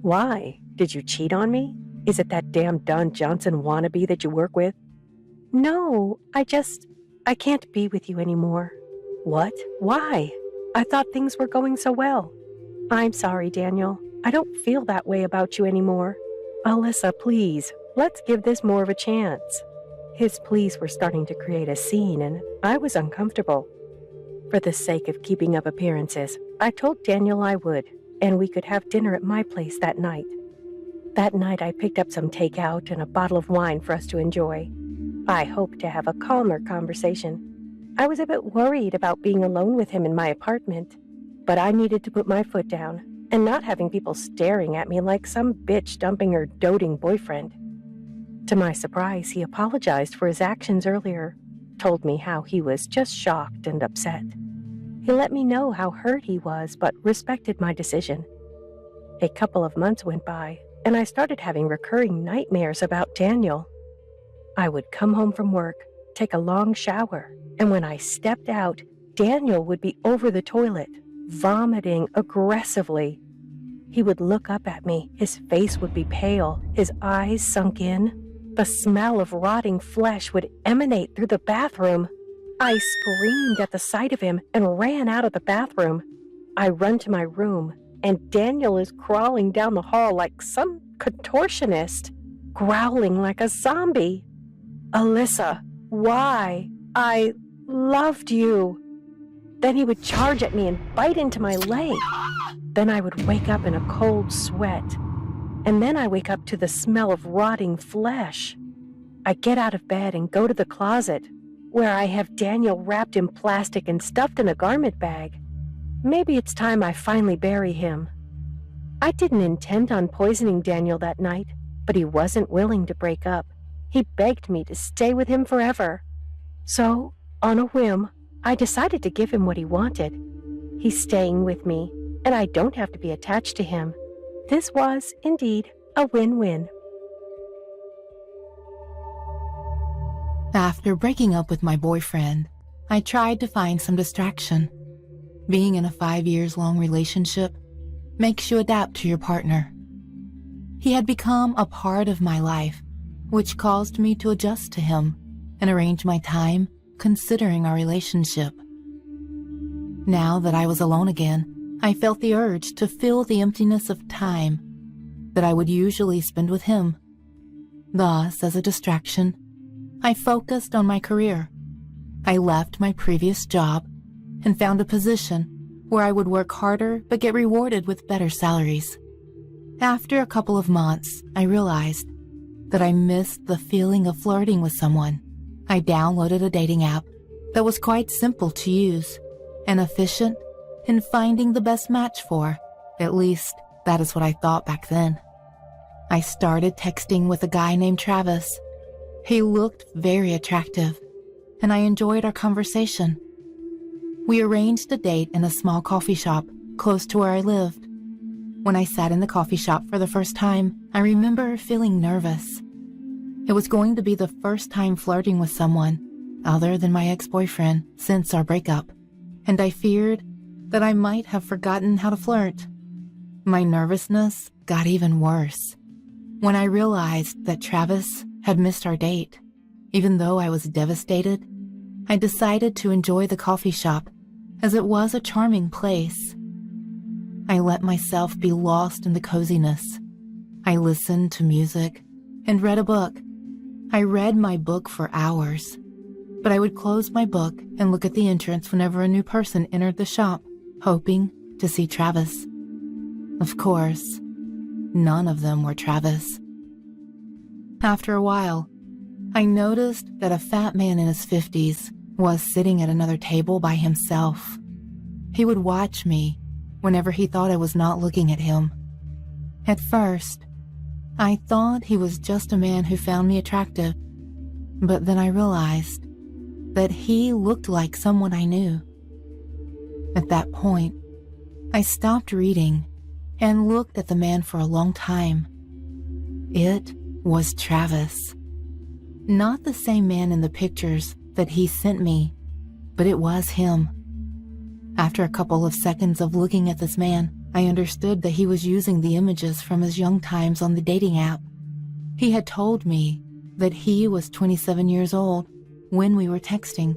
Why? Did you cheat on me? Is it that damn Don Johnson wannabe that you work with? No, I can't be with you anymore. What? Why? I thought things were going so well. I'm sorry, Daniel. I don't feel that way about you anymore. Alyssa, please, let's give this more of a chance. His pleas were starting to create a scene, and I was uncomfortable. For the sake of keeping up appearances, I told Daniel I would, and we could have dinner at my place that night. That night, I picked up some takeout and a bottle of wine for us to enjoy. I hoped to have a calmer conversation. I was a bit worried about being alone with him in my apartment, but I needed to put my foot down and not having people staring at me like some bitch dumping her doting boyfriend. To my surprise, he apologized for his actions earlier, told me how he was just shocked and upset. He let me know how hurt he was, but respected my decision. A couple of months went by, and I started having recurring nightmares about Daniel. I would come home from work, take a long shower, and when I stepped out, Daniel would be over the toilet, vomiting aggressively. He would look up at me, his face would be pale, his eyes sunk in. The smell of rotting flesh would emanate through the bathroom. I screamed at the sight of him and ran out of the bathroom. I run to my room, and Daniel is crawling down the hall like some contortionist, growling like a zombie. Alyssa, why? I loved you. Then he would charge at me and bite into my leg. Then I would wake up in a cold sweat. And then I wake up to the smell of rotting flesh. I get out of bed and go to the closet, where I have Daniel wrapped in plastic and stuffed in a garment bag. Maybe it's time I finally bury him. I didn't intend on poisoning Daniel that night, but he wasn't willing to break up. He begged me to stay with him forever. So, on a whim, I decided to give him what he wanted. He's staying with me, and I don't have to be attached to him. This was, indeed, a win-win. After breaking up with my boyfriend, I tried to find some distraction. Being in a 5 years long relationship makes you adapt to your partner. He had become a part of my life, which caused me to adjust to him and arrange my time considering our relationship. Now that I was alone again, I felt the urge to fill the emptiness of time that I would usually spend with him. Thus, as a distraction, I focused on my career. I left my previous job and found a position where I would work harder but get rewarded with better salaries. After a couple of months, I realized that I missed the feeling of flirting with someone. I downloaded a dating app that was quite simple to use and efficient in finding the best match for. At least, that is what I thought back then. I started texting with a guy named Travis. He looked very attractive, and I enjoyed our conversation. We arranged a date in a small coffee shop close to where I lived. When I sat in the coffee shop for the first time, I remember feeling nervous. It was going to be the first time flirting with someone other than my ex-boyfriend since our breakup, and I feared that I might have forgotten how to flirt. My nervousness got even worse when I realized that Travis had missed our date. Even though I was devastated, I decided to enjoy the coffee shop as it was a charming place. I let myself be lost in the coziness. I listened to music and read a book. I read my book for hours, but I would close my book and look at the entrance whenever a new person entered the shop, hoping to see Travis. Of course, none of them were Travis. After a while, I noticed that a fat man in his 50s was sitting at another table by himself. He would watch me whenever he thought I was not looking at him. At first, I thought he was just a man who found me attractive, but then I realized that he looked like someone I knew. At that point, I stopped reading and looked at the man for a long time. It was Travis. Not the same man in the pictures that he sent me, but it was him. After a couple of seconds of looking at this man, I understood that he was using the images from his young times on the dating app. He had told me that he was 27 years old when we were texting,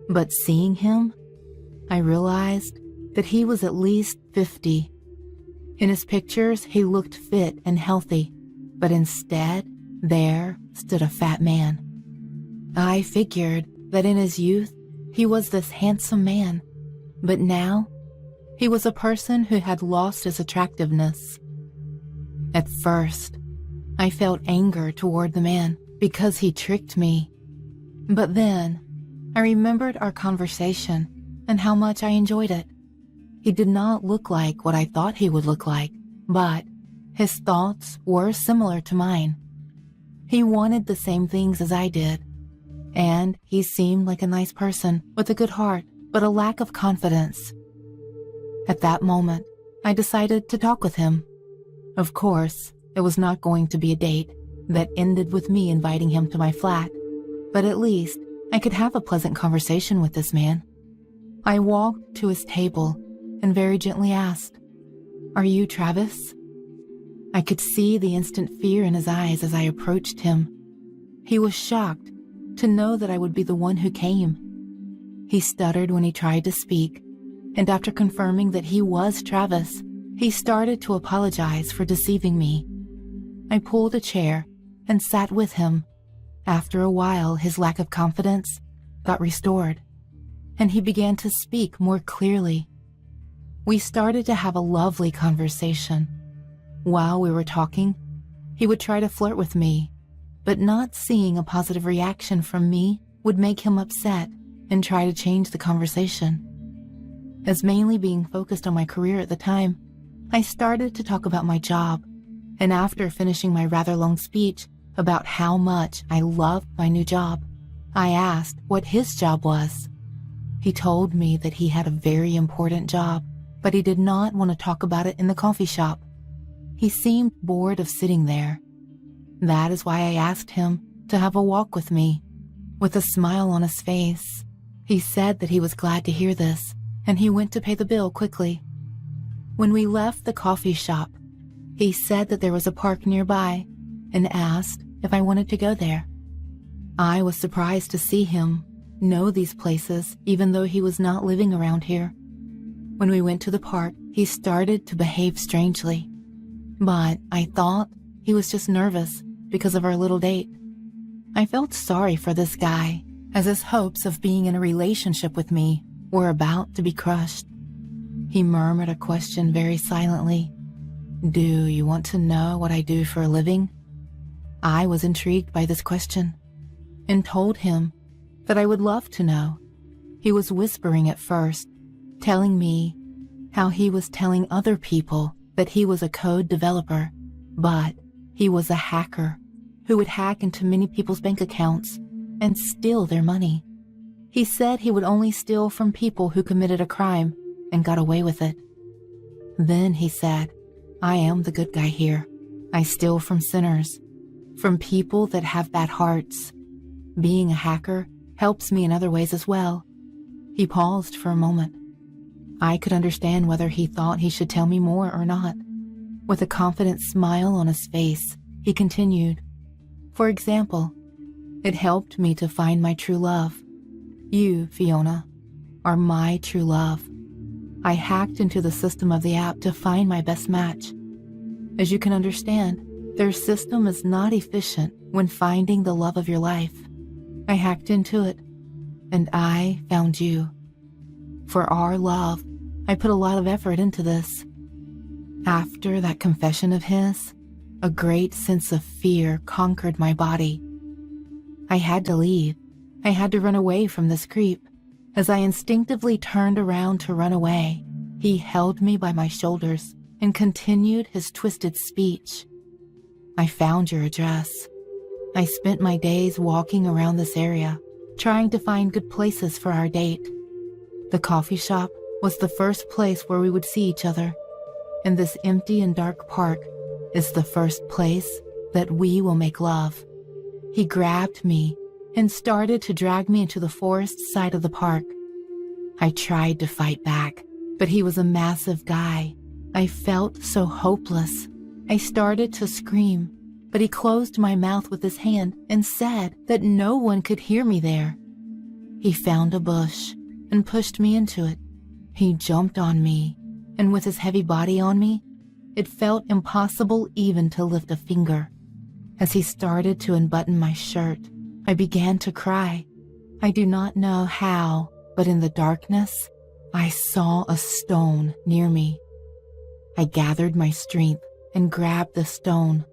but seeing him, I realized that he was at least 50. In his pictures, he looked fit and healthy, but instead, there stood a fat man. I figured that in his youth, he was this handsome man, but now, he was a person who had lost his attractiveness. At first, I felt anger toward the man because he tricked me. But then, I remembered our conversation and how much I enjoyed it. He did not look like what I thought he would look like, but his thoughts were similar to mine. He wanted the same things as I did, and he seemed like a nice person with a good heart, but a lack of confidence. At that moment, I decided to talk with him. Of course, it was not going to be a date that ended with me inviting him to my flat, but at least I could have a pleasant conversation with this man. I walked to his table and very gently asked, "Are you Travis?" I could see the instant fear in his eyes as I approached him. He was shocked to know that I would be the one who came. He stuttered when he tried to speak, and after confirming that he was Travis, he started to apologize for deceiving me. I pulled a chair and sat with him. After a while, his lack of confidence got restored, and he began to speak more clearly. We started to have a lovely conversation. While we were talking, he would try to flirt with me, but not seeing a positive reaction from me would make him upset and try to change the conversation. As mainly being focused on my career at the time, I started to talk about my job, and after finishing my rather long speech about how much I loved my new job, I asked what his job was. He told me that he had a very important job, but he did not want to talk about it in the coffee shop. He seemed bored of sitting there. That is why I asked him to have a walk with me. With a smile on his face, he said that he was glad to hear this, and he went to pay the bill quickly. When we left the coffee shop, he said that there was a park nearby and asked if I wanted to go there. I was surprised to see him know these places even though he was not living around here. When we went to the park, he started to behave strangely, but I thought he was just nervous because of our little date. I felt sorry for this guy, as his hopes of being in a relationship with me were about to be crushed. He murmured a question very silently. "Do you want to know what I do for a living?" I was intrigued by this question and told him that I would love to know. He was whispering at first, telling me how he was telling other people that he was a code developer, but he was a hacker who would hack into many people's bank accounts and steal their money. He said he would only steal from people who committed a crime and got away with it. Then he said, "I am the good guy here. I steal from sinners, from people that have bad hearts. Being a hacker helps me in other ways as well." He paused for a moment. I could understand whether he thought he should tell me more or not. With a confident smile on his face, he continued, "For example, it helped me to find my true love. You, Fiona, are my true love. I hacked into the system of the app to find my best match. As you can understand, their system is not efficient when finding the love of your life. I hacked into it, and I found you. For our love, I put a lot of effort into this." After that confession of his, a great sense of fear conquered my body. I had to leave. I had to run away from this creep. As I instinctively turned around to run away, he held me by my shoulders and continued his twisted speech. "I found your address. I spent my days walking around this area, trying to find good places for our date. The coffee shop was the first place where we would see each other, and this empty and dark park is the first place that we will make love." He grabbed me and started to drag me into the forest side of the park, I tried to fight back, but he was a massive guy. I felt so hopeless. I started to scream, but he closed my mouth with his hand and said that no one could hear me there. He found a bush and pushed me into it. He jumped on me, and with his heavy body on me, it felt impossible even to lift a finger. As he started to unbutton my shirt, I began to cry. I do not know how, but in the darkness, I saw a stone near me. I gathered my strength and grabbed the stone.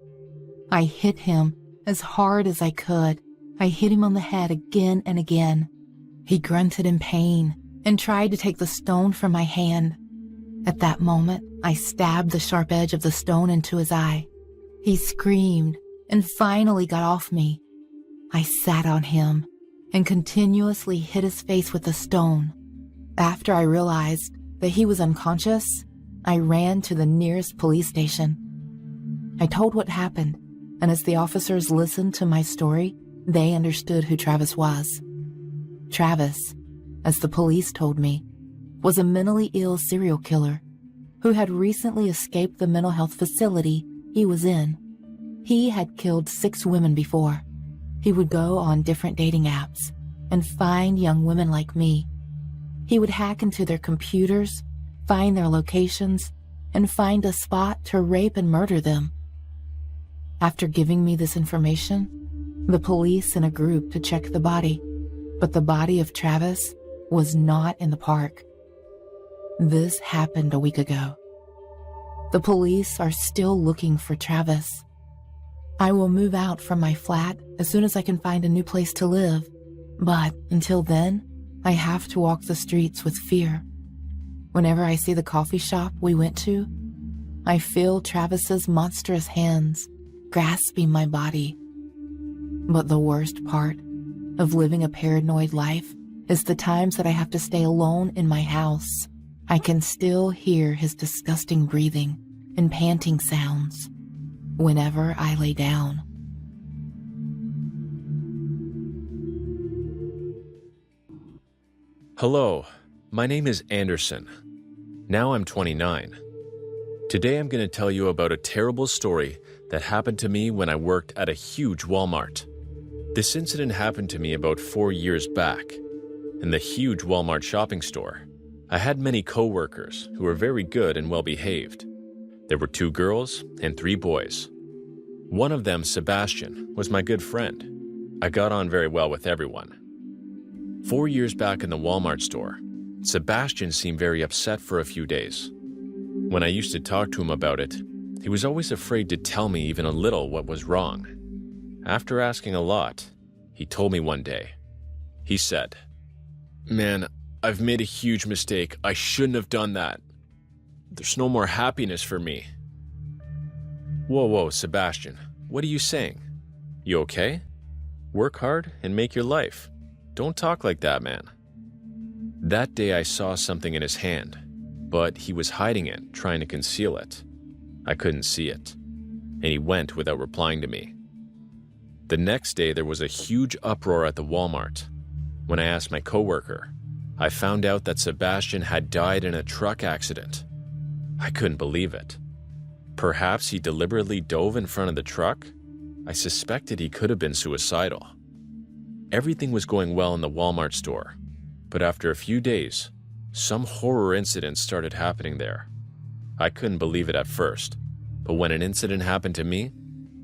I hit him as hard as I could. I hit him on the head again and again. He grunted in pain and tried to take the stone from my hand. At that moment, I stabbed the sharp edge of the stone into his eye. He screamed and finally got off me. I sat on him and continuously hit his face with the stone. After I realized that he was unconscious, I ran to the nearest police station. I told what happened, and as the officers listened to my story, they understood who Travis was. Travis, as the police told me, was a mentally ill serial killer who had recently escaped the mental health facility he was in. He had killed 6 women before. He would go on different dating apps and find young women like me. He would hack into their computers, find their locations, and find a spot to rape and murder them. After giving me this information, the police sent a group to check the body, but the body of Travis was not in the park. This happened a week ago. The police are still looking for Travis. I will move out from my flat as soon as I can find a new place to live, but until then, I have to walk the streets with fear. Whenever I see the coffee shop we went to, I feel Travis's monstrous hands grasping my body. But the worst part of living a paranoid life is the times that I have to stay alone in my house. I can still hear his disgusting breathing and panting sounds whenever I lay down. Hello, my name is Anderson. Now I'm 29. Today I'm going to tell you about a terrible story that happened to me when I worked at a huge Walmart. This incident happened to me about 4 years back. In the huge Walmart shopping store, I had many co-workers who were very good and well-behaved. There were 2 girls and 3 boys. One of them, Sebastian, was my good friend. I got on very well with everyone. 4 years back in the Walmart store, Sebastian seemed very upset for a few days. When I used to talk to him about it, he was always afraid to tell me even a little what was wrong. After asking a lot, he told me one day. He said, "Man, I've made a huge mistake. I shouldn't have done that. There's no more happiness for me." Whoa, Sebastian, what are you saying? You okay? Work hard and make your life. Don't talk like that, man. That day I saw something in his hand, but he was hiding it, trying to conceal it. I couldn't see it, and he went without replying to me. The next day there was a huge uproar at the Walmart. When I asked my coworker, I found out that Sebastian had died in a truck accident. I couldn't believe it. Perhaps he deliberately dove in front of the truck? I suspected he could have been suicidal. Everything was going well in the Walmart store, but after a few days, some horror incidents started happening there. I couldn't believe it at first, but when an incident happened to me,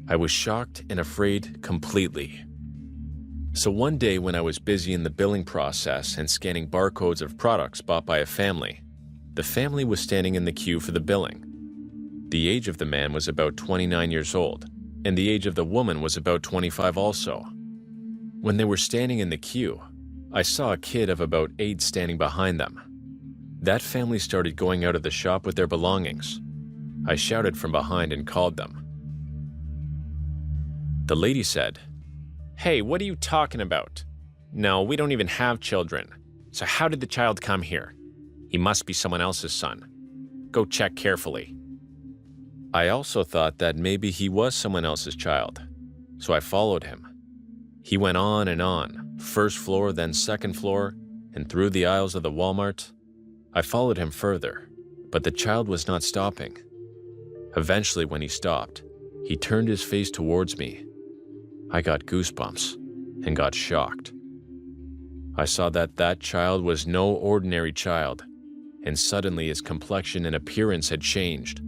I was shocked and afraid completely. So one day when I was busy in the billing process and scanning barcodes of products bought by a family, the family was standing in the queue for the billing. The age of the man was about 29 years old, and the age of the woman was about 25 also. When they were standing in the queue, I saw a kid of about 8 standing behind them. That family started going out of the shop with their belongings. I shouted from behind and called them. The lady said, "Hey, what are you talking about? No, we don't even have children. So how did the child come here? He must be someone else's son. Go check carefully." I also thought that maybe he was someone else's child, so I followed him. He went on and on, first floor, then second floor, and through the aisles of the Walmart. I followed him further, but the child was not stopping. Eventually, when he stopped, he turned his face towards me. I got goosebumps and got shocked. I saw that child was no ordinary child, and suddenly his complexion and appearance had changed.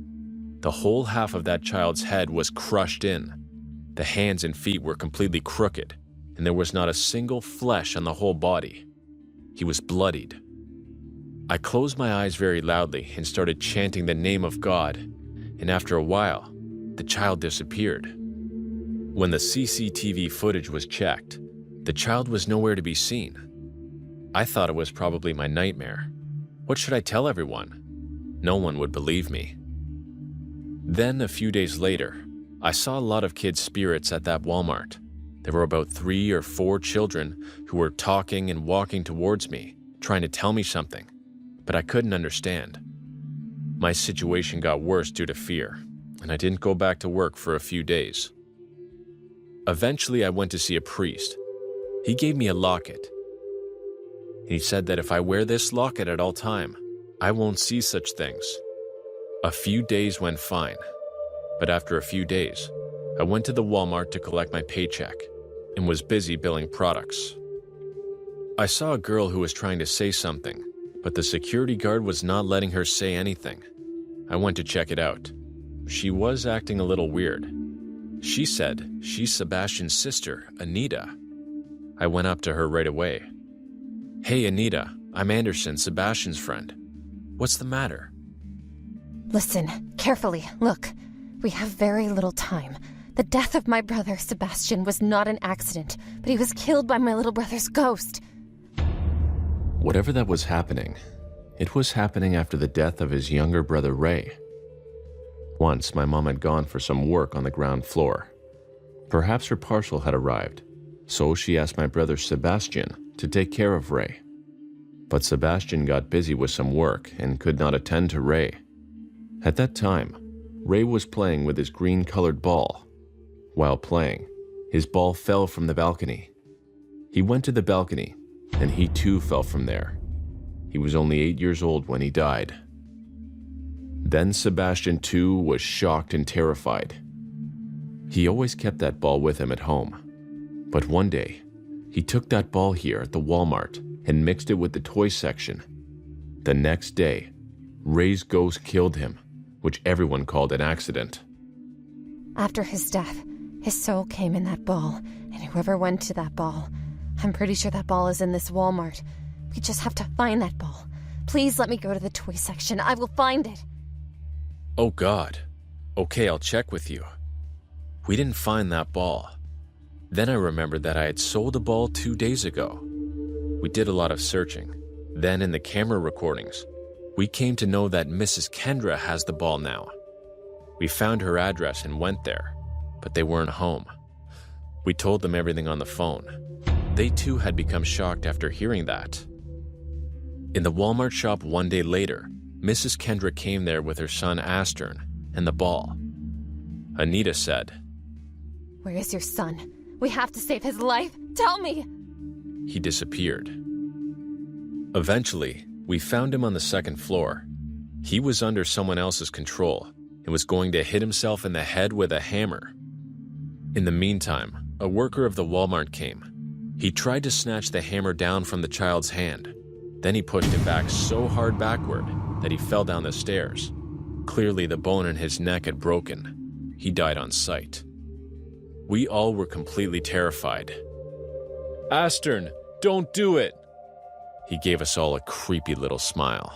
The whole half of that child's head was crushed in. The hands and feet were completely crooked, and there was not a single flesh on the whole body. He was bloodied. I closed my eyes very loudly and started chanting the name of God, and after a while, the child disappeared. When the CCTV footage was checked, the child was nowhere to be seen. I thought it was probably my nightmare. What should I tell everyone? No one would believe me. Then, a few days later, I saw a lot of kids' spirits at that Walmart. There were about 3 or 4 children who were talking and walking towards me, trying to tell me something, but I couldn't understand. My situation got worse due to fear, and I didn't go back to work for a few days. Eventually, I went to see a priest. He gave me a locket. He said that if I wear this locket at all time, I won't see such things. A few days went fine, but after a few days, I went to the Walmart to collect my paycheck and was busy billing products. I saw a girl who was trying to say something, but the security guard was not letting her say anything. I went to check it out. She was acting a little weird. She said she's Sebastian's sister, Anita. I went up to her right away. "Hey, Anita, I'm Anderson, Sebastian's friend. What's the matter?" Listen, carefully. Look, we have very little time. The death of my brother, Sebastian, was not an accident, but he was killed by my little brother's ghost. Whatever that was happening, it was happening after the death of his younger brother, Ray. Once, my mom had gone for some work on the ground floor. Perhaps her parcel had arrived, so she asked my brother Sebastian to take care of Ray. But Sebastian got busy with some work and could not attend to Ray. At that time, Ray was playing with his green-colored ball. While playing, his ball fell from the balcony. He went to the balcony, and he too fell from there. He was only 8 years old when he died. Then Sebastian too was shocked and terrified. He always kept that ball with him at home. But one day, he took that ball here at the Walmart and mixed it with the toy section. The next day, Ray's ghost killed him, which everyone called an accident. After his death, his soul came in that ball, and whoever went to that ball, I'm pretty sure that ball is in this Walmart. We just have to find that ball. Please let me go to the toy section. I will find it. Oh God. Okay, I'll check with you. We didn't find that ball. Then I remembered that I had sold a ball 2 days ago. We did a lot of searching. Then in the camera recordings, we came to know that Mrs. Kendra has the ball now. We found her address and went there, but they weren't home. We told them everything on the phone. They too had become shocked after hearing that. In the Walmart shop one day later, Mrs. Kendra came there with her son Astern and the ball. Anita said, Where is your son? We have to save his life. Tell me! He disappeared. Eventually, we found him on the second floor. He was under someone else's control and was going to hit himself in the head with a hammer. In the meantime, a worker of the Walmart came. He tried to snatch the hammer down from the child's hand. Then he pushed it back so hard backward that he fell down the stairs. Clearly, the bone in his neck had broken. He died on sight. We all were completely terrified. Astern, don't do it! He gave us all a creepy little smile.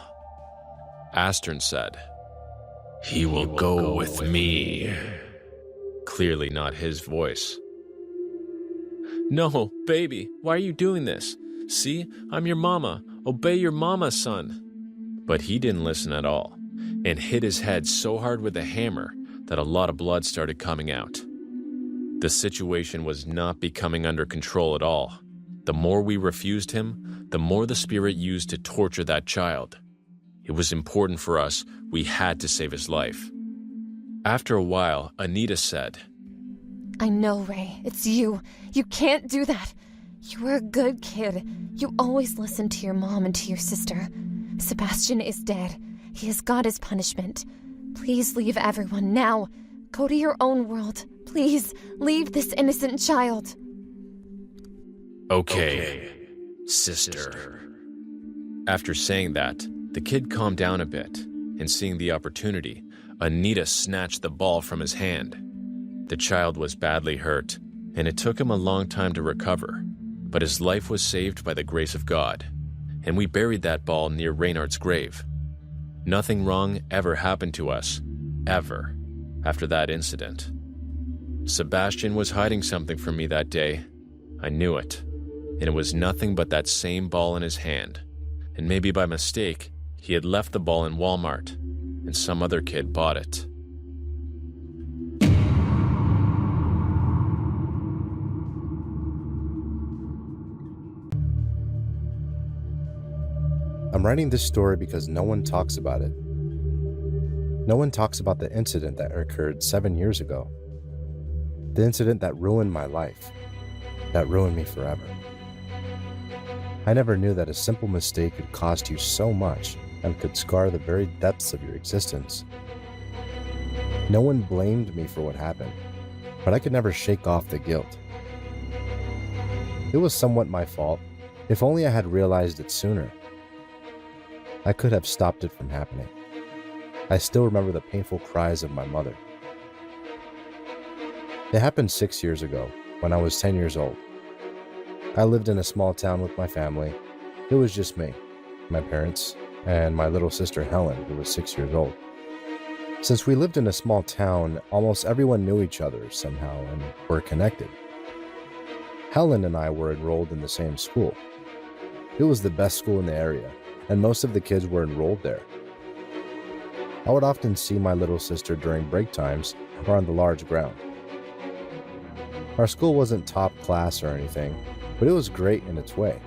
Astern said, He will go with me. Clearly not his voice. No, baby, why are you doing this? See, I'm your mama. Obey your mama, son. But he didn't listen at all, and hit his head so hard with the hammer that a lot of blood started coming out. The situation was not becoming under control at all. The more we refused him, the more the spirit used to torture that child. It was important for us. We had to save his life. After a while, Anita said, I know, Ray. It's you. You can't do that. You were a good kid. You always listened to your mom and to your sister. Sebastian is dead. He has got his punishment. Please leave everyone now. Go to your own world. Please, leave this innocent child. Okay, sister. After saying that, the kid calmed down a bit, and seeing the opportunity, Anita snatched the ball from his hand. The child was badly hurt, and it took him a long time to recover, but his life was saved by the grace of God, and we buried that ball near Reynard's grave. Nothing wrong ever happened to us, ever, after that incident. Sebastian was hiding something from me that day. I knew it, and it was nothing but that same ball in his hand, and maybe by mistake, he had left the ball in Walmart, and some other kid bought it. I'm writing this story because no one talks about it. No one talks about the incident that occurred 7 years ago. The incident that ruined my life, that ruined me forever. I never knew that a simple mistake could cost you so much and could scar the very depths of your existence. No one blamed me for what happened, but I could never shake off the guilt. It was somewhat my fault. If only I had realized it sooner. I could have stopped it from happening. I still remember the painful cries of my mother. It happened 6 years ago, when I was 10 years old. I lived in a small town with my family. It was just me, my parents, and my little sister Helen, who was 6 years old. Since we lived in a small town, almost everyone knew each other somehow and were connected. Helen and I were enrolled in the same school. It was the best school in the area, and most of the kids were enrolled there. I would often see my little sister during break times or on the large ground. Our school wasn't top class or anything, but it was great in its way.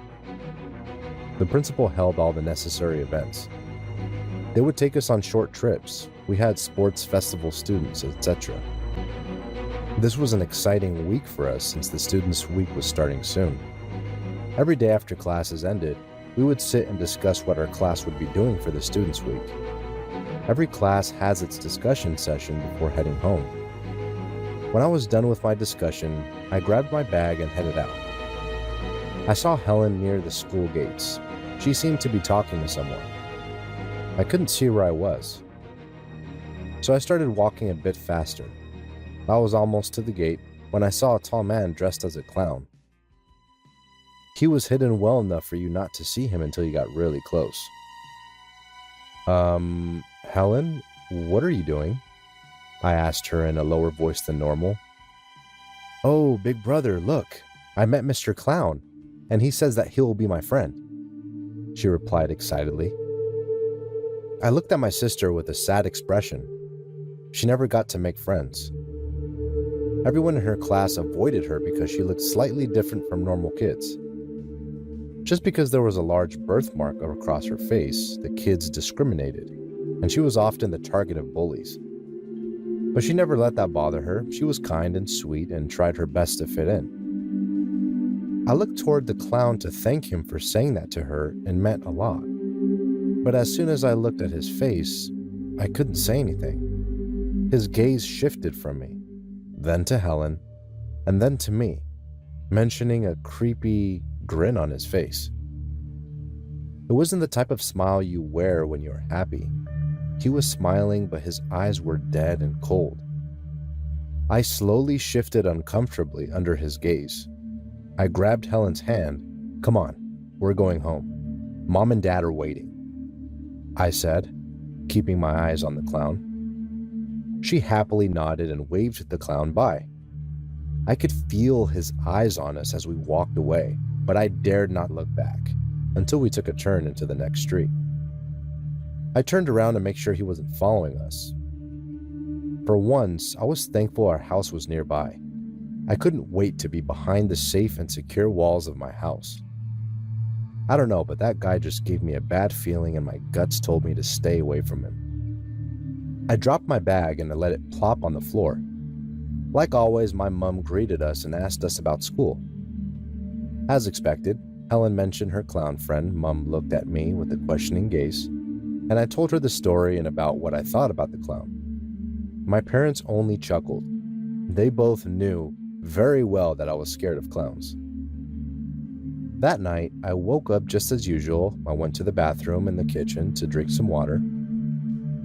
The principal held all the necessary events. They would take us on short trips. We had sports festival students, etc. This was an exciting week for us since the Students' Week was starting soon. Every day after classes ended, we would sit and discuss what our class would be doing for the Students' Week. Every class has its discussion session before heading home. When I was done with my discussion, I grabbed my bag and headed out. I saw Helen near the school gates. She seemed to be talking to someone. I couldn't see where I was, so I started walking a bit faster. I was almost to the gate when I saw a tall man dressed as a clown. He was hidden well enough for you not to see him until you got really close. Helen, what are you doing? I asked her in a lower voice than normal. Oh, big brother, look, I met Mr. Clown, and he says that he will be my friend, she replied excitedly. I looked at my sister with a sad expression. She never got to make friends. Everyone in her class avoided her because she looked slightly different from normal kids. Just because there was a large birthmark across her face, the kids discriminated, and she was often the target of bullies. But she never let that bother her. She was kind and sweet and tried her best to fit in. I looked toward the clown to thank him for saying that to her and meant a lot. But as soon as I looked at his face, I couldn't say anything. His gaze shifted from me, then to Helen, and then to me, mentioning a creepy grin on his face. It wasn't the type of smile you wear when you're happy. He was smiling, but his eyes were dead and cold. I slowly shifted uncomfortably under his gaze. I grabbed Helen's hand. Come on, we're going home. Mom and Dad are waiting, I said, keeping my eyes on the clown. She happily nodded and waved the clown by. I could feel his eyes on us as we walked away, but I dared not look back until we took a turn into the next street. I turned around to make sure he wasn't following us. For once, I was thankful our house was nearby. I couldn't wait to be behind the safe and secure walls of my house. I don't know, but that guy just gave me a bad feeling and my guts told me to stay away from him. I dropped my bag and I let it plop on the floor. Like always, my mom greeted us and asked us about school. As expected, Helen mentioned her clown friend. Mum looked at me with a questioning gaze, and I told her the story and about what I thought about the clown. My parents only chuckled. They both knew very well that I was scared of clowns. That night, I woke up just as usual. I went to the bathroom and the kitchen to drink some water.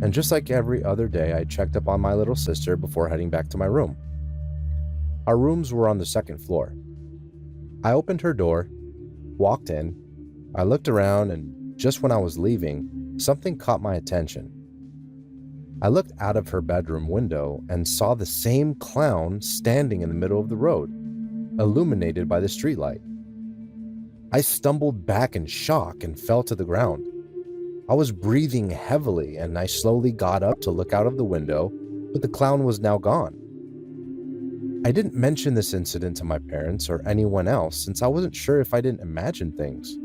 And just like every other day, I checked up on my little sister before heading back to my room. Our rooms were on the second floor. I opened her door, walked in. I looked around, and just when I was leaving, something caught my attention. I looked out of her bedroom window and saw the same clown standing in the middle of the road, illuminated by the streetlight. I stumbled back in shock and fell to the ground. I was breathing heavily, and I slowly got up to look out of the window, but the clown was now gone. I didn't mention this incident to my parents or anyone else since I wasn't sure if I didn't imagine things.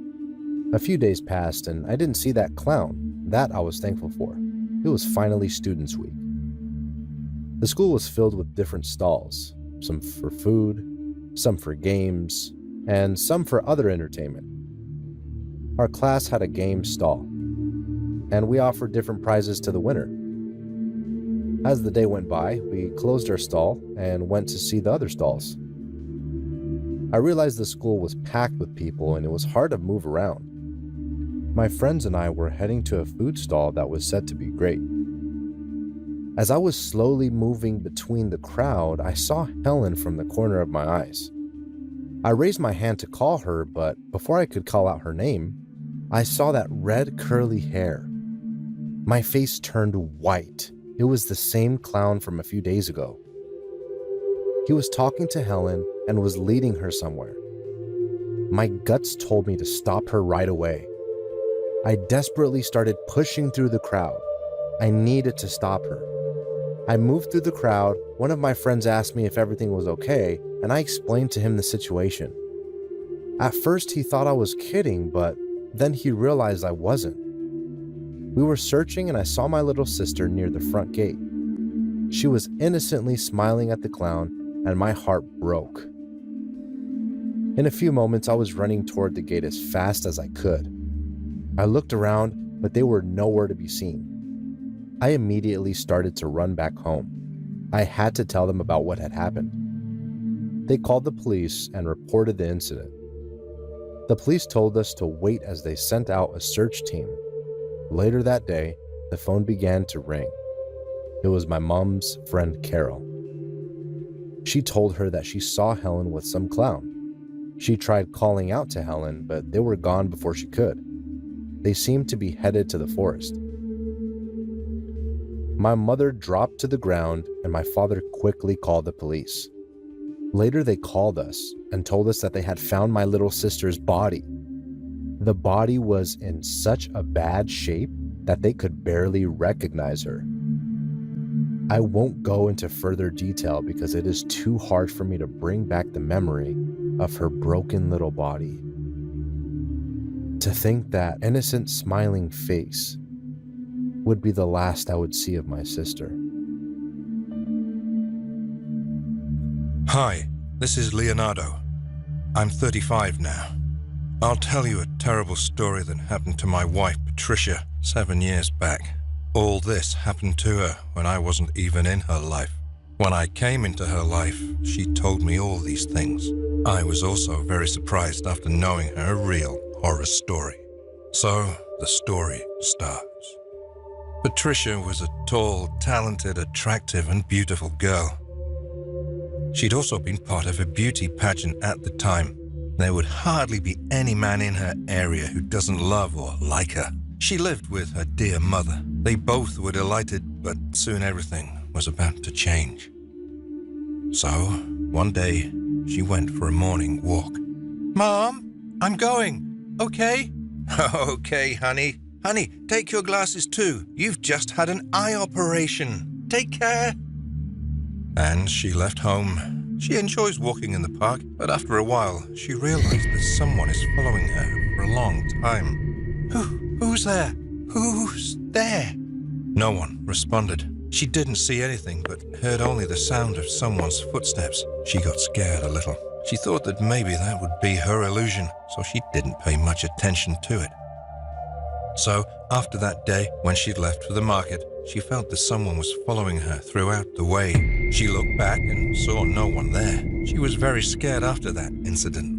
A few days passed and I didn't see that clown. That I was thankful for. It was finally Students' Week. The school was filled with different stalls, some for food, some for games, and some for other entertainment. Our class had a game stall, and we offered different prizes to the winner. As the day went by, we closed our stall and went to see the other stalls. I realized the school was packed with people and it was hard to move around. My friends and I were heading to a food stall that was said to be great. As I was slowly moving between the crowd, I saw Helen from the corner of my eyes. I raised my hand to call her, but before I could call out her name, I saw that red curly hair. My face turned white. It was the same clown from a few days ago. He was talking to Helen and was leading her somewhere. My guts told me to stop her right away. I desperately started pushing through the crowd. I needed to stop her. I moved through the crowd. One of my friends asked me if everything was okay, and I explained to him the situation. At first, he thought I was kidding, but then he realized I wasn't. We were searching, and I saw my little sister near the front gate. She was innocently smiling at the clown, and my heart broke. In a few moments, I was running toward the gate as fast as I could. I looked around, but they were nowhere to be seen. I immediately started to run back home. I had to tell them about what had happened. They called the police and reported the incident. The police told us to wait as they sent out a search team. Later that day, the phone began to ring. It was my mom's friend Carol. She told her that she saw Helen with some clown. She tried calling out to Helen, but they were gone before she could. They seemed to be headed to the forest. My mother dropped to the ground, and my father quickly called the police. Later, they called us and told us that they had found my little sister's body. The body was in such a bad shape that they could barely recognize her. I won't go into further detail because it is too hard for me to bring back the memory of her broken little body. To think that innocent smiling face would be the last I would see of my sister. Hi, this is Leonardo. I'm 35 now. I'll tell you a terrible story that happened to my wife, Patricia, 7 years back. All this happened to her when I wasn't even in her life. When I came into her life, she told me all these things. I was also very surprised after knowing her real horror story. So, the story starts. Patricia was a tall, talented, attractive, and beautiful girl. She'd also been part of a beauty pageant at the time. There would hardly be any man in her area who doesn't love or like her. She lived with her dear mother. They both were delighted, but soon everything was about to change. So, one day, she went for a morning walk. Mom, I'm going, okay? Okay, honey. Honey, take your glasses too. You've just had an eye operation. Take care. And she left home. She enjoys walking in the park, but after a while, she realized that someone is following her for a long time. Who's there? Who's there? No one responded. She didn't see anything, but heard only the sound of someone's footsteps. She got scared a little. She thought that maybe that would be her illusion, so she didn't pay much attention to it. So, after that day, when she'd left for the market, she felt that someone was following her throughout the way. She looked back and saw no one there. She was very scared after that incident.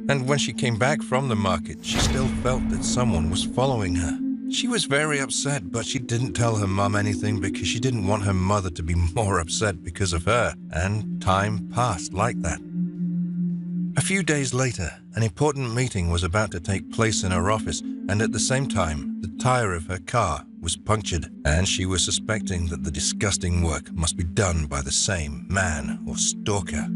And when she came back from the market, she still felt that someone was following her. She was very upset, but she didn't tell her mum anything because she didn't want her mother to be more upset because of her, and time passed like that. A few days later, an important meeting was about to take place in her office, and at the same time, the tire of her car was punctured, and she was suspecting that the disgusting work must be done by the same man or stalker.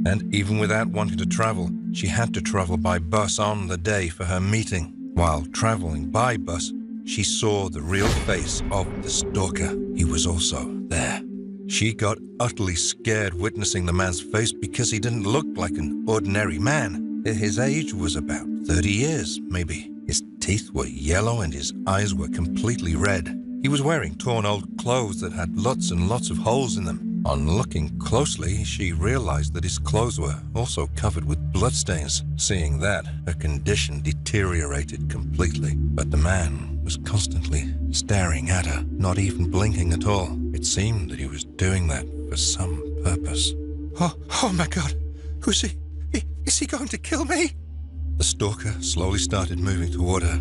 And even without wanting to travel, she had to travel by bus on the day for her meeting. While traveling by bus, she saw the real face of the stalker. He was also there. She got utterly scared witnessing the man's face because he didn't look like an ordinary man. His age was about 30 years, maybe. His teeth were yellow and his eyes were completely red. He was wearing torn old clothes that had lots and lots of holes in them. On looking closely, she realized that his clothes were also covered with bloodstains. Seeing that, her condition deteriorated completely. But the man was constantly staring at her, not even blinking at all. It seemed that he was doing that for some purpose. Oh my God! Who's he? Is he going to kill me? The stalker slowly started moving toward her.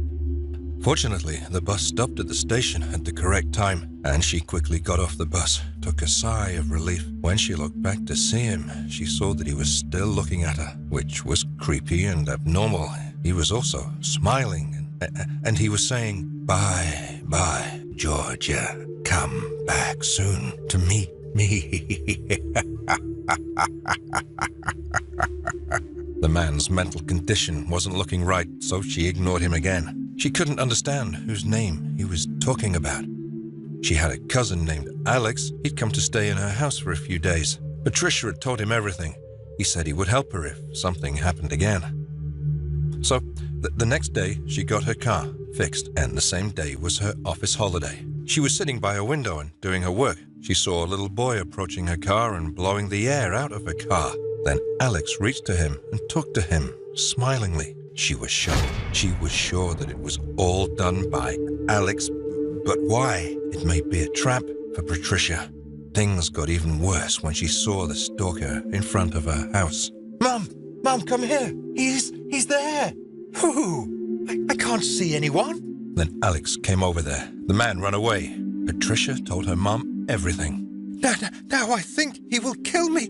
Fortunately, the bus stopped at the station at the correct time, and she quickly got off the bus, took a sigh of relief. When she looked back to see him, she saw that he was still looking at her, which was creepy and abnormal. He was also smiling, and he was saying, "Bye, bye, Georgia. Come back soon to meet me." The man's mental condition wasn't looking right, so she ignored him again. She couldn't understand whose name he was talking about. She had a cousin named Alex. He'd come to stay in her house for a few days. Patricia had told him everything. He said he would help her if something happened again. So, the next day, she got her car fixed, and the same day was her office holiday. She was sitting by a window and doing her work. She saw a little boy approaching her car and blowing the air out of her car. Then Alex reached to him and talked to him, smilingly. She was shocked. She was sure that it was all done by Alex, but why? It may be a trap for Patricia. Things got even worse when she saw the stalker in front of her house. Mom, come here. He's there. Who? I can't see anyone. Then Alex came over there. The man ran away. Patricia told her mom everything. Now I think he will kill me.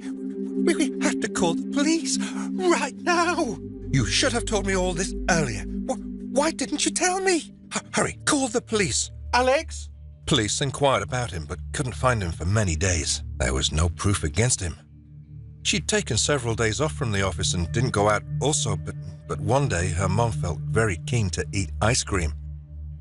We have to call the police right now. You should have told me all this earlier. Why didn't you tell me? Hurry, call the police. Alex? Police inquired about him but couldn't find him for many days. There was no proof against him. She'd taken several days off from the office and didn't go out also, but one day her mom felt very keen to eat ice cream.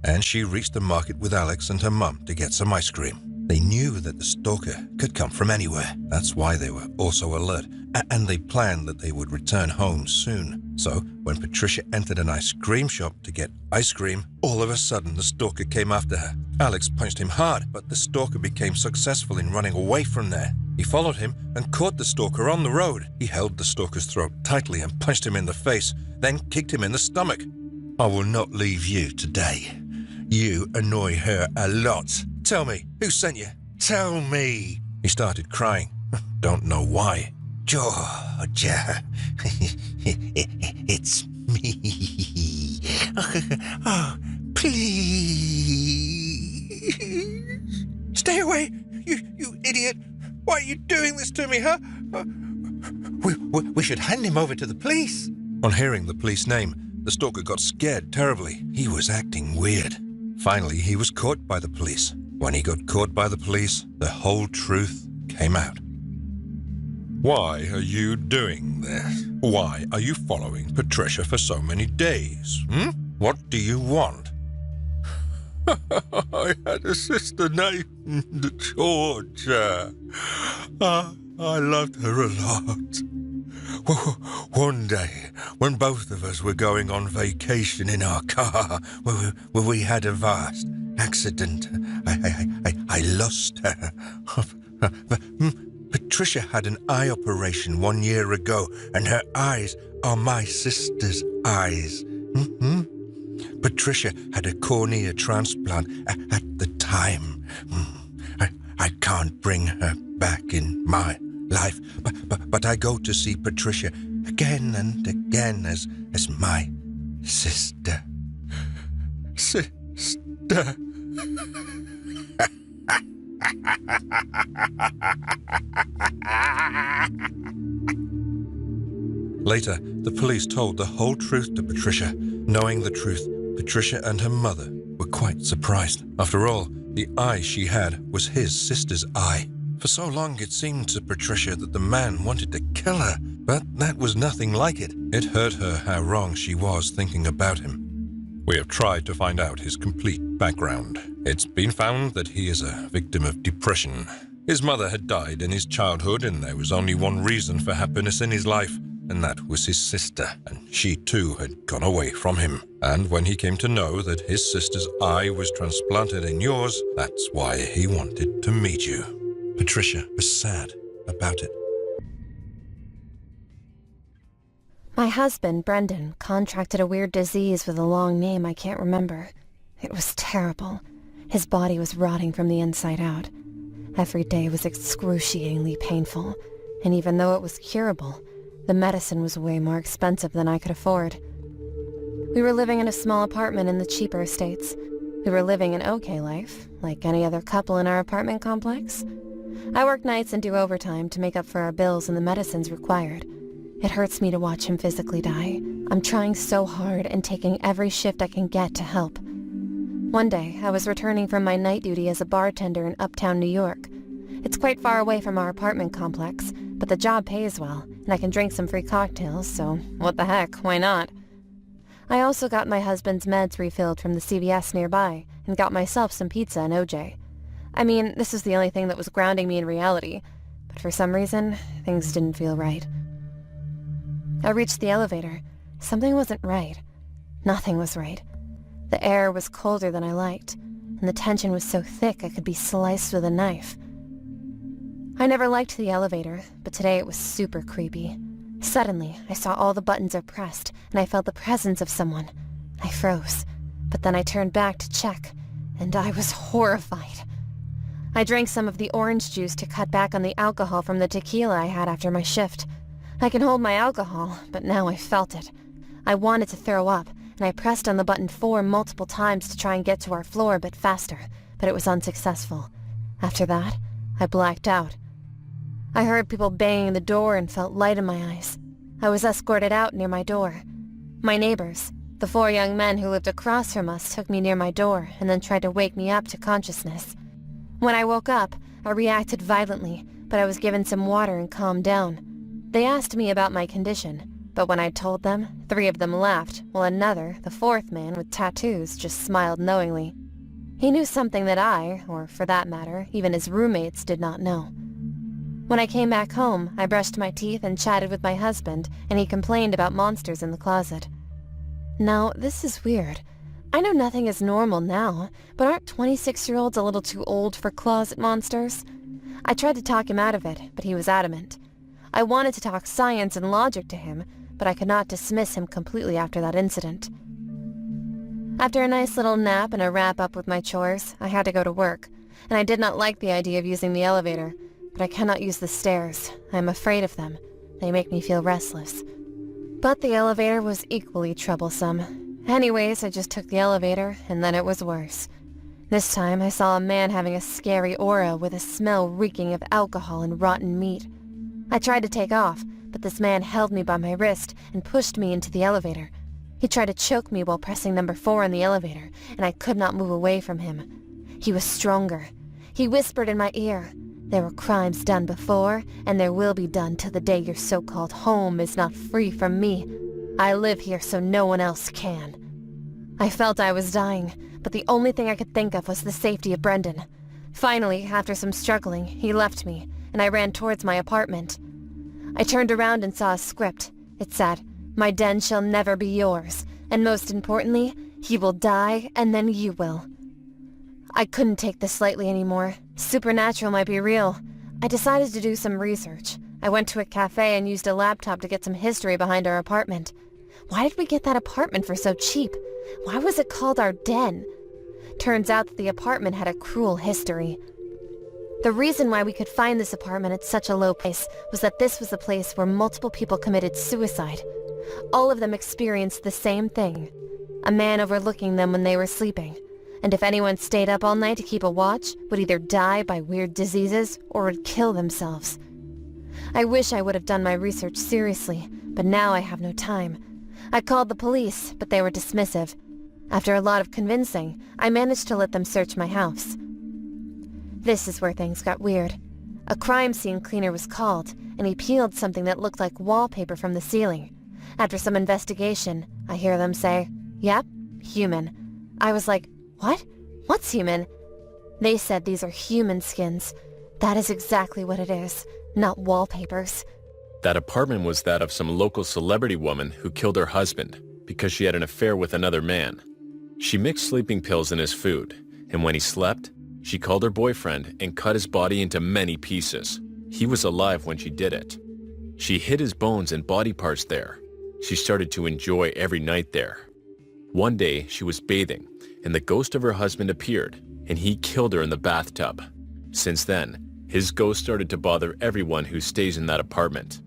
And she reached the market with Alex and her mom to get some ice cream. They knew that the stalker could come from anywhere. That's why they were also alert, and they planned that they would return home soon. So, when Patricia entered an ice cream shop to get ice cream, all of a sudden the stalker came after her. Alex punched him hard, but the stalker became successful in running away from there. He followed him and caught the stalker on the road. He held the stalker's throat tightly and punched him in the face, then kicked him in the stomach. "I will not leave you today. You annoy her a lot. Tell me, who sent you? Tell me." He started crying. Don't know why. "Georgia, it's me. Oh, please. Stay away, you idiot. Why are you doing this to me, huh? We should hand him over to the police." On hearing the police name, the stalker got scared terribly. He was acting weird. Finally, he was caught by the police. When he got caught by the police, the whole truth came out. "Why are you doing this? Why are you following Patricia for so many days? What do you want?" "I had a sister named Georgia. I loved her a lot. One day, when both of us were going on vacation in our car, where we had a vast accident, I lost her. Patricia had an eye operation 1 year ago, and her eyes are my sister's eyes. Patricia had a cornea transplant at the time. I can't bring her back in my life, but I go to see Patricia again and again as my sister. Sister. Later, the police told the whole truth to Patricia. Knowing the truth, Patricia and her mother were quite surprised. After all, the eye she had was his sister's eye. For so long it seemed to Patricia that the man wanted to kill her, but that was nothing like it. It hurt her how wrong she was thinking about him. We have tried to find out his complete background. It's been found that he is a victim of depression. His mother had died in his childhood, and there was only one reason for happiness in his life, and that was his sister, and she too had gone away from him. And when he came to know that his sister's eye was transplanted in yours, that's why he wanted to meet you. Patricia was sad about it. My husband, Brendan, contracted a weird disease with a long name I can't remember. It was terrible. His body was rotting from the inside out. Every day was excruciatingly painful, and even though it was curable, the medicine was way more expensive than I could afford. We were living in a small apartment in the cheaper estates. We were living an okay life, like any other couple in our apartment complex. I work nights and do overtime to make up for our bills and the medicines required. It hurts me to watch him physically die. I'm trying so hard and taking every shift I can get to help. One day, I was returning from my night duty as a bartender in uptown New York. It's quite far away from our apartment complex, but the job pays well, and I can drink some free cocktails, so what the heck, why not? I also got my husband's meds refilled from the CVS nearby, and got myself some pizza and OJ. I mean, this was the only thing that was grounding me in reality, but for some reason, things didn't feel right. I reached the elevator. Something wasn't right. Nothing was right. The air was colder than I liked, and the tension was so thick I could be sliced with a knife. I never liked the elevator, but today it was super creepy. Suddenly, I saw all the buttons are pressed, and I felt the presence of someone. I froze, but then I turned back to check, and I was horrified. I drank some of the orange juice to cut back on the alcohol from the tequila I had after my shift. I can hold my alcohol, but now I felt it. I wanted to throw up, and I pressed on the button 4 multiple times to try and get to our floor a bit faster, but it was unsuccessful. After that, I blacked out. I heard people banging the door and felt light in my eyes. I was escorted out near my door. My neighbors, the 4 young men who lived across from us, took me near my door and then tried to wake me up to consciousness. When I woke up, I reacted violently, but I was given some water and calmed down. They asked me about my condition, but when I told them, 3 of them laughed, while another, the 4th man with tattoos, just smiled knowingly. He knew something that I, or for that matter, even his roommates, did not know. When I came back home, I brushed my teeth and chatted with my husband, and he complained about monsters in the closet. Now, this is weird. I know nothing is normal now, but aren't 26-year-olds a little too old for closet monsters? I tried to talk him out of it, but he was adamant. I wanted to talk science and logic to him, but I could not dismiss him completely after that incident. After a nice little nap and a wrap-up with my chores, I had to go to work, and I did not like the idea of using the elevator, but I cannot use the stairs. I am afraid of them. They make me feel restless. But the elevator was equally troublesome. Anyways, I just took the elevator, and then it was worse. This time, I saw a man having a scary aura with a smell reeking of alcohol and rotten meat. I tried to take off, but this man held me by my wrist and pushed me into the elevator. He tried to choke me while pressing number 4 on the elevator, and I could not move away from him. He was stronger. He whispered in my ear, "There were crimes done before, and there will be done till the day your so-called home is not free from me. I live here so no one else can." I felt I was dying, but the only thing I could think of was the safety of Brendan. Finally, after some struggling, he left me, and I ran towards my apartment. I turned around and saw a script. It said, "My den shall never be yours, and most importantly, he will die, and then you will." I couldn't take this lightly anymore. Supernatural might be real. I decided to do some research. I went to a cafe and used a laptop to get some history behind our apartment. Why did we get that apartment for so cheap? Why was it called our den? Turns out that the apartment had a cruel history. The reason why we could find this apartment at such a low price was that this was a place where multiple people committed suicide. All of them experienced the same thing. A man overlooking them when they were sleeping. And if anyone stayed up all night to keep a watch, would either die by weird diseases or would kill themselves. I wish I would have done my research seriously, but now I have no time. I called the police, but they were dismissive. After a lot of convincing, I managed to let them search my house. This is where things got weird. A crime scene cleaner was called, and he peeled something that looked like wallpaper from the ceiling. After some investigation, I hear them say, "Yep, human." I was like, "What? What's human?" They said these are human skins. That is exactly what it is, not wallpapers. That apartment was that of some local celebrity woman who killed her husband because she had an affair with another man. She mixed sleeping pills in his food, and when he slept, she called her boyfriend and cut his body into many pieces. He was alive when she did it. She hid his bones and body parts there. She started to enjoy every night there. One day, she was bathing, and the ghost of her husband appeared, and he killed her in the bathtub. Since then, his ghost started to bother everyone who stays in that apartment.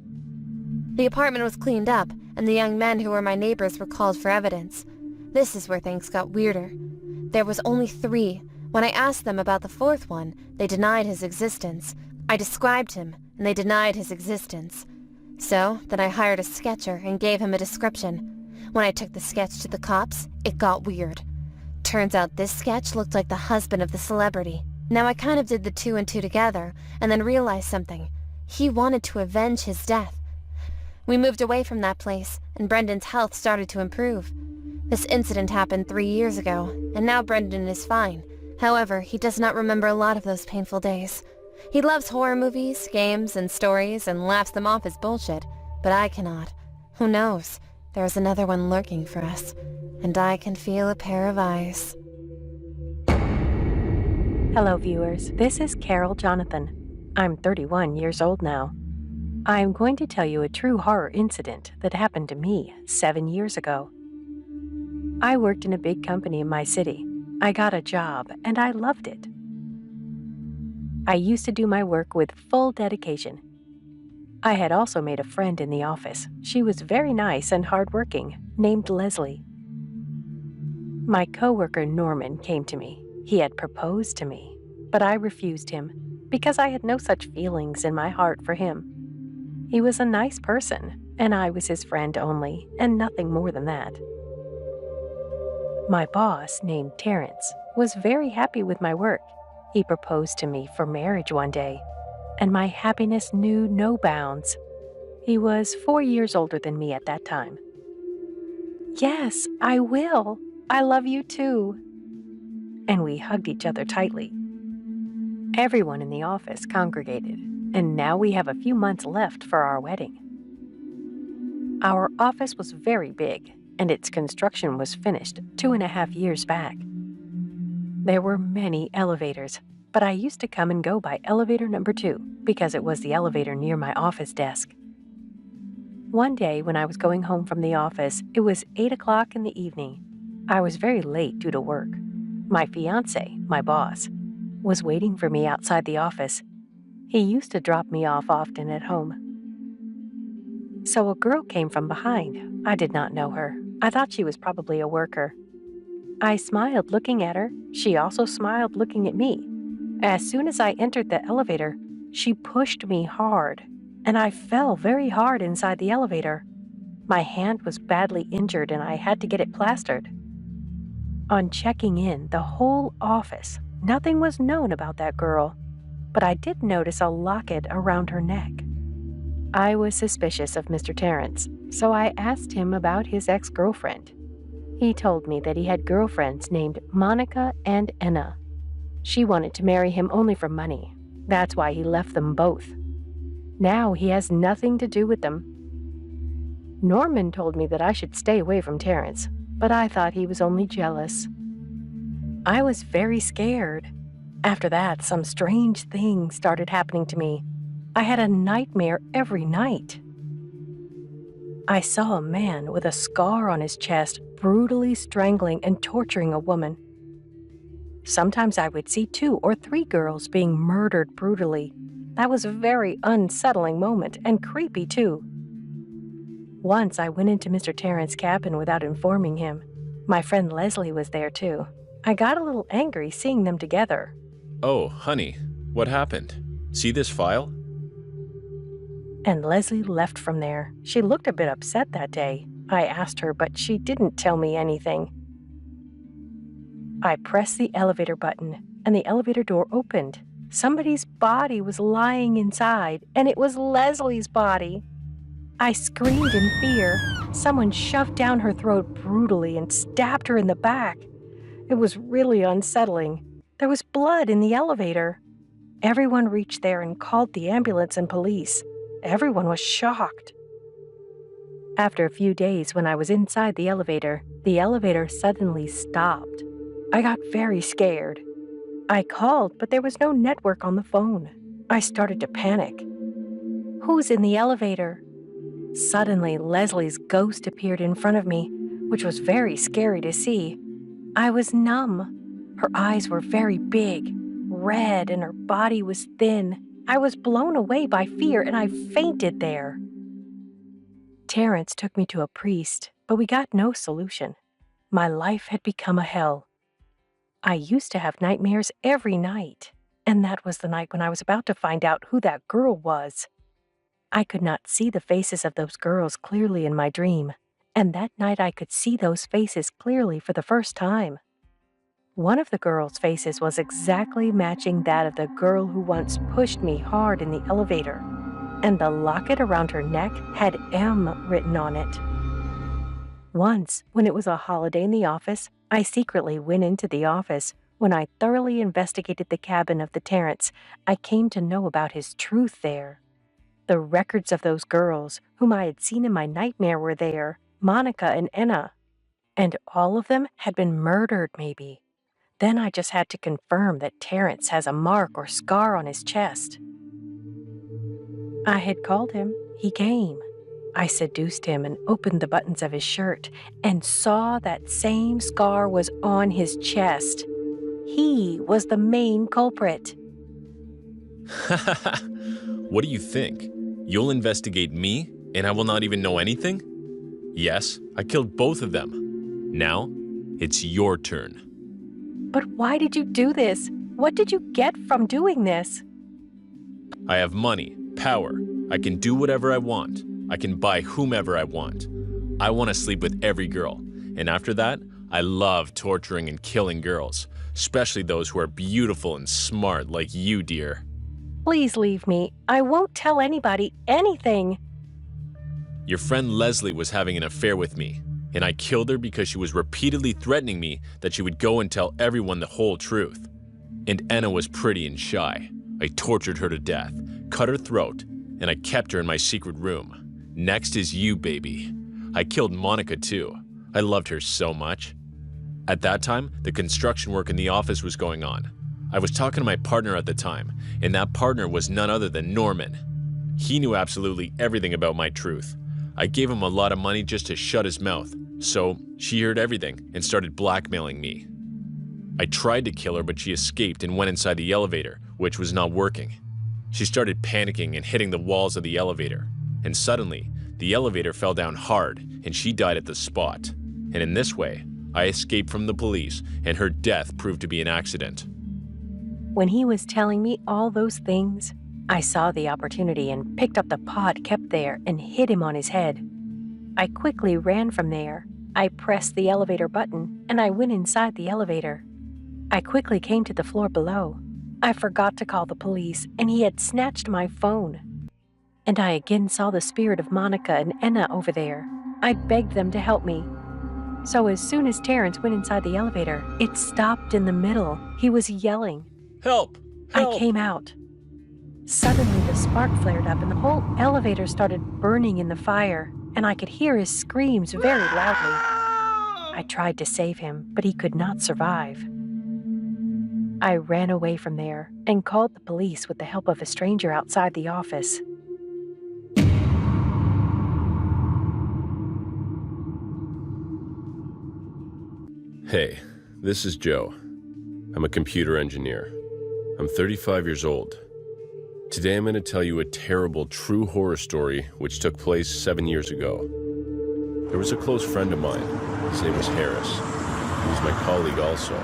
The apartment was cleaned up, and the young men who were my neighbors were called for evidence. This is where things got weirder. There was only 3. When I asked them about the 4th one, they denied his existence. I described him, and they denied his existence. So, then I hired a sketcher and gave him a description. When I took the sketch to the cops, it got weird. Turns out this sketch looked like the husband of the celebrity. Now I kind of did the 2 and 2 together, and then realized something. He wanted to avenge his death. We moved away from that place, and Brendan's health started to improve. This incident happened 3 years ago, and now Brendan is fine. However, he does not remember a lot of those painful days. He loves horror movies, games, and stories, and laughs them off as bullshit, but I cannot. Who knows? There is another one lurking for us, and I can feel a pair of eyes. Hello, viewers. This is Carol Jonathan. I'm 31 years old now. I'm going to tell you a true horror incident that happened to me 7 years ago. I worked in a big company in my city. I got a job, and I loved it. I used to do my work with full dedication. I had also made a friend in the office. She was very nice and hardworking, named Leslie. My coworker Norman came to me. He had proposed to me, but I refused him because I had no such feelings in my heart for him. He was a nice person, and I was his friend only, and nothing more than that. My boss, named Terrence, was very happy with my work. He proposed to me for marriage one day, and my happiness knew no bounds. He was 4 years older than me at that time. "Yes, I will. I love you too." And we hugged each other tightly. Everyone in the office congregated, and now we have a few months left for our wedding. Our office was very big, and its construction was finished 2.5 years back. There were many elevators, but I used to come and go by elevator number 2 because it was the elevator near my office desk. One day when I was going home from the office, it was 8 o'clock in the evening. I was very late due to work. My fiancé, my boss, was waiting for me outside the office. He used to drop me off often at home. So a girl came from behind. I did not know her. I thought she was probably a worker. I smiled looking at her. She also smiled looking at me. As soon as I entered the elevator, she pushed me hard, and I fell very hard inside the elevator. My hand was badly injured, and I had to get it plastered. On checking in the whole office, nothing was known about that girl, but I did notice a locket around her neck. I was suspicious of Mr. Terrence, so I asked him about his ex-girlfriend. He told me that he had girlfriends named Monica and Anna. She wanted to marry him only for money. That's why he left them both. Now he has nothing to do with them. Norman told me that I should stay away from Terrence, but I thought he was only jealous. I was very scared. After that, some strange things started happening to me. I had a nightmare every night. I saw a man with a scar on his chest brutally strangling and torturing a woman. Sometimes I would see 2 or 3 girls being murdered brutally. That was a very unsettling moment and creepy too. Once I went into Mr. Tarrant's cabin without informing him. My friend Leslie was there too. I got a little angry seeing them together. Oh, honey, what happened? See this file? And Leslie left from there. She looked a bit upset that day. I asked her, but she didn't tell me anything. I pressed the elevator button, and the elevator door opened. Somebody's body was lying inside, and it was Leslie's body. I screamed in fear. Someone shoved down her throat brutally and stabbed her in the back. It was really unsettling. There was blood in the elevator. Everyone reached there and called the ambulance and police. Everyone was shocked. After a few days, when I was inside the elevator suddenly stopped. I got very scared. I called, but there was no network on the phone. I started to panic. Who's in the elevator? Suddenly, Leslie's ghost appeared in front of me, which was very scary to see. I was numb. Her eyes were very big, red, and her body was thin. I was blown away by fear, and I fainted there. Terrence took me to a priest, but we got no solution. My life had become a hell. I used to have nightmares every night, and that was the night when I was about to find out who that girl was. I could not see the faces of those girls clearly in my dream, and that night I could see those faces clearly for the first time. One of the girls' faces was exactly matching that of the girl who once pushed me hard in the elevator, and the locket around her neck had M written on it. Once, when it was a holiday in the office, I secretly went into the office. When I thoroughly investigated the cabin of the Tarrants, I came to know about his truth there. The records of those girls, whom I had seen in my nightmare, were there, Monica and Enna. And all of them had been murdered, maybe. Then I just had to confirm that Terrence has a mark or scar on his chest. I had called him. He came. I seduced him and opened the buttons of his shirt and saw that same scar was on his chest. He was the main culprit. What do you think? You'll investigate me, and I will not even know anything? Yes, I killed both of them. Now, it's your turn. But why did you do this? What did you get from doing this? I have money, power. I can do whatever I want. I can buy whomever I want. I want to sleep with every girl. And after that, I love torturing and killing girls, especially those who are beautiful and smart like you, dear. Please leave me. I won't tell anybody anything. Your friend Leslie was having an affair with me, and I killed her because she was repeatedly threatening me that she would go and tell everyone the whole truth. And Enna was pretty and shy. I tortured her to death, cut her throat, and I kept her in my secret room. Next is you, baby. I killed Monica too. I loved her so much. At that time, the construction work in the office was going on. I was talking to my partner at the time, and that partner was none other than Norman. He knew absolutely everything about my truth. I gave him a lot of money just to shut his mouth, so she heard everything and started blackmailing me. I tried to kill her, but she escaped and went inside the elevator, which was not working. She started panicking and hitting the walls of the elevator, and suddenly, the elevator fell down hard and she died at the spot. And in this way, I escaped from the police, and her death proved to be an accident. When he was telling me all those things, I saw the opportunity and picked up the pot kept there and hit him on his head. I quickly ran from there. I pressed the elevator button and I went inside the elevator. I quickly came to the floor below. I forgot to call the police, and he had snatched my phone. And I again saw the spirit of Monica and Enna over there. I begged them to help me. So as soon as Terrence went inside the elevator, it stopped in the middle. He was yelling. Help! Help! I came out. Suddenly the spark flared up and the whole elevator started burning in the fire, and I could hear his screams very loudly. I tried to save him, but he could not survive. I ran away from there and called the police with the help of a stranger outside the office. Hey, this is Joe. I'm a computer engineer. I'm 35 years old. Today I'm going to tell you a terrible true horror story which took place 7 years ago. There was a close friend of mine. His name was Harris. He was my colleague also.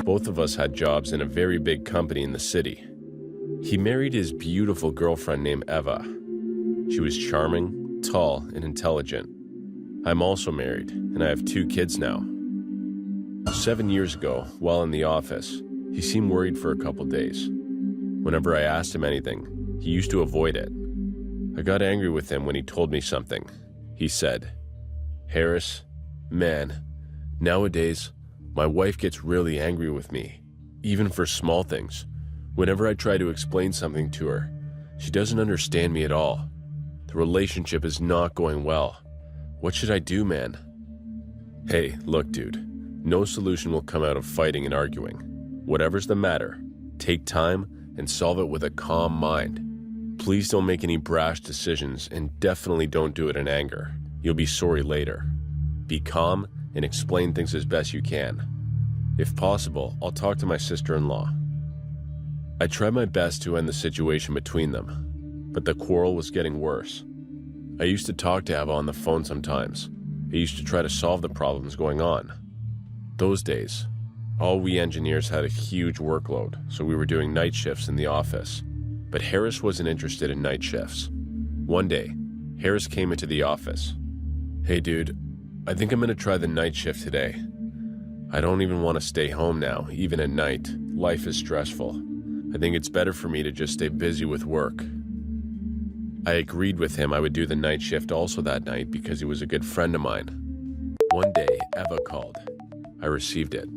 Both of us had jobs in a very big company in the city. He married his beautiful girlfriend named Eva. She was charming, tall, and intelligent. I'm also married, and I have 2 kids now. 7 years ago, while in the office, he seemed worried for a couple days. Whenever I asked him anything, he used to avoid it. I got angry with him when he told me something. He said, "Harris, man, nowadays, my wife gets really angry with me, even for small things. Whenever I try to explain something to her, she doesn't understand me at all. The relationship is not going well. What should I do, man?" Hey, look, dude. No solution will come out of fighting and arguing. Whatever's the matter, take time and solve it with a calm mind. Please don't make any brash decisions, and definitely don't do it in anger. You'll be sorry later. Be calm and explain things as best you can. If possible, I'll talk to my sister-in-law. I tried my best to end the situation between them, but the quarrel was getting worse. I used to talk to Eva on the phone sometimes. I used to try to solve the problems going on. Those days, all we engineers had a huge workload, so we were doing night shifts in the office. But Harris wasn't interested in night shifts. One day, Harris came into the office. "Hey dude, I think I'm gonna try the night shift today. I don't even want to stay home now, even at night. Life is stressful. I think it's better for me to just stay busy with work." I agreed with him I would do the night shift also that night because he was a good friend of mine. One day, Eva called. I received it.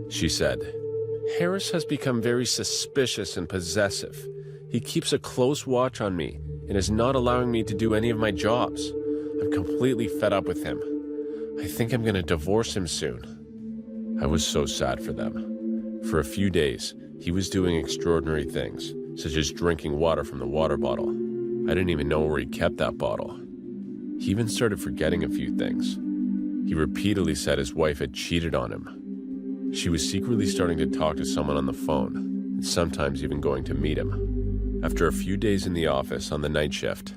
She said, "Harris has become very suspicious and possessive. He keeps a close watch on me and is not allowing me to do any of my jobs. I'm completely fed up with him. I think I'm going to divorce him soon." I was so sad for them. For a few days, he was doing extraordinary things, such as drinking water from the water bottle. I didn't even know where he kept that bottle. He even started forgetting a few things. He repeatedly said his wife had cheated on him. She was secretly starting to talk to someone on the phone, and sometimes even going to meet him. After a few days in the office on the night shift,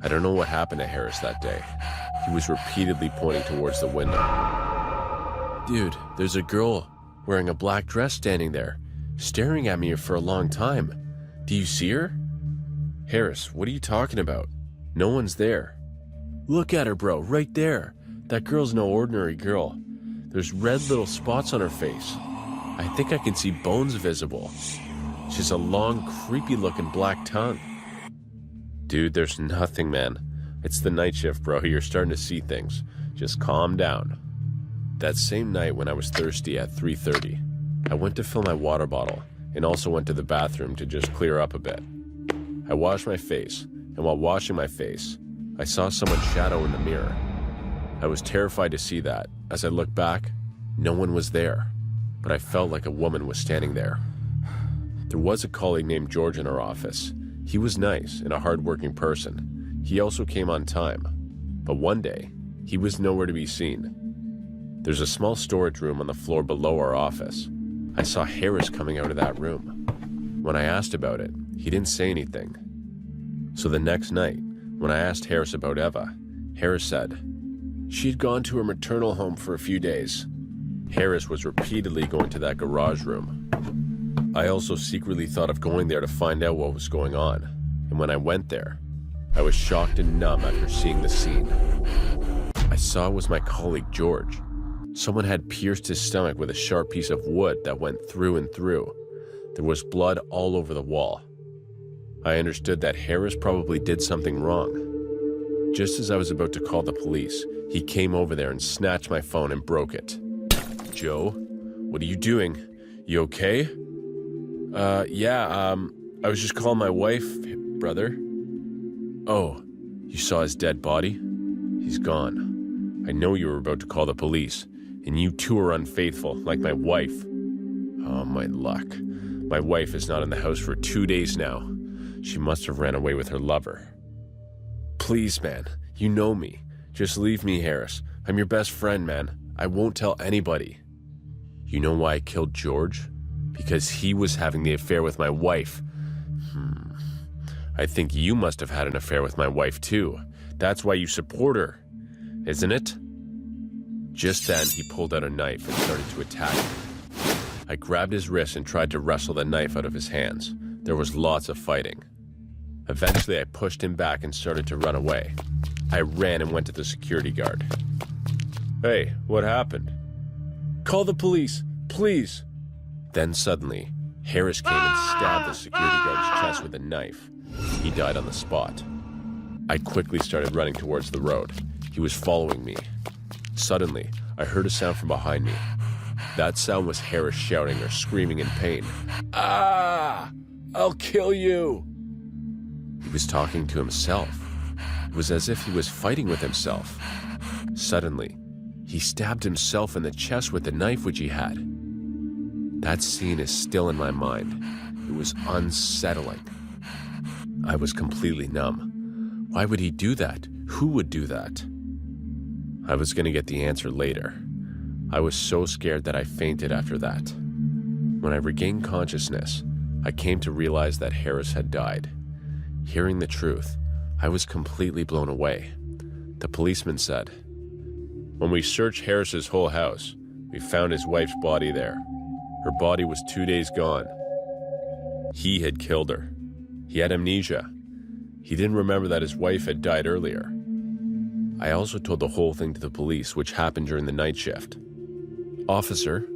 I don't know what happened to Harris that day. He was repeatedly pointing towards the window. "Dude, there's a girl wearing a black dress standing there, staring at me for a long time. Do you see her?" "Harris, what are you talking about? No one's there." "Look at her, bro, right there. That girl's no ordinary girl. There's red little spots on her face. I think I can see bones visible. She has a long, creepy-looking black tongue." "Dude, there's nothing, man. It's the night shift, bro. You're starting to see things. Just calm down." That same night when I was thirsty at 3:30, I went to fill my water bottle and also went to the bathroom to just clear up a bit. I washed my face, and while washing my face, I saw someone's shadow in the mirror. I was terrified to see that. As I looked back, no one was there, but I felt like a woman was standing there. There was a colleague named George in our office. He was nice and a hard-working person. He also came on time. But one day, he was nowhere to be seen. There's a small storage room on the floor below our office. I saw Harris coming out of that room. When I asked about it, he didn't say anything. So the next night, when I asked Harris about Eva, Harris said she'd gone to her maternal home for a few days. Harris was repeatedly going to that garage room. I also secretly thought of going there to find out what was going on, and when I went there, I was shocked and numb after seeing the scene. I saw it was my colleague George. Someone had pierced his stomach with a sharp piece of wood that went through and through. There was blood all over the wall. I understood that Harris probably did something wrong. Just as I was about to call the police, he came over there and snatched my phone and broke it. "Joe, what are you doing? You okay?" Yeah, I was just calling my wife, brother." "Oh, you saw his dead body? He's gone. I know you were about to call the police, and you too are unfaithful, like my wife." Oh, my luck. My wife is not in the house for 2 days now. She must have ran away with her lover. Please, man, you know me. Just leave me, Harris. I'm your best friend, man. I won't tell anybody. You know why I killed George? Because he was having the affair with my wife. I think you must have had an affair with my wife, too. That's why you support her, isn't it? Just then, he pulled out a knife and started to attack me. I grabbed his wrist and tried to wrestle the knife out of his hands. There was lots of fighting. Eventually, I pushed him back and started to run away. I ran and went to the security guard. Hey, what happened? Call the police, please. Then suddenly, Harris came and stabbed the security guard's chest with a knife. He died on the spot. I quickly started running towards the road. He was following me. Suddenly, I heard a sound from behind me. That sound was Harris shouting or screaming in pain. Ah! I'll kill you! He was talking to himself. It was as if he was fighting with himself. Suddenly, he stabbed himself in the chest with the knife which he had. That scene is still in my mind. It was unsettling. I was completely numb. Why would he do that? Who would do that? I was going to get the answer later. I was so scared that I fainted after that. When I regained consciousness, I came to realize that Harris had died. Hearing the truth, I was completely blown away. The policeman said, "When we searched Harris's whole house, we found his wife's body there. Her body was 2 days gone. He had killed her. He had amnesia. He didn't remember that his wife had died earlier." I also told the whole thing to the police, which happened during the night shift. "Officer,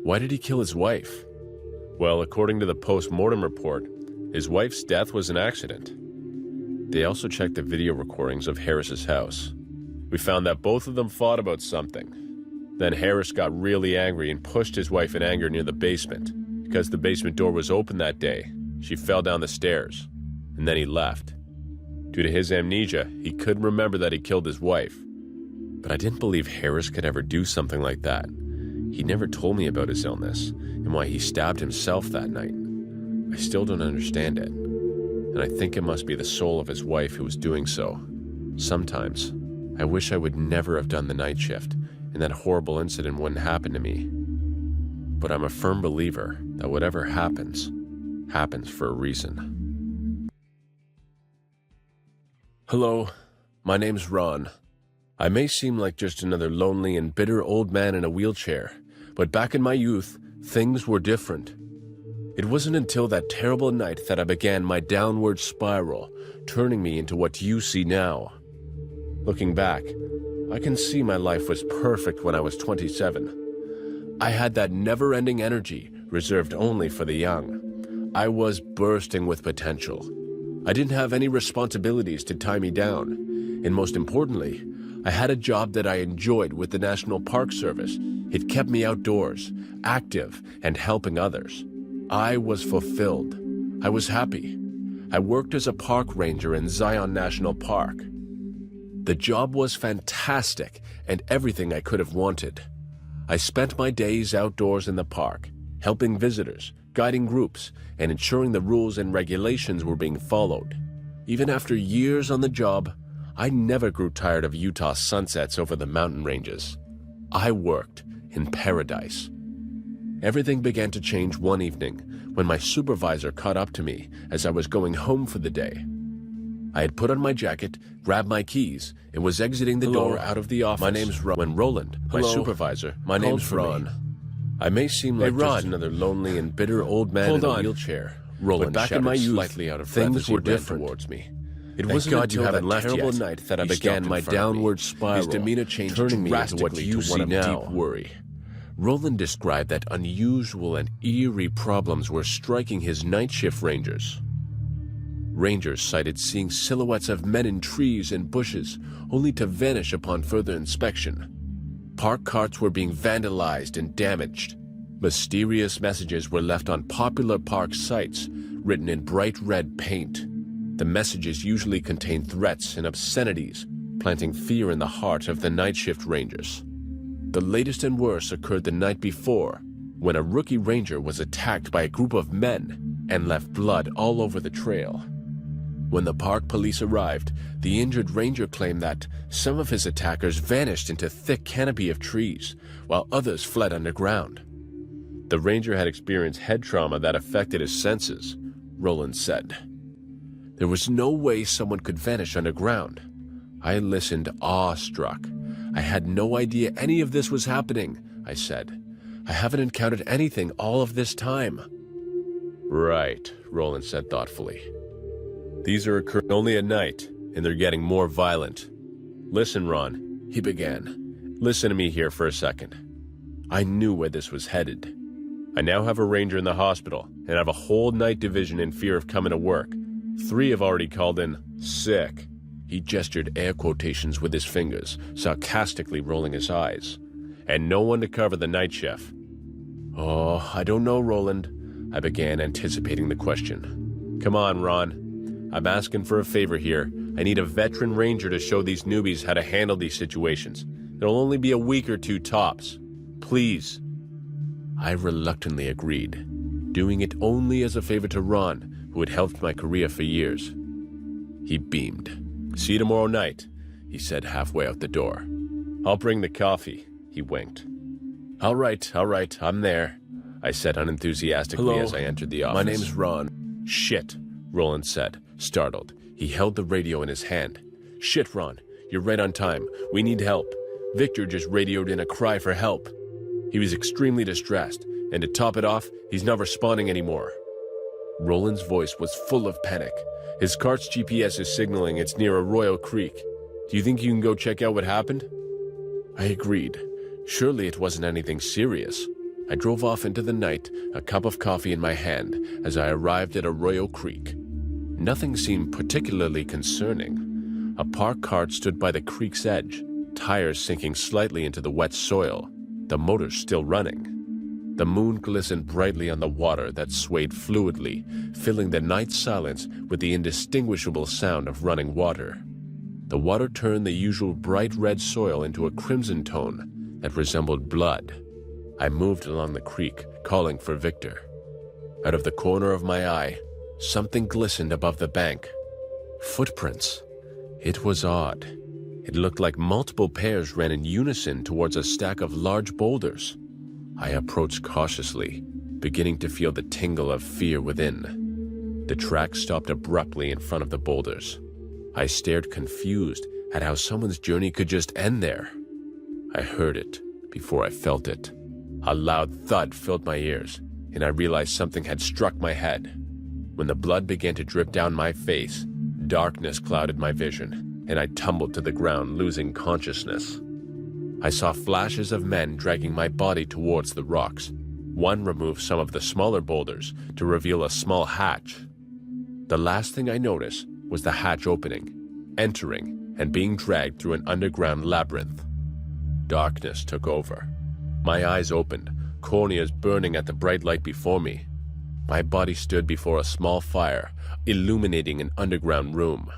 why did he kill his wife?" "Well, according to the post-mortem report, his wife's death was an accident." They also checked the video recordings of Harris's house. We found that both of them fought about something. Then Harris got really angry and pushed his wife in anger near the basement. Because the basement door was open that day, she fell down the stairs, and then he left. Due to his amnesia, he couldn't remember that he killed his wife. But I didn't believe Harris could ever do something like that. He never told me about his illness and why he stabbed himself that night. I still don't understand it, and I think it must be the soul of his wife who was doing so. Sometimes, I wish I would never have done the night shift and that horrible incident wouldn't happen to me. But I'm a firm believer that whatever happens, happens for a reason. Hello, my name's Ron. I may seem like just another lonely and bitter old man in a wheelchair, but back in my youth, things were different. It wasn't until that terrible night that I began my downward spiral, turning me into what you see now. Looking back, I can see my life was perfect when I was 27. I had that never-ending energy reserved only for the young. I was bursting with potential. I didn't have any responsibilities to tie me down, and most importantly, I had a job that I enjoyed with the National Park Service. It kept me outdoors, active, and helping others. I was fulfilled. I was happy. I worked as a park ranger in Zion National Park. The job was fantastic and everything I could have wanted. I spent my days outdoors in the park, helping visitors, guiding groups, and ensuring the rules and regulations were being followed. Even after years on the job, I never grew tired of Utah sunsets over the mountain ranges. I worked in paradise. Everything began to change one evening when my supervisor caught up to me as I was going home for the day. I had put on my jacket, grabbed my keys, and was exiting the door out of the office. My name's Ron. When Roland, my supervisor, my name's Ron. I may seem like just another lonely and bitter old man in a wheelchair. Roland, but back in my youth, slightly out of things were different towards me. It wasn't until that terrible night that I began my downward spiral. His demeanor changed turning me into what you see now. Deep worry. Roland described that unusual and eerie problems were striking his night shift rangers. Rangers cited seeing silhouettes of men in trees and bushes, only to vanish upon further inspection. Park carts were being vandalized and damaged. Mysterious messages were left on popular park sites, written in bright red paint. The messages usually contained threats and obscenities, planting fear in the heart of the night shift rangers. The latest and worst occurred the night before, when a rookie ranger was attacked by a group of men and left blood all over the trail. When the park police arrived, the injured ranger claimed that some of his attackers vanished into thick canopy of trees, while others fled underground. The ranger had experienced head trauma that affected his senses, Roland said. There was no way someone could vanish underground. I listened awestruck. I had no idea any of this was happening, I said. I haven't encountered anything all of this time. Right, Roland said thoughtfully. These are occurring only at night, and they're getting more violent. Listen, Ron, he began. Listen to me here for a second. I knew where this was headed. I now have a ranger in the hospital, and have a whole night division in fear of coming to work. 3 have already called in sick. He gestured air quotations with his fingers, sarcastically rolling his eyes. And no one to cover the night shift. Oh, I don't know, Roland. I began, anticipating the question. Come on, Ron. I'm asking for a favor here. I need a veteran ranger to show these newbies how to handle these situations. It'll only be a week or 2 tops. Please. I reluctantly agreed, doing it only as a favor to Ron, who had helped my career for years. He beamed. See you tomorrow night, he said halfway out the door. I'll bring the coffee, he winked. All right, I'm there, I said unenthusiastically as I entered the office. My name's Ron. Shit, Roland said, startled. He held the radio in his hand. Shit, Ron, you're right on time. We need help. Victor just radioed in a cry for help. He was extremely distressed, and to top it off, he's not responding anymore. Roland's voice was full of panic. His cart's GPS is signaling it's near Arroyo Creek. Do you think you can go check out what happened? I agreed. Surely it wasn't anything serious. I drove off into the night, a cup of coffee in my hand, as I arrived at Arroyo Creek. Nothing seemed particularly concerning. A parked cart stood by the creek's edge, tires sinking slightly into the wet soil, the motor still running. The moon glistened brightly on the water that swayed fluidly, filling the night silence with the indistinguishable sound of running water. The water turned the usual bright red soil into a crimson tone that resembled blood. I moved along the creek, calling for Victor. Out of the corner of my eye, something glistened above the bank. Footprints. It was odd. It looked like multiple pairs ran in unison towards a stack of large boulders. I approached cautiously, beginning to feel the tingle of fear within. The track stopped abruptly in front of the boulders. I stared confused at how someone's journey could just end there. I heard it before I felt it. A loud thud filled my ears, and I realized something had struck my head. When the blood began to drip down my face, darkness clouded my vision, and I tumbled to the ground, losing consciousness. I saw flashes of men dragging my body towards the rocks. One removed some of the smaller boulders to reveal a small hatch. The last thing I noticed was the hatch opening, entering, and being dragged through an underground labyrinth. Darkness took over. My eyes opened, corneas burning at the bright light before me. My body stood before a small fire, illuminating an underground room.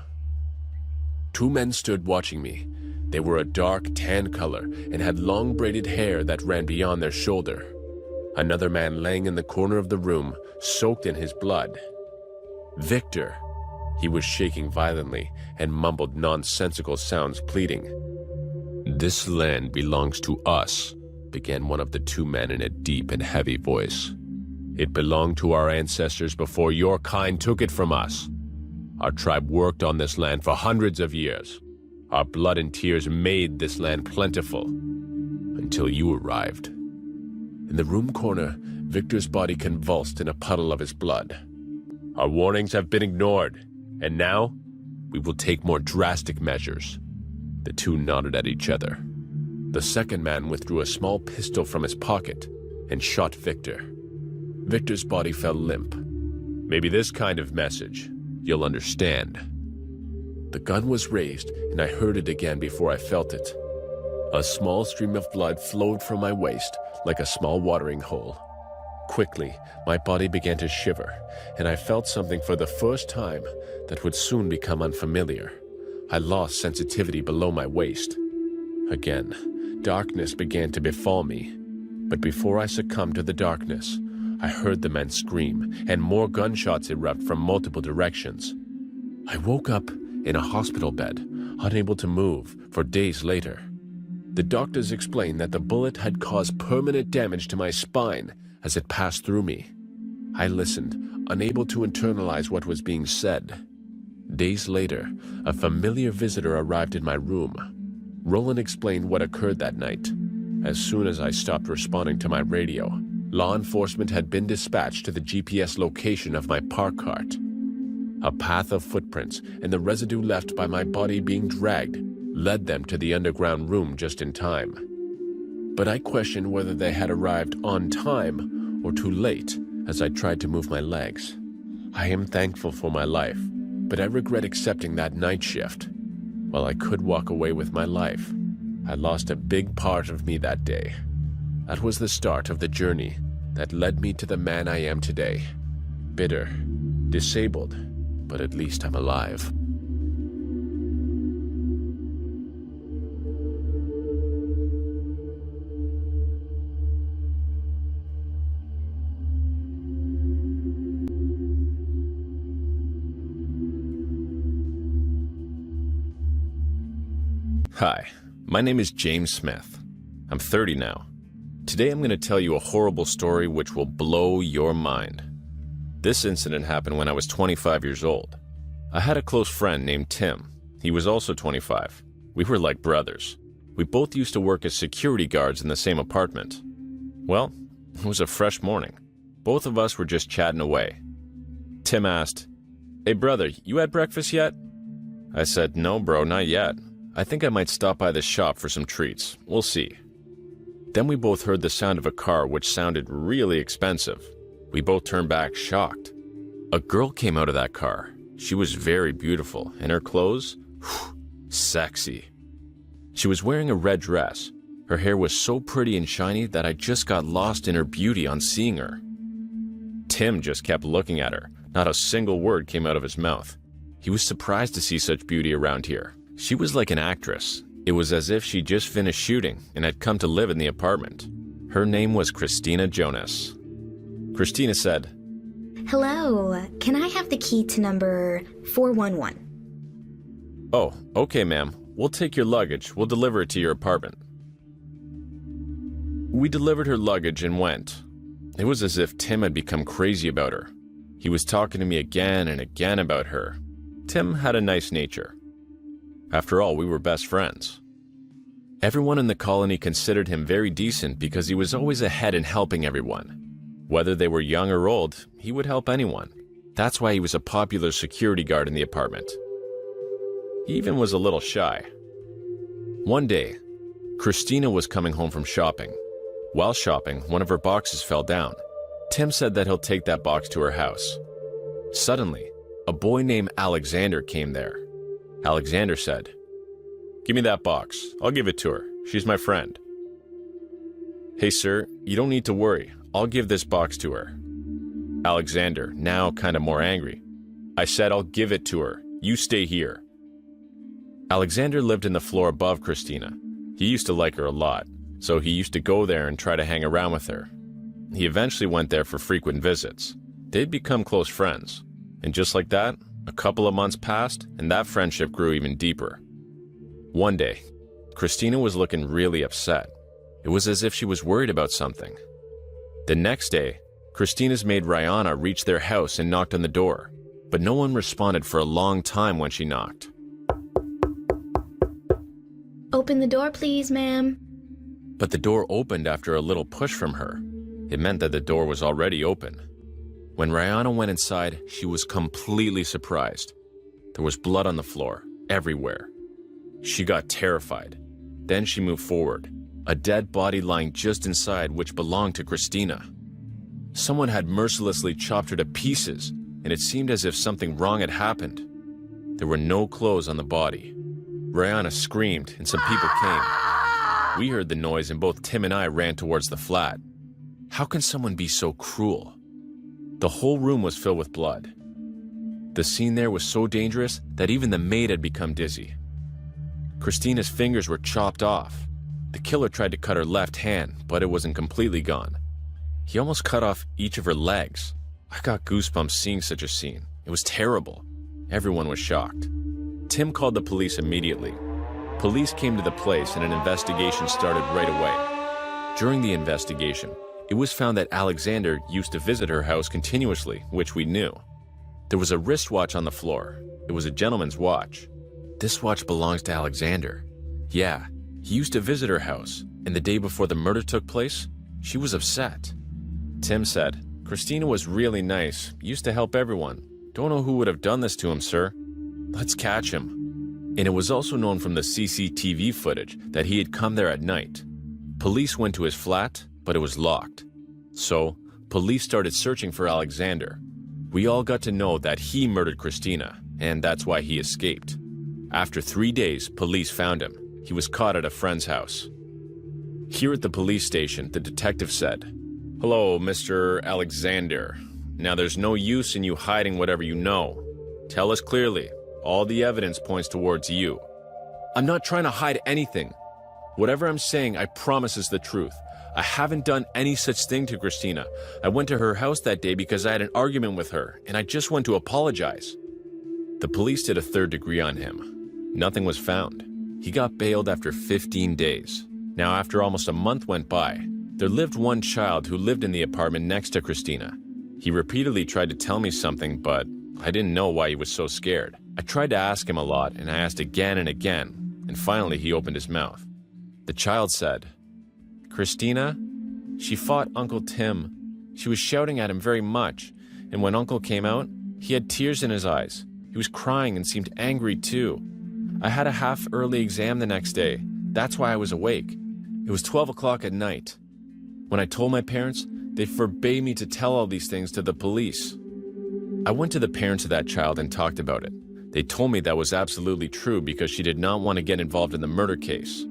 2 men stood watching me. They were a dark tan color and had long braided hair that ran beyond their shoulder. Another man laying in the corner of the room, soaked in his blood. Victor. He was shaking violently and mumbled nonsensical sounds, pleading. This land belongs to us, began one of the 2 men in a deep and heavy voice. It belonged to our ancestors before your kind took it from us. Our tribe worked on this land for hundreds of years. Our blood and tears made this land plentiful, until you arrived. In the room corner, Victor's body convulsed in a puddle of his blood. Our warnings have been ignored, and now we will take more drastic measures. The 2 nodded at each other. The second man withdrew a small pistol from his pocket and shot Victor. Victor's body fell limp. Maybe this kind of message, you'll understand. The gun was raised, and I heard it again before I felt it. A small stream of blood flowed from my waist like a small watering hole. Quickly, my body began to shiver, and I felt something for the first time that would soon become unfamiliar. I lost sensitivity below my waist. Again, darkness began to befall me. But before I succumbed to the darkness, I heard the men scream, and more gunshots erupt from multiple directions. I woke up in a hospital bed, unable to move, for days later. The doctors explained that the bullet had caused permanent damage to my spine as it passed through me. I listened, unable to internalize what was being said. Days later, a familiar visitor arrived in my room. Roland explained what occurred that night. As soon as I stopped responding to my radio, law enforcement had been dispatched to the GPS location of my park cart. A path of footprints and the residue left by my body being dragged led them to the underground room just in time. But I questioned whether they had arrived on time or too late as I tried to move my legs. I am thankful for my life, but I regret accepting that night shift. While I could walk away with my life, I lost a big part of me that day. That was the start of the journey that led me to the man I am today. Bitter, disabled, but at least I'm alive. Hi, my name is James Smith. I'm 30 now. Today I'm going to tell you a horrible story which will blow your mind. This incident happened when I was 25 years old. I had a close friend named Tim. He was also 25. We were like brothers. We both used to work as security guards in the same apartment. Well, it was a fresh morning. Both of us were just chatting away. Tim asked, "Hey brother, you had breakfast yet?" I said, "No bro, not yet. I think I might stop by the shop for some treats. We'll see." Then we both heard the sound of a car which sounded really expensive. We both turned back, shocked. A girl came out of that car. She was very beautiful, and her clothes, sexy. She was wearing a red dress. Her hair was so pretty and shiny that I just got lost in her beauty on seeing her. Tim just kept looking at her. Not a single word came out of his mouth. He was surprised to see such beauty around here. She was like an actress. It was as if she just finished shooting and had come to live in the apartment. Her name was Christina Jonas. Christina said, Hello, can I have the key to number 411? "Oh, okay ma'am. We'll take your luggage. We'll deliver it to your apartment." We delivered her luggage and went. It was as if Tim had become crazy about her. He was talking to me again and again about her. Tim had a nice nature. After all, we were best friends. Everyone in the colony considered him very decent because he was always ahead in helping everyone. Whether they were young or old, he would help anyone. That's why he was a popular security guard in the apartment. He even was a little shy. One day, Christina was coming home from shopping. While shopping, one of her boxes fell down. Tim said that he'll take that box to her house. Suddenly, a boy named Alexander came there. Alexander said, "Give me that box. I'll give it to her. She's my friend." "Hey sir, you don't need to worry. I'll give this box to her." Alexander, now kind of more angry. "I said I'll give it to her. You stay here." Alexander lived in the floor above Christina. He used to like her a lot, so he used to go there and try to hang around with her. He eventually went there for frequent visits. They'd become close friends. And just like that, a couple of months passed, and that friendship grew even deeper. One day, Christina was looking really upset. It was as if she was worried about something. The next day, Christina's maid Rihanna reached their house and knocked on the door, but no one responded for a long time when she knocked. Open the door, please, ma'am. But the door opened after a little push from her. It meant that the door was already open. When Rihanna went inside, she was completely surprised. There was blood on the floor, everywhere. She got terrified. Then she moved forward, a dead body lying just inside which belonged to Christina. Someone had mercilessly chopped her to pieces, and it seemed as if something wrong had happened. There were no clothes on the body. Rihanna screamed, and some people came. We heard the noise, and both Tim and I ran towards the flat. How can someone be so cruel? The whole room was filled with blood. The scene there was so dangerous that even the maid had become dizzy. Christina's fingers were chopped off. The killer tried to cut her left hand, but it wasn't completely gone. He almost cut off each of her legs. I got goosebumps seeing such a scene. It was terrible. Everyone was shocked. Tim called the police immediately. Police came to the place and an investigation started right away. During the investigation, it was found that Alexander used to visit her house continuously, which we knew. There was a wristwatch on the floor. It was a gentleman's watch. This watch belongs to Alexander. Yeah, he used to visit her house, and the day before the murder took place, she was upset. Tim said, "Christina was really nice, used to help everyone. Don't know who would have done this to him, sir. Let's catch him." And it was also known from the CCTV footage that he had come there at night. Police went to his flat, but it was locked. So, police started searching for Alexander. We all got to know that he murdered Christina, and that's why he escaped. After 3 days, police found him. He was caught at a friend's house. Here at the police station, the detective said, "Hello, Mr. Alexander. Now there's no use in you hiding whatever you know. Tell us clearly. All the evidence points towards you." "I'm not trying to hide anything. Whatever I'm saying, I promise is the truth. I haven't done any such thing to Christina. I went to her house that day because I had an argument with her, and I just went to apologize." The police did a third degree on him. Nothing was found. He got bailed after 15 days. Now, after almost a month went by, there lived one child who lived in the apartment next to Christina. He repeatedly tried to tell me something, but I didn't know why he was so scared. I tried to ask him a lot, and I asked again and again, and finally he opened his mouth. The child said, "Christina, she fought Uncle Tim. She was shouting at him very much, and when Uncle came out, he had tears in his eyes. He was crying and seemed angry too. I had a half-early exam the next day. That's why I was awake. It was 12 o'clock at night. When I told my parents, they forbade me to tell all these things to the police." I went to the parents of that child and talked about it. They told me that was absolutely true because she did not want to get involved in the murder case.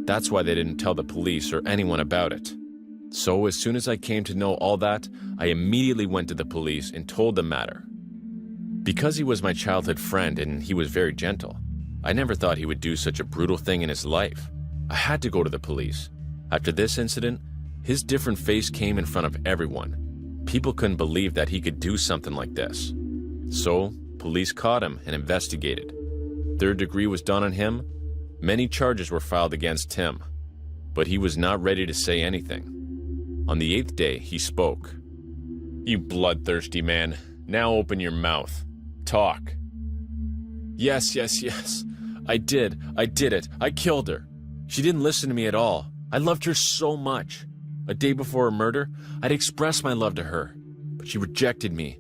That's why they didn't tell the police or anyone about it. So as soon as I came to know all that, I immediately went to the police and told them the matter. Because he was my childhood friend and he was very gentle, I never thought he would do such a brutal thing in his life. I had to go to the police. After this incident, his different face came in front of everyone. People couldn't believe that he could do something like this. So, police caught him and investigated. Third degree was done on him. Many charges were filed against him, but he was not ready to say anything. On the 8th day, he spoke. "You bloodthirsty man, now open your mouth. Talk." Yes. I did it. I killed her. She didn't listen to me at all. I loved her so much. A day before her murder, I'd expressed my love to her, but she rejected me.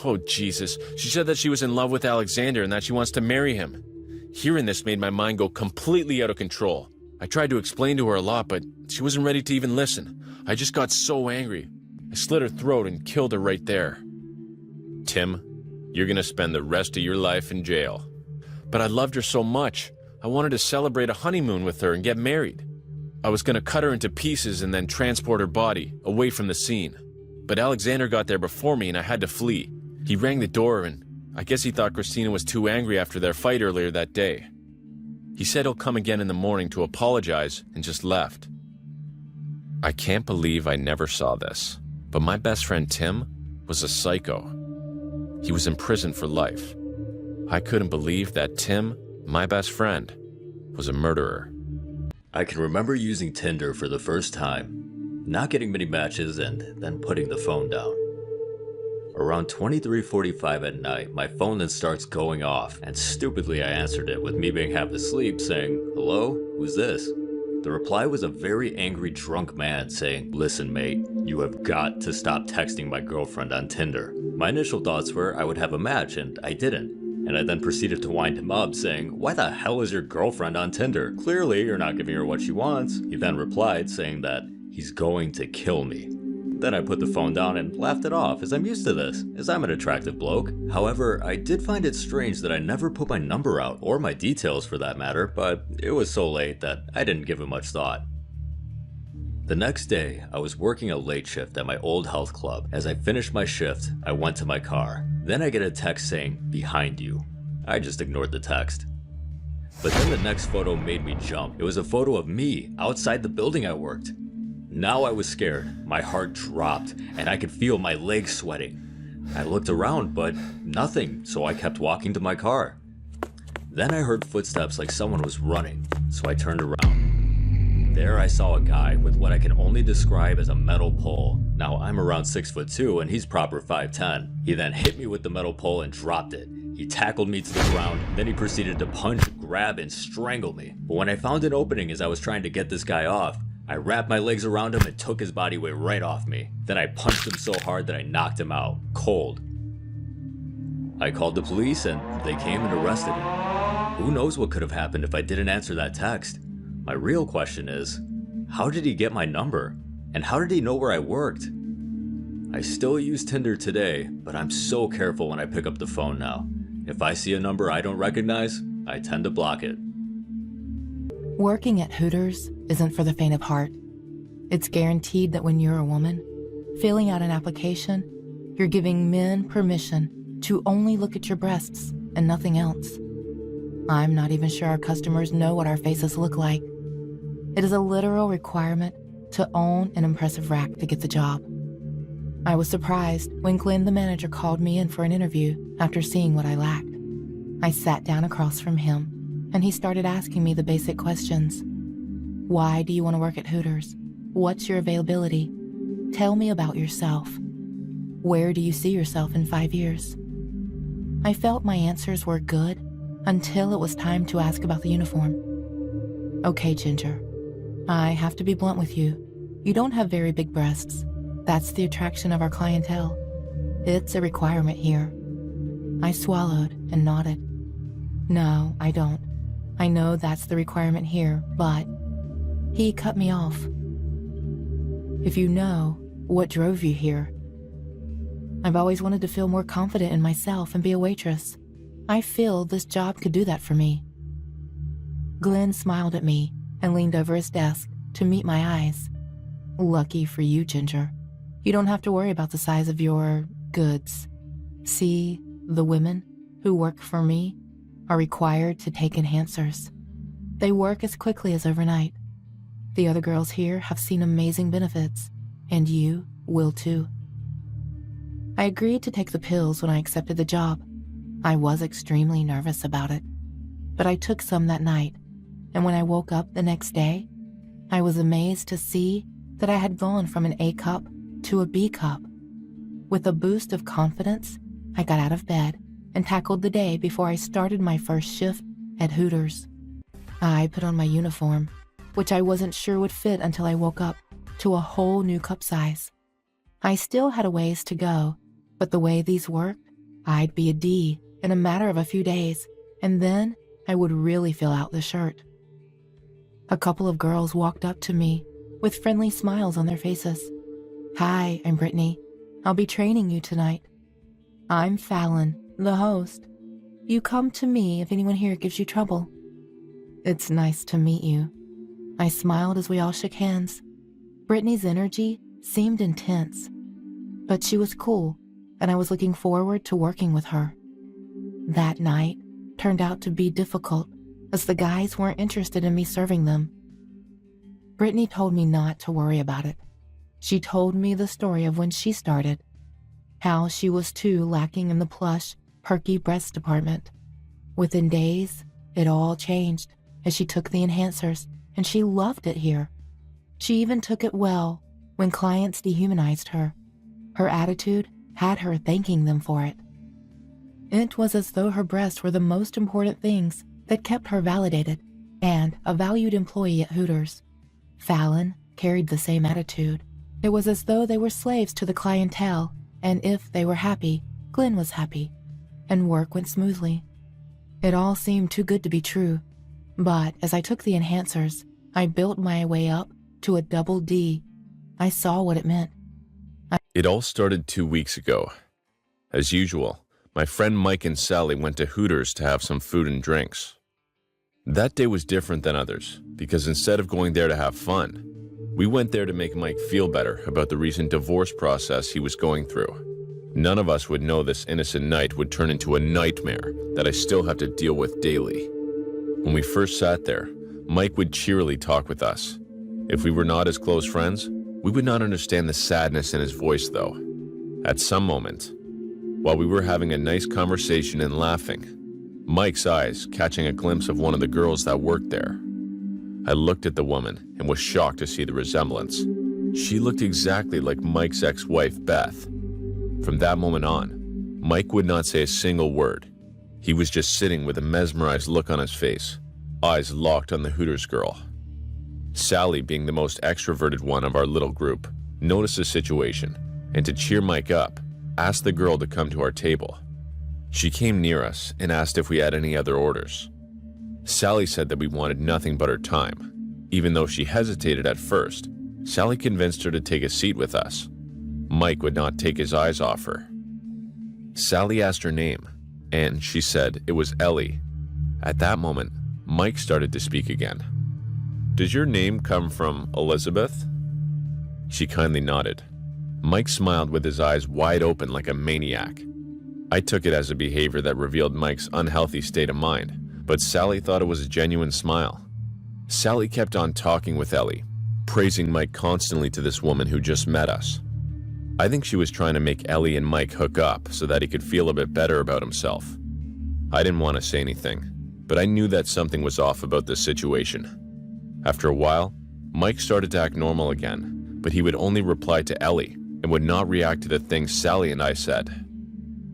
Oh, Jesus. She said that she was in love with Alexander and that she wants to marry him. Hearing this made my mind go completely out of control. I tried to explain to her a lot, but she wasn't ready to even listen. I just got so angry. I slit her throat and killed her right there. Tim, you're gonna spend the rest of your life in jail. But I loved her so much. I wanted to celebrate a honeymoon with her and get married. I was gonna cut her into pieces and then transport her body away from the scene. But Alexander got there before me and I had to flee. He rang the door and I guess he thought Christina was too angry after their fight earlier that day. He said he'll come again in the morning to apologize and just left. I can't believe I never saw this, but my best friend Tim was a psycho. He was in prison for life. I couldn't believe that Tim, my best friend, was a murderer. I can remember using Tinder for the first time, not getting many matches and then putting the phone down. Around 23:45 at night, my phone then starts going off, and stupidly I answered it with me being half asleep saying, "Hello? Who's this?" The reply was a very angry drunk man saying, "Listen mate, you have got to stop texting my girlfriend on Tinder." My initial thoughts were I would have a match, and I didn't. And I then proceeded to wind him up saying, "Why the hell is your girlfriend on Tinder? Clearly you're not giving her what she wants." He then replied saying that he's going to kill me. Then I put the phone down and laughed it off, as I'm used to this, as I'm an attractive bloke. However, I did find it strange that I never put my number out, or my details for that matter, but it was so late that I didn't give it much thought. The next day, I was working a late shift at my old health club. As I finished my shift, I went to my car. Then I get a text saying, "Behind you." I just ignored the text. But then the next photo made me jump. It was a photo of me outside the building I worked. Now I was scared. My heart dropped, and I could feel my legs sweating. I looked around, but nothing, so I kept walking to my car. Then I heard footsteps like someone was running, so I turned around. There I saw a guy with what I can only describe as a metal pole. Now I'm around 6'2" and he's proper 5'10". He then hit me with the metal pole and dropped it. He tackled me to the ground, then he proceeded to punch, grab, and strangle me. But when I found an opening as I was trying to get this guy off, I wrapped my legs around him and took his body weight right off me. Then I punched him so hard that I knocked him out, cold. I called the police and they came and arrested me. Who knows what could have happened if I didn't answer that text? My real question is, how did he get my number? And how did he know where I worked? I still use Tinder today, but I'm so careful when I pick up the phone now. If I see a number I don't recognize, I tend to block it. Working at Hooters isn't for the faint of heart. It's guaranteed that when you're a woman, filling out an application, you're giving men permission to only look at your breasts and nothing else. I'm not even sure our customers know what our faces look like. It is a literal requirement to own an impressive rack to get the job. I was surprised when Glenn, the manager, called me in for an interview after seeing what I lacked. I sat down across from him, and he started asking me the basic questions. Why do you want to work at Hooters? What's your availability? Tell me about yourself. Where do you see yourself in 5 years? I felt my answers were good until it was time to ask about the uniform. Okay, Ginger, I have to be blunt with you. You don't have very big breasts. That's the attraction of our clientele. It's a requirement here. I swallowed and nodded. No, I don't. I know that's the requirement here, but... He cut me off. If you know what drove you here. I've always wanted to feel more confident in myself and be a waitress. I feel this job could do that for me. Glenn smiled at me and leaned over his desk to meet my eyes. Lucky for you, Ginger. You don't have to worry about the size of your goods. See, the women who work for me are required to take enhancers. They work as quickly as overnight. The other girls here have seen amazing benefits, and you will too. I agreed to take the pills when I accepted the job. I was extremely nervous about it, but I took some that night, and when I woke up the next day, I was amazed to see that I had gone from an A cup to a B cup. With a boost of confidence, I got out of bed and tackled the day before I started my first shift at Hooters. I put on my uniform, which I wasn't sure would fit until I woke up to a whole new cup size. I still had a ways to go, but the way these worked, I'd be a D in a matter of a few days, and then I would really fill out the shirt. A couple of girls walked up to me with friendly smiles on their faces. Hi, I'm Brittany. I'll be training you tonight. I'm Fallon, the host. You come to me if anyone here gives you trouble. It's nice to meet you. I smiled as we all shook hands. Brittany's energy seemed intense, but she was cool, and I was looking forward to working with her. That night turned out to be difficult, as the guys weren't interested in me serving them. Brittany told me not to worry about it. She told me the story of when she started, how she was too lacking in the plush, perky breast department. Within days, it all changed as she took the enhancers, and she loved it here. She even took it well when clients dehumanized her. Her attitude had her thanking them for it. It was as though her breasts were the most important things that kept her validated and a valued employee at Hooters. Fallon carried the same attitude. It was as though they were slaves to the clientele, and if they were happy, Glenn was happy, and work went smoothly. It all seemed too good to be true, but as I took the enhancers, I built my way up to a double D. I saw what it meant. It all started 2 weeks ago. As usual, my friend Mike and Sally went to Hooters to have some food and drinks. That day was different than others, because instead of going there to have fun, we went there to make Mike feel better about the recent divorce process he was going through. None of us would know this innocent night would turn into a nightmare that I still have to deal with daily. When we first sat there, Mike would cheerily talk with us. If we were not as close friends, we would not understand the sadness in his voice though. At some moment, while we were having a nice conversation and laughing, Mike's eyes catching a glimpse of one of the girls that worked there. I looked at the woman and was shocked to see the resemblance. She looked exactly like Mike's ex-wife, Beth. From that moment on, Mike would not say a single word. He was just sitting with a mesmerized look on his face, eyes locked on the Hooters girl. Sally, being the most extroverted one of our little group, noticed the situation and, to cheer Mike up, asked the girl to come to our table. She came near us and asked if we had any other orders. Sally said that we wanted nothing but her time. Even though she hesitated at first, Sally convinced her to take a seat with us. Mike would not take his eyes off her. Sally asked her name, and she said it was Ellie. At that moment, Mike started to speak again. "Does your name come from Elizabeth?" She kindly nodded. Mike smiled with his eyes wide open like a maniac. I took it as a behavior that revealed Mike's unhealthy state of mind, but Sally thought it was a genuine smile. Sally kept on talking with Ellie, praising Mike constantly to this woman who just met us. I think she was trying to make Ellie and Mike hook up so that he could feel a bit better about himself. I didn't want to say anything, but I knew that something was off about this situation. After a while, Mike started to act normal again, but he would only reply to Ellie and would not react to the things Sally and I said.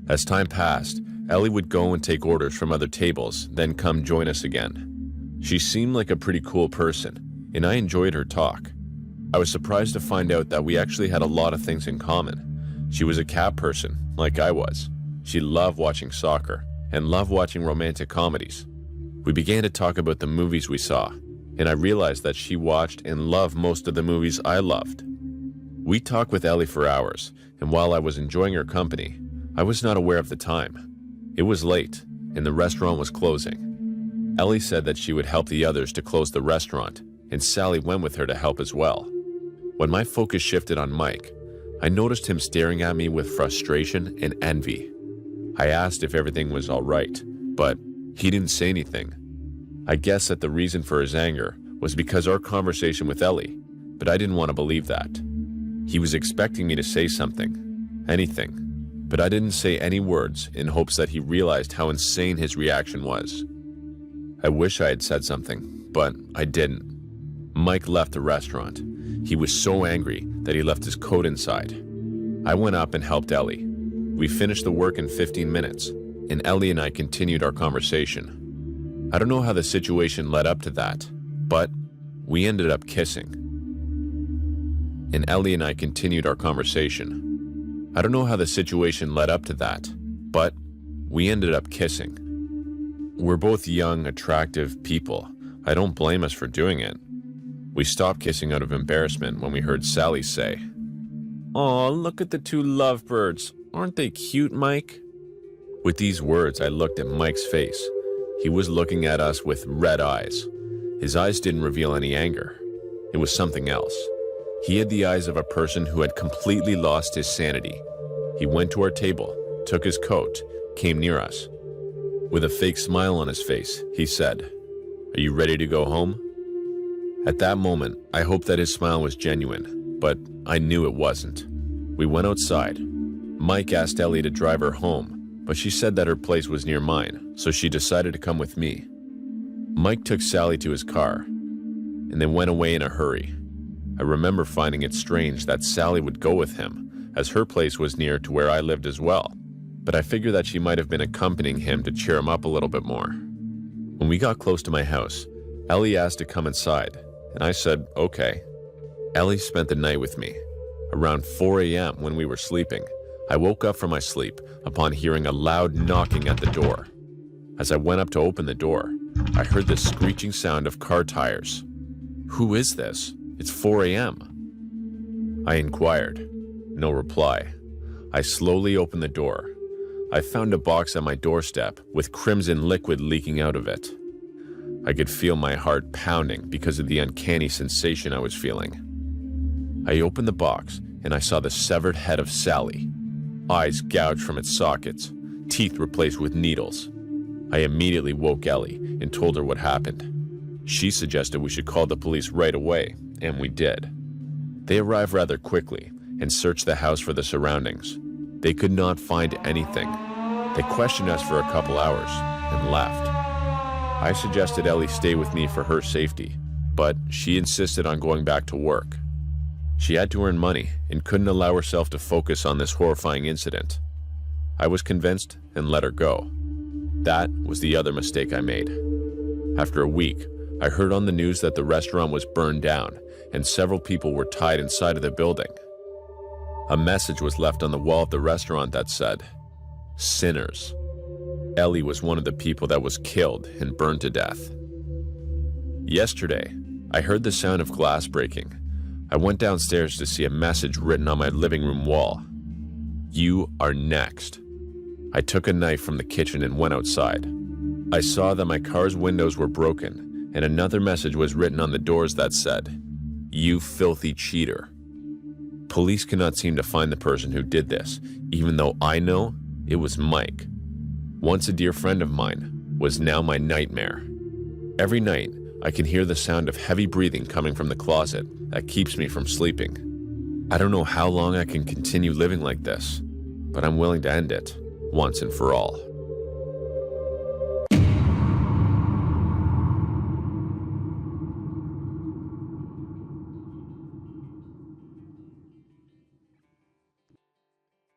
As time passed, Ellie would go and take orders from other tables, then come join us again. She seemed like a pretty cool person, and I enjoyed her talk. I was surprised to find out that we actually had a lot of things in common. She was a cat person, like I was. She loved watching soccer, and loved watching romantic comedies. We began to talk about the movies we saw, and I realized that she watched and loved most of the movies I loved. We talked with Ellie for hours, and while I was enjoying her company, I was not aware of the time. It was late, and the restaurant was closing. Ellie said that she would help the others to close the restaurant, and Sally went with her to help as well. When my focus shifted on Mike, I noticed him staring at me with frustration and envy. I asked if everything was all right, but he didn't say anything. I guess that the reason for his anger was because our conversation with Ellie, but I didn't want to believe that. He was expecting me to say something, anything, but I didn't say any words in hopes that he realized how insane his reaction was. I wish I had said something, but I didn't. Mike left the restaurant. He was so angry that he left his coat inside. I went up and helped Ellie. We finished the work in 15 minutes, and Ellie and I continued our conversation. I don't know how the situation led up to that, but we ended up kissing. And Ellie and I continued our conversation. I don't know how the situation led up to that, but we ended up kissing. We're both young, attractive people. I don't blame us for doing it. We stopped kissing out of embarrassment when we heard Sally say, "Aw, look at the two lovebirds. Aren't they cute, Mike?" With these words, I looked at Mike's face. He was looking at us with red eyes. His eyes didn't reveal any anger. It was something else. He had the eyes of a person who had completely lost his sanity. He went to our table, took his coat, came near us. With a fake smile on his face, he said, "Are you ready to go home?" At that moment, I hoped that his smile was genuine, but I knew it wasn't. We went outside. Mike asked Ellie to drive her home, but she said that her place was near mine, so she decided to come with me. Mike took Sally to his car, and they went away in a hurry. I remember finding it strange that Sally would go with him, as her place was near to where I lived as well, but I figured that she might have been accompanying him to cheer him up a little bit more. When we got close to my house, Ellie asked to come inside, and I said, okay. Ellie spent the night with me. Around 4 a.m. when we were sleeping, I woke up from my sleep upon hearing a loud knocking at the door. As I went up to open the door, I heard the screeching sound of car tires. "Who is this? It's 4 a.m. I inquired. No reply. I slowly opened the door. I found a box at my doorstep with crimson liquid leaking out of it. I could feel my heart pounding because of the uncanny sensation I was feeling. I opened the box and I saw the severed head of Sally, eyes gouged from its sockets, teeth replaced with needles. I immediately woke Ellie and told her what happened. She suggested we should call the police right away, and we did. They arrived rather quickly and searched the house for the surroundings. They could not find anything. They questioned us for a couple hours and left. I suggested Ellie stay with me for her safety, but she insisted on going back to work. She had to earn money and couldn't allow herself to focus on this horrifying incident. I was convinced and let her go. That was the other mistake I made. After a week, I heard on the news that the restaurant was burned down and several people were tied inside of the building. A message was left on the wall of the restaurant that said, "Sinners." Ellie was one of the people that was killed and burned to death. Yesterday, I heard the sound of glass breaking. I went downstairs to see a message written on my living room wall. "You are next." I took a knife from the kitchen and went outside. I saw that my car's windows were broken, and another message was written on the doors that said, "You filthy cheater." Police cannot seem to find the person who did this, even though I know it was Mike. Once a dear friend of mine, was now my nightmare. Every night, I can hear the sound of heavy breathing coming from the closet that keeps me from sleeping. I don't know how long I can continue living like this, but I'm willing to end it once and for all.